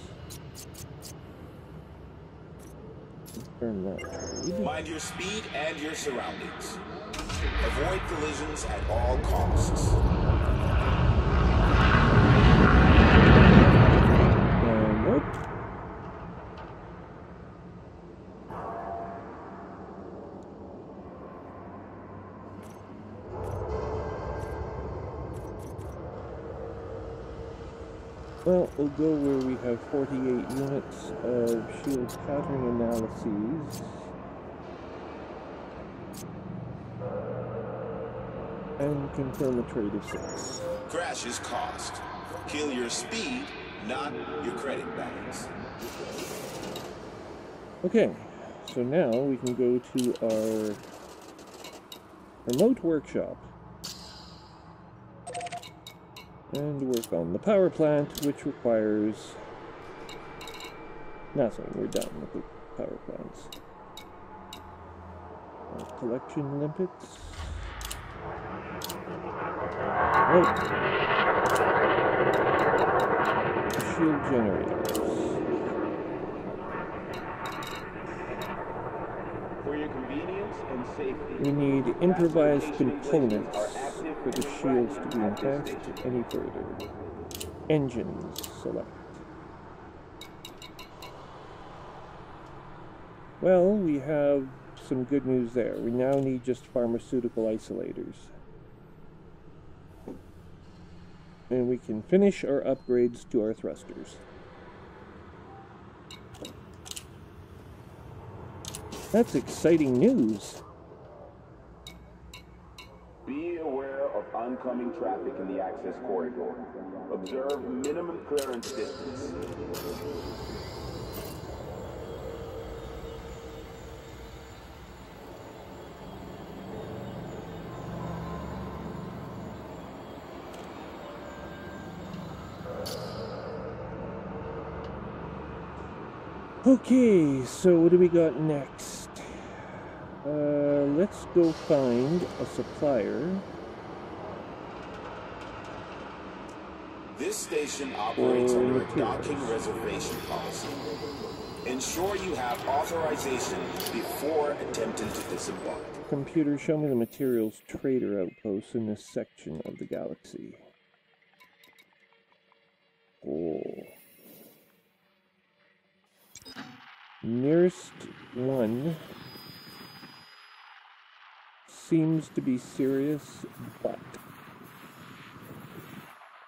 Confirm that trade. Mind your speed and your surroundings. Avoid collisions at all costs. Nope. Well, we'll go where we have 48 units of shield patterning analyses. And confirm a trade of 6. Crash is cost. Kill your speed, not your credit balance. Okay, so now we can go to our remote workshop and work on the power plant, which requires nothing. We're done with the power plants. Collection limpets. Oh. Shield generators. For your convenience and safety, We need improvised components for the shields to be enhanced any further. Engines select. Well, we have some good news there. We now need just pharmaceutical isolators. And we can finish our upgrades to our thrusters. That's exciting news. be aware of oncoming traffic in the access corridor. Observe minimum clearance distance. Okay, so what do we got next? Let's go find a supplier. This station operates under a docking reservation policy. Ensure you have authorization before attempting to disembark. Computer, show me the materials trader outposts in this section of the galaxy. Oh. Nearest one seems to be serious, but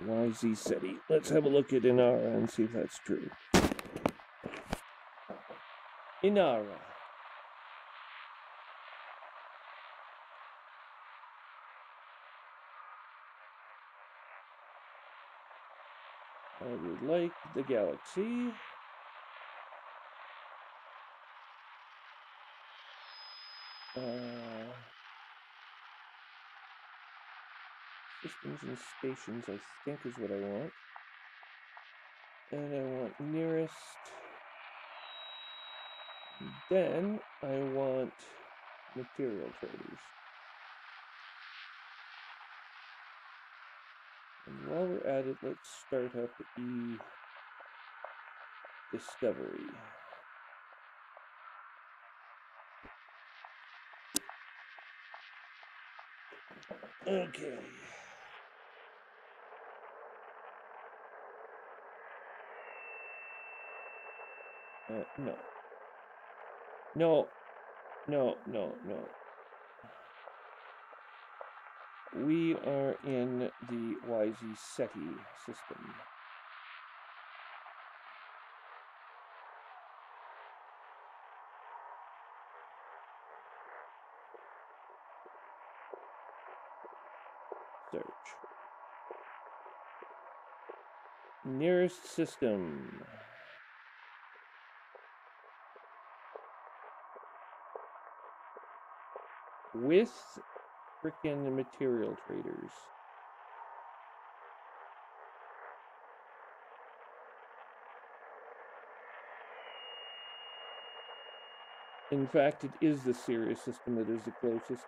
YZ SETI. Let's have a look at Inara and see if that's true. Inara. I would like the galaxy. Systems and stations, I think, is what I want. And I want nearest. Then I want material traders. And while we're at it, let's start up e-discovery. Okay. No. No. No, no, no. We are in the YZ SETI system. Search. Nearest system. With frickin' material traders. In fact, it is the Sirius system that is the closest.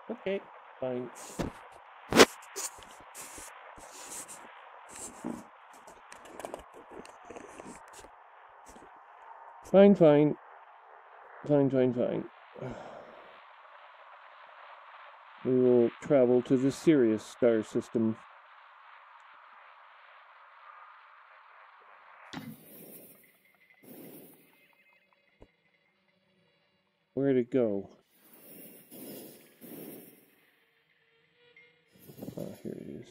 Okay, fine. Fine, fine. Fine, fine, fine. We will travel to the Sirius star system. Where'd it go? Oh, here it is.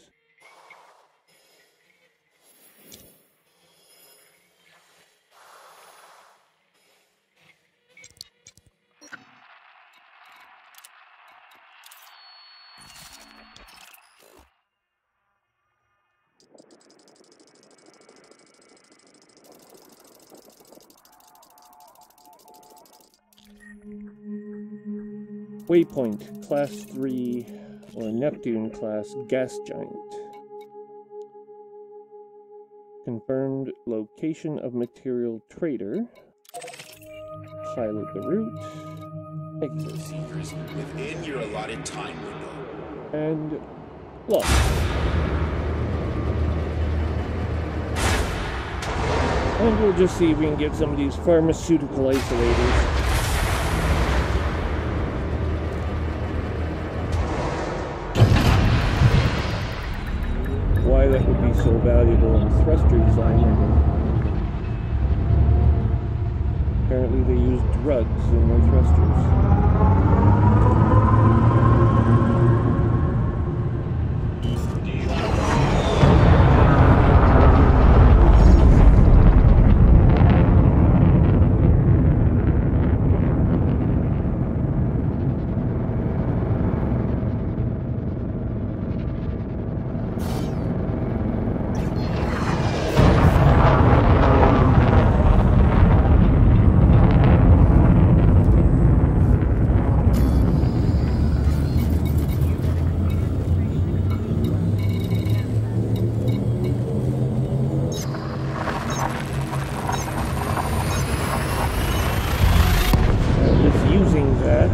Waypoint, Class 3, or Neptune class gas giant. Confirmed location of material trader. Pilot the route. Exit. Procedures within your allotted time window. And look. And we'll just see if we can get some of these pharmaceutical isolators. Why that would be so valuable in thruster design. Apparently they use drugs in their thrusters. that.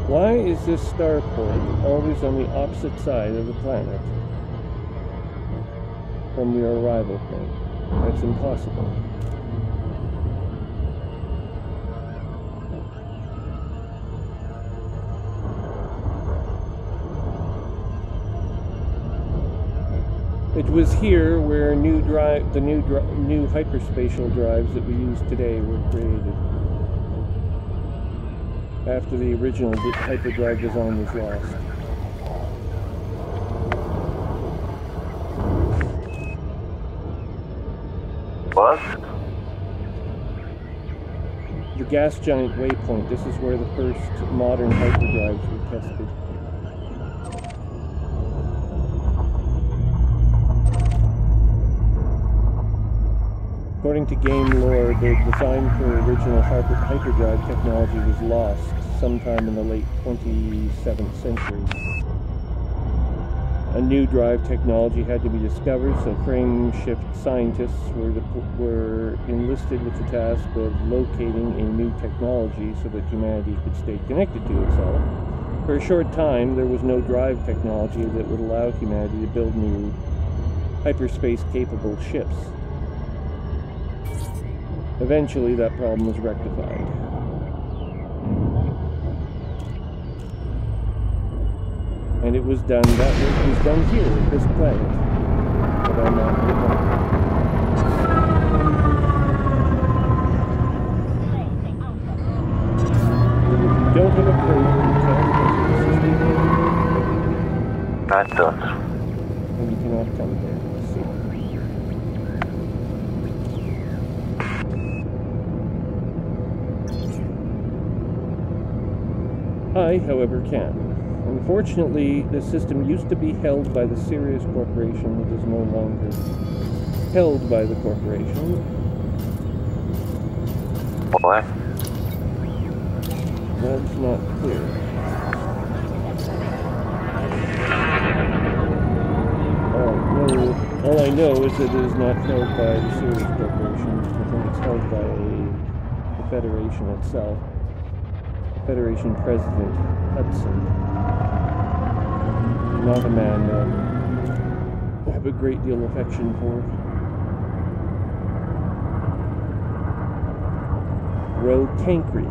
Why is this starport always on the opposite side of the planet from your arrival point? That's impossible. It was here where the new hyperspatial drives that we use today were created, after the original hyperdrive design was lost. What? The gas giant waypoint. This is where the first modern hyperdrives were tested. According to game lore, the design for original hyperdrive technology was lost sometime in the late 27th century. A new drive technology had to be discovered, so frame shift scientists were enlisted with the task of locating a new technology so that humanity could stay connected to itself. For a short time, there was no drive technology that would allow humanity to build new hyperspace-capable ships. Eventually, that problem was rectified. And it was done, that work was done here, at this planet. But I'm not going to. If you don't have a probe, you can't enter the system. I don't. And you cannot come here. I, however, can. Unfortunately, the system used to be held by the Sirius Corporation. It is no longer held by the corporation. Why? That's not clear. All I know is that it is not held by the Sirius Corporation. I think it's held by the Federation itself. Federation President Hudson. Not a man I have a great deal of affection for. Roe Cankry.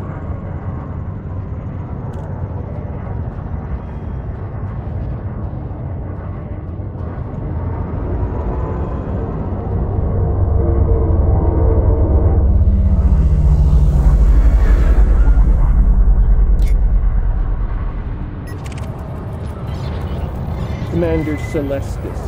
Commander Celestis.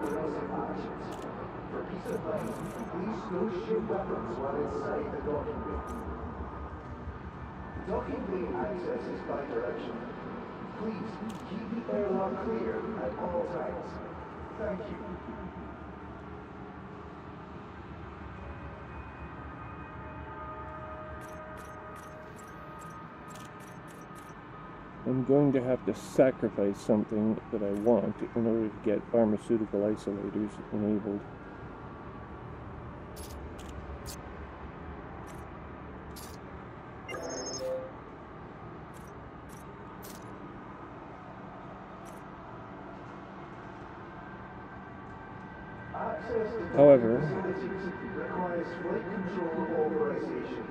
aggressive actions. For peace of mind, please don't shoot weapons while inside the docking bay. Docking bay access is bi-directional. Please keep the airlock clear at all times. Thank you. I'm going to have to sacrifice something that I want in order to get pharmaceutical isolators enabled. However, Requires flight control authorization.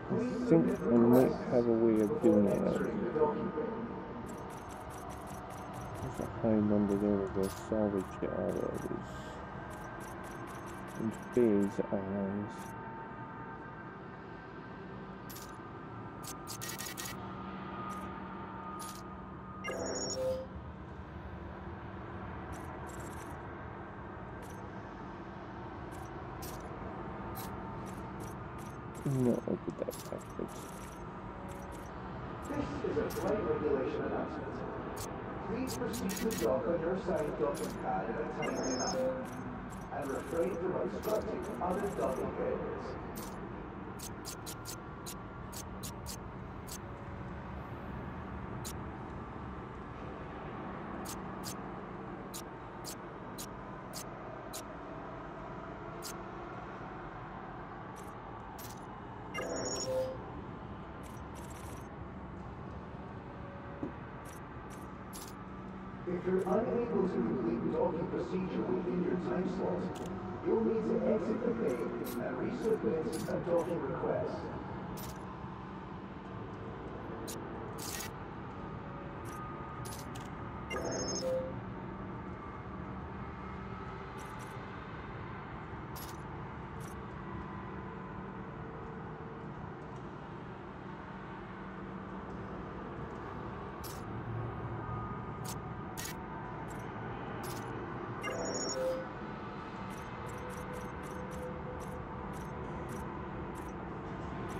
I think I might have a way of doing that. There's a high number there of those salvaged alloys and phase alloys. No, I did that backwards. This is a flight regulation announcement. Please proceed to dock on your side docking pad in a timely manner, and refrain from obstructing other docking areas. If you're unable to complete docking procedure within your time slot, you'll need to exit the bay and resubmit a docking request.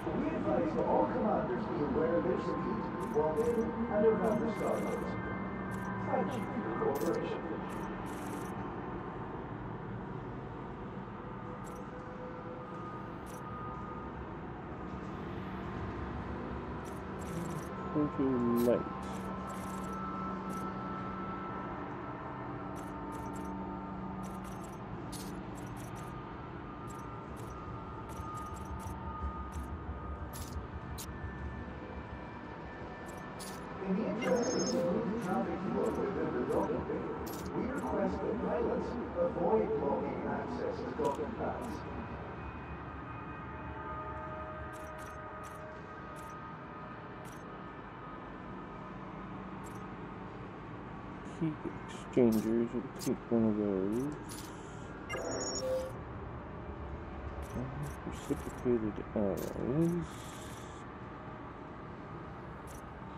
We advise that all commanders be aware of their speed while in and around the starlight. Thank you for your cooperation. Pretty light. In the interest of smooth traffic flow within the docking bay, we request that pilots avoid blocking access to docking pads. Heat exchangers, we'll take one of those. Precipitated alloys.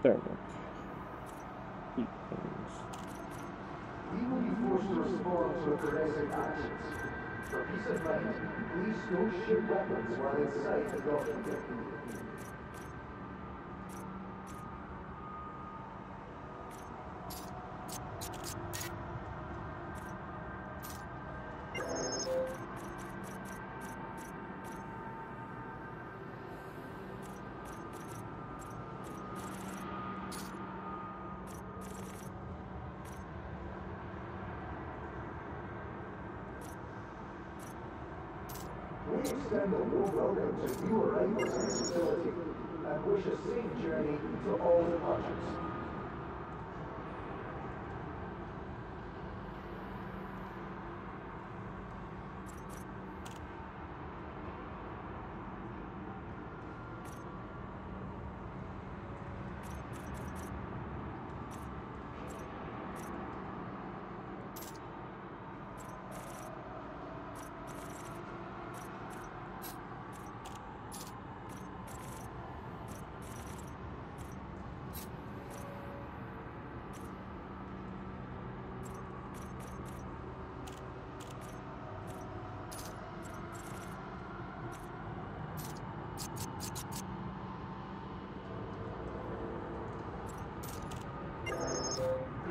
Thermic. Heat things. We will be forced to respond to aggressive actions. For peace of mind, please don't shoot weapons while inside the docking bay. We extend a warm welcome to new arrivals in this facility and wish a safe journey to all departures.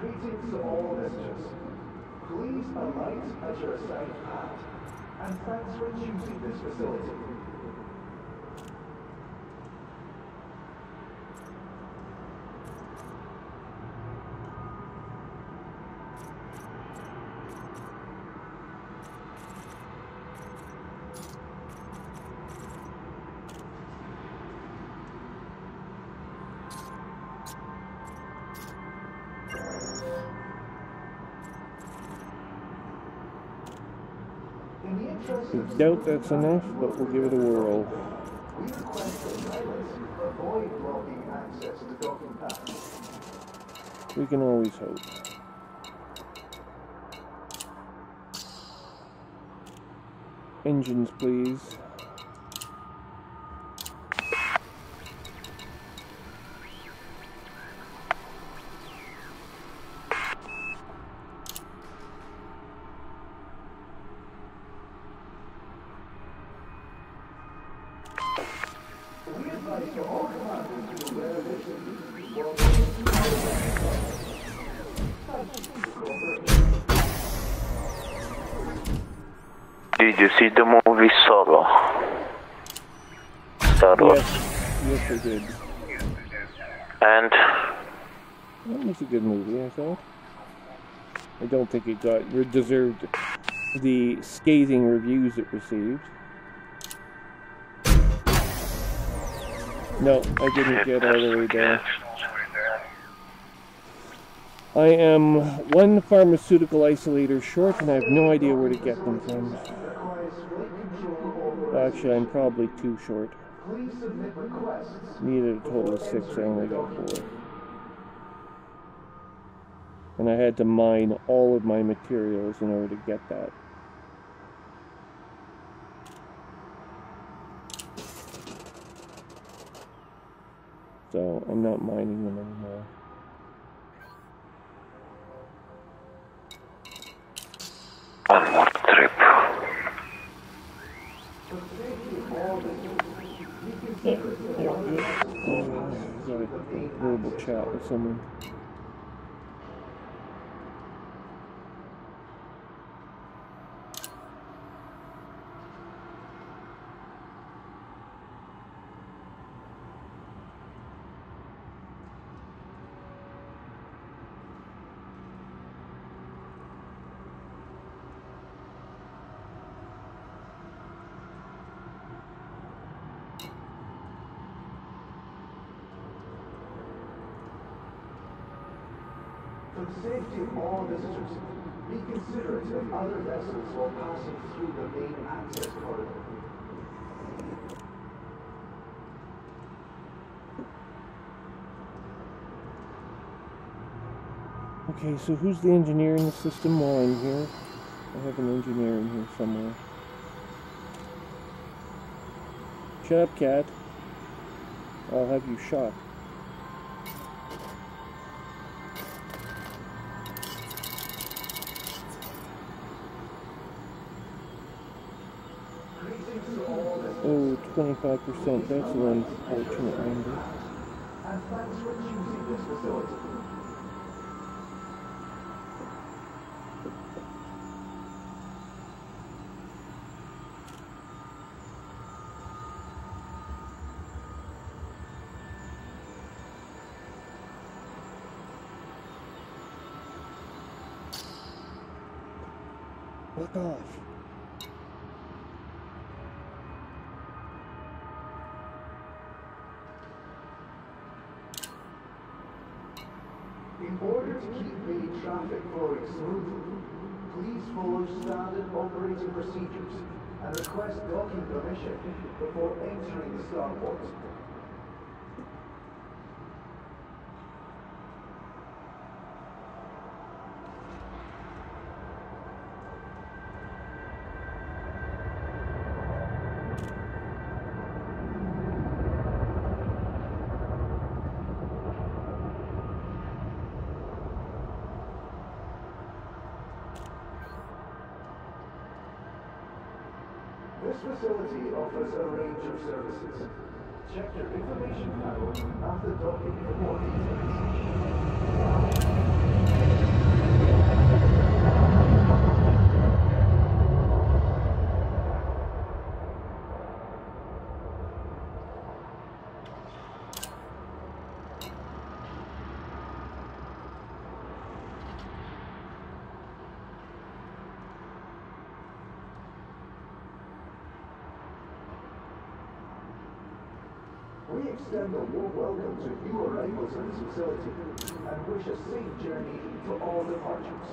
Greetings to all visitors. Please alight at your assigned path, and thanks for choosing this facility. I doubt that's enough, but we'll give it a whirl. We request that pilots avoid blocking access to docking pads. We can always hope. Engines, please. Did you see the movie Solo? Star Wars. Yes, I did. And? That was a good movie, I thought. I don't think it deserved the scathing reviews it received. No, I didn't get all the way there. I am one pharmaceutical isolator short, and I have no idea where to get them from. Actually, I'm probably too short. Needed a total of 6, I only got 4. And I had to mine all of my materials in order to get that. So, I'm not mining them anymore. One more trip. Got a verbal chat with someone. For the safety of all visitors, be considerate of other vessels while passing through the main access corridor. Okay, so who's the engineer in the system while I'm here? I have an engineer in here somewhere. Shut up, cat. I'll have you shot. Oh, 25%. That's an unfortunate number. And thanks for choosing this facility. Fuck off. In order to keep main traffic flowing smoothly, please follow standard operating procedures and request docking permission before entering the starport. This facility offers a range of services. Check your information panel after docking for more details. We extend a warm welcome to new arrivals at this facility and wish a safe journey to all departures.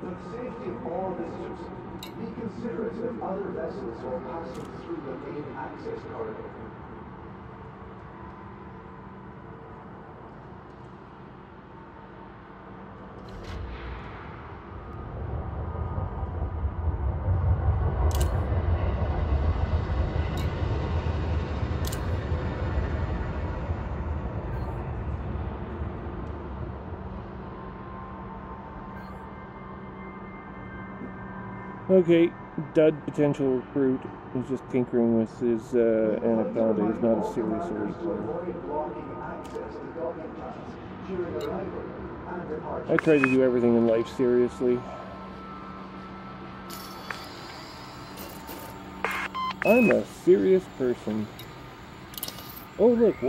For the safety of all visitors, be considerate of other vessels while passing through the main access corridor. Okay, Dud, potential recruit, is just tinkering with his anaconda. He's not a serious elite player. I try to do everything in life seriously. I'm a serious person. Oh look,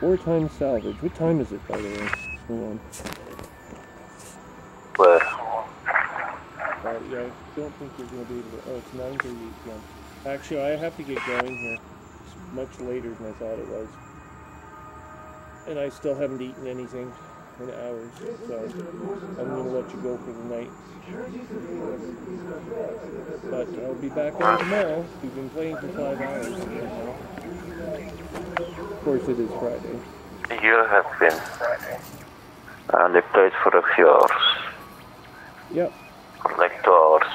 wartime salvage. What time is it, by the way? Hold on. Where? Yeah, I don't think you're going to be able to... Oh, it's 9:38 p.m. Actually, I have to get going here. It's much later than I thought it was. And I still haven't eaten anything in hours, so I'm going to let you go for the night. But I'll be back on tomorrow. We've been playing for 5 hours. Of course, it is Friday. You have been. And I played for a few hours. Yep. Like 2 hours.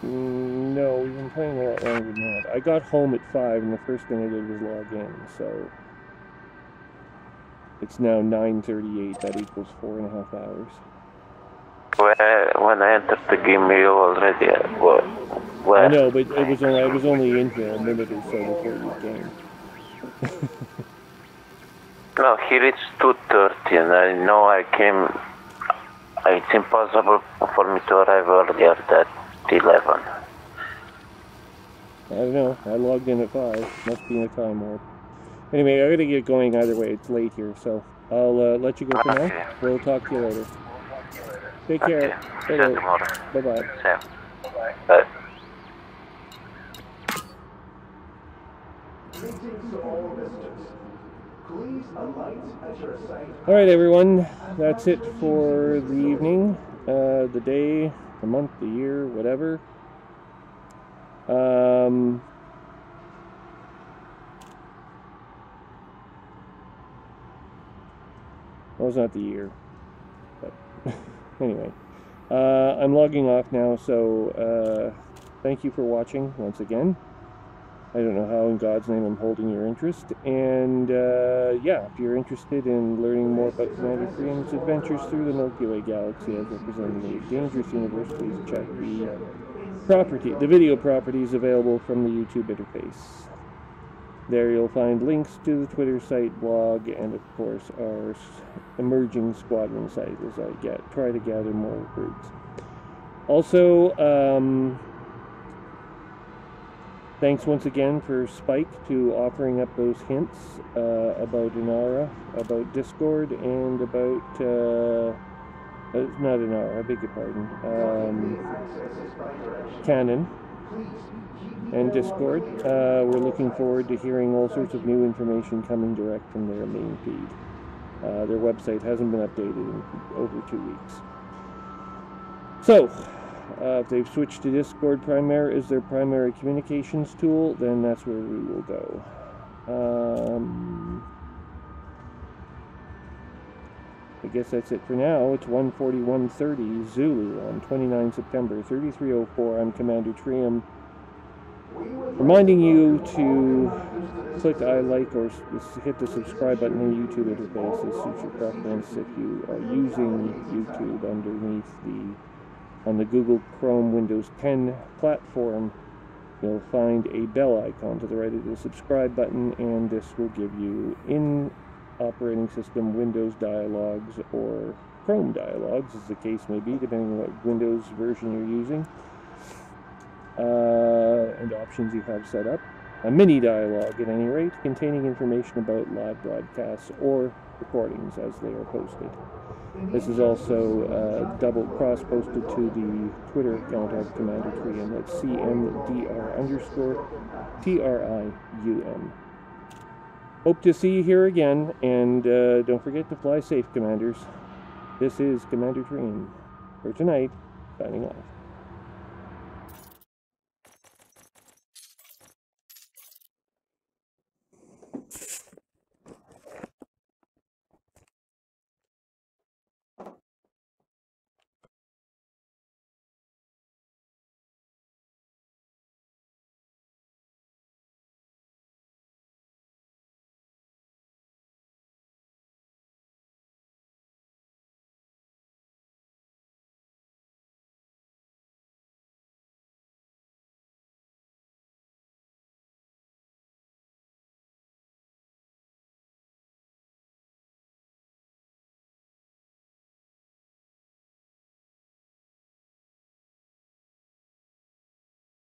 No, we've been playing a lot longer than that. I got home at 5, and the first thing I did was log in, so... It's now 9:38, that equals 4.5 hours. When I entered the game, you already where? I know, but I was only in here a minute or so before you came. No, here it's 2:30, and I know I came... It's impossible for me to arrive earlier than 11. I don't know. I logged in at 5. Must be in a time warp. Anyway, I gotta get going either way. It's late here, so I'll let you go for now. We'll talk to you later. Take care. See you tomorrow. Bye-bye. Same. Bye. Greetings to all visitors. Please alight at your assigned... Alright everyone, that's it for the evening, the day, the month, the year, whatever. Well, it's not the year, but anyway. I'm logging off now, so thank you for watching once again. I don't know how in God's name I'm holding your interest, and yeah, if you're interested in learning more about Commander Trium's adventures through the Milky Way galaxy as representing a dangerous universe, please check the video properties available from the YouTube interface. There you'll find links to the Twitter site, blog, and of course our emerging squadron site as I try to gather more recruits. Also, thanks once again for Spike to offering up those hints about Inara, about Discord, and about, not Inara, I beg your pardon, Canon and Discord. We're looking forward to hearing all sorts of new information coming direct from their main feed. Their website hasn't been updated in over 2 weeks. So, if they've switched to Discord as their primary communications tool, then that's where we will go. I guess that's it for now. It's 1:41:30 Zulu on 29 September 3304. I'm Commander Trium, reminding you to click I like or hit the subscribe button in the YouTube interface as suits your preference. If you are using YouTube on the Google Chrome Windows 10 platform, you'll find a bell icon to the right of the subscribe button, and this will give you operating system, Windows dialogues, or Chrome dialogues, as the case may be, depending on what Windows version you're using, and options you have set up. A mini dialogue, at any rate, containing information about live broadcasts or recordings as they are posted. This is also double cross-posted to the Twitter account of Commander Trium. That's CMDR_TRIUM. Hope to see you here again, and don't forget to fly safe, Commanders. This is Commander Trium for tonight, signing off.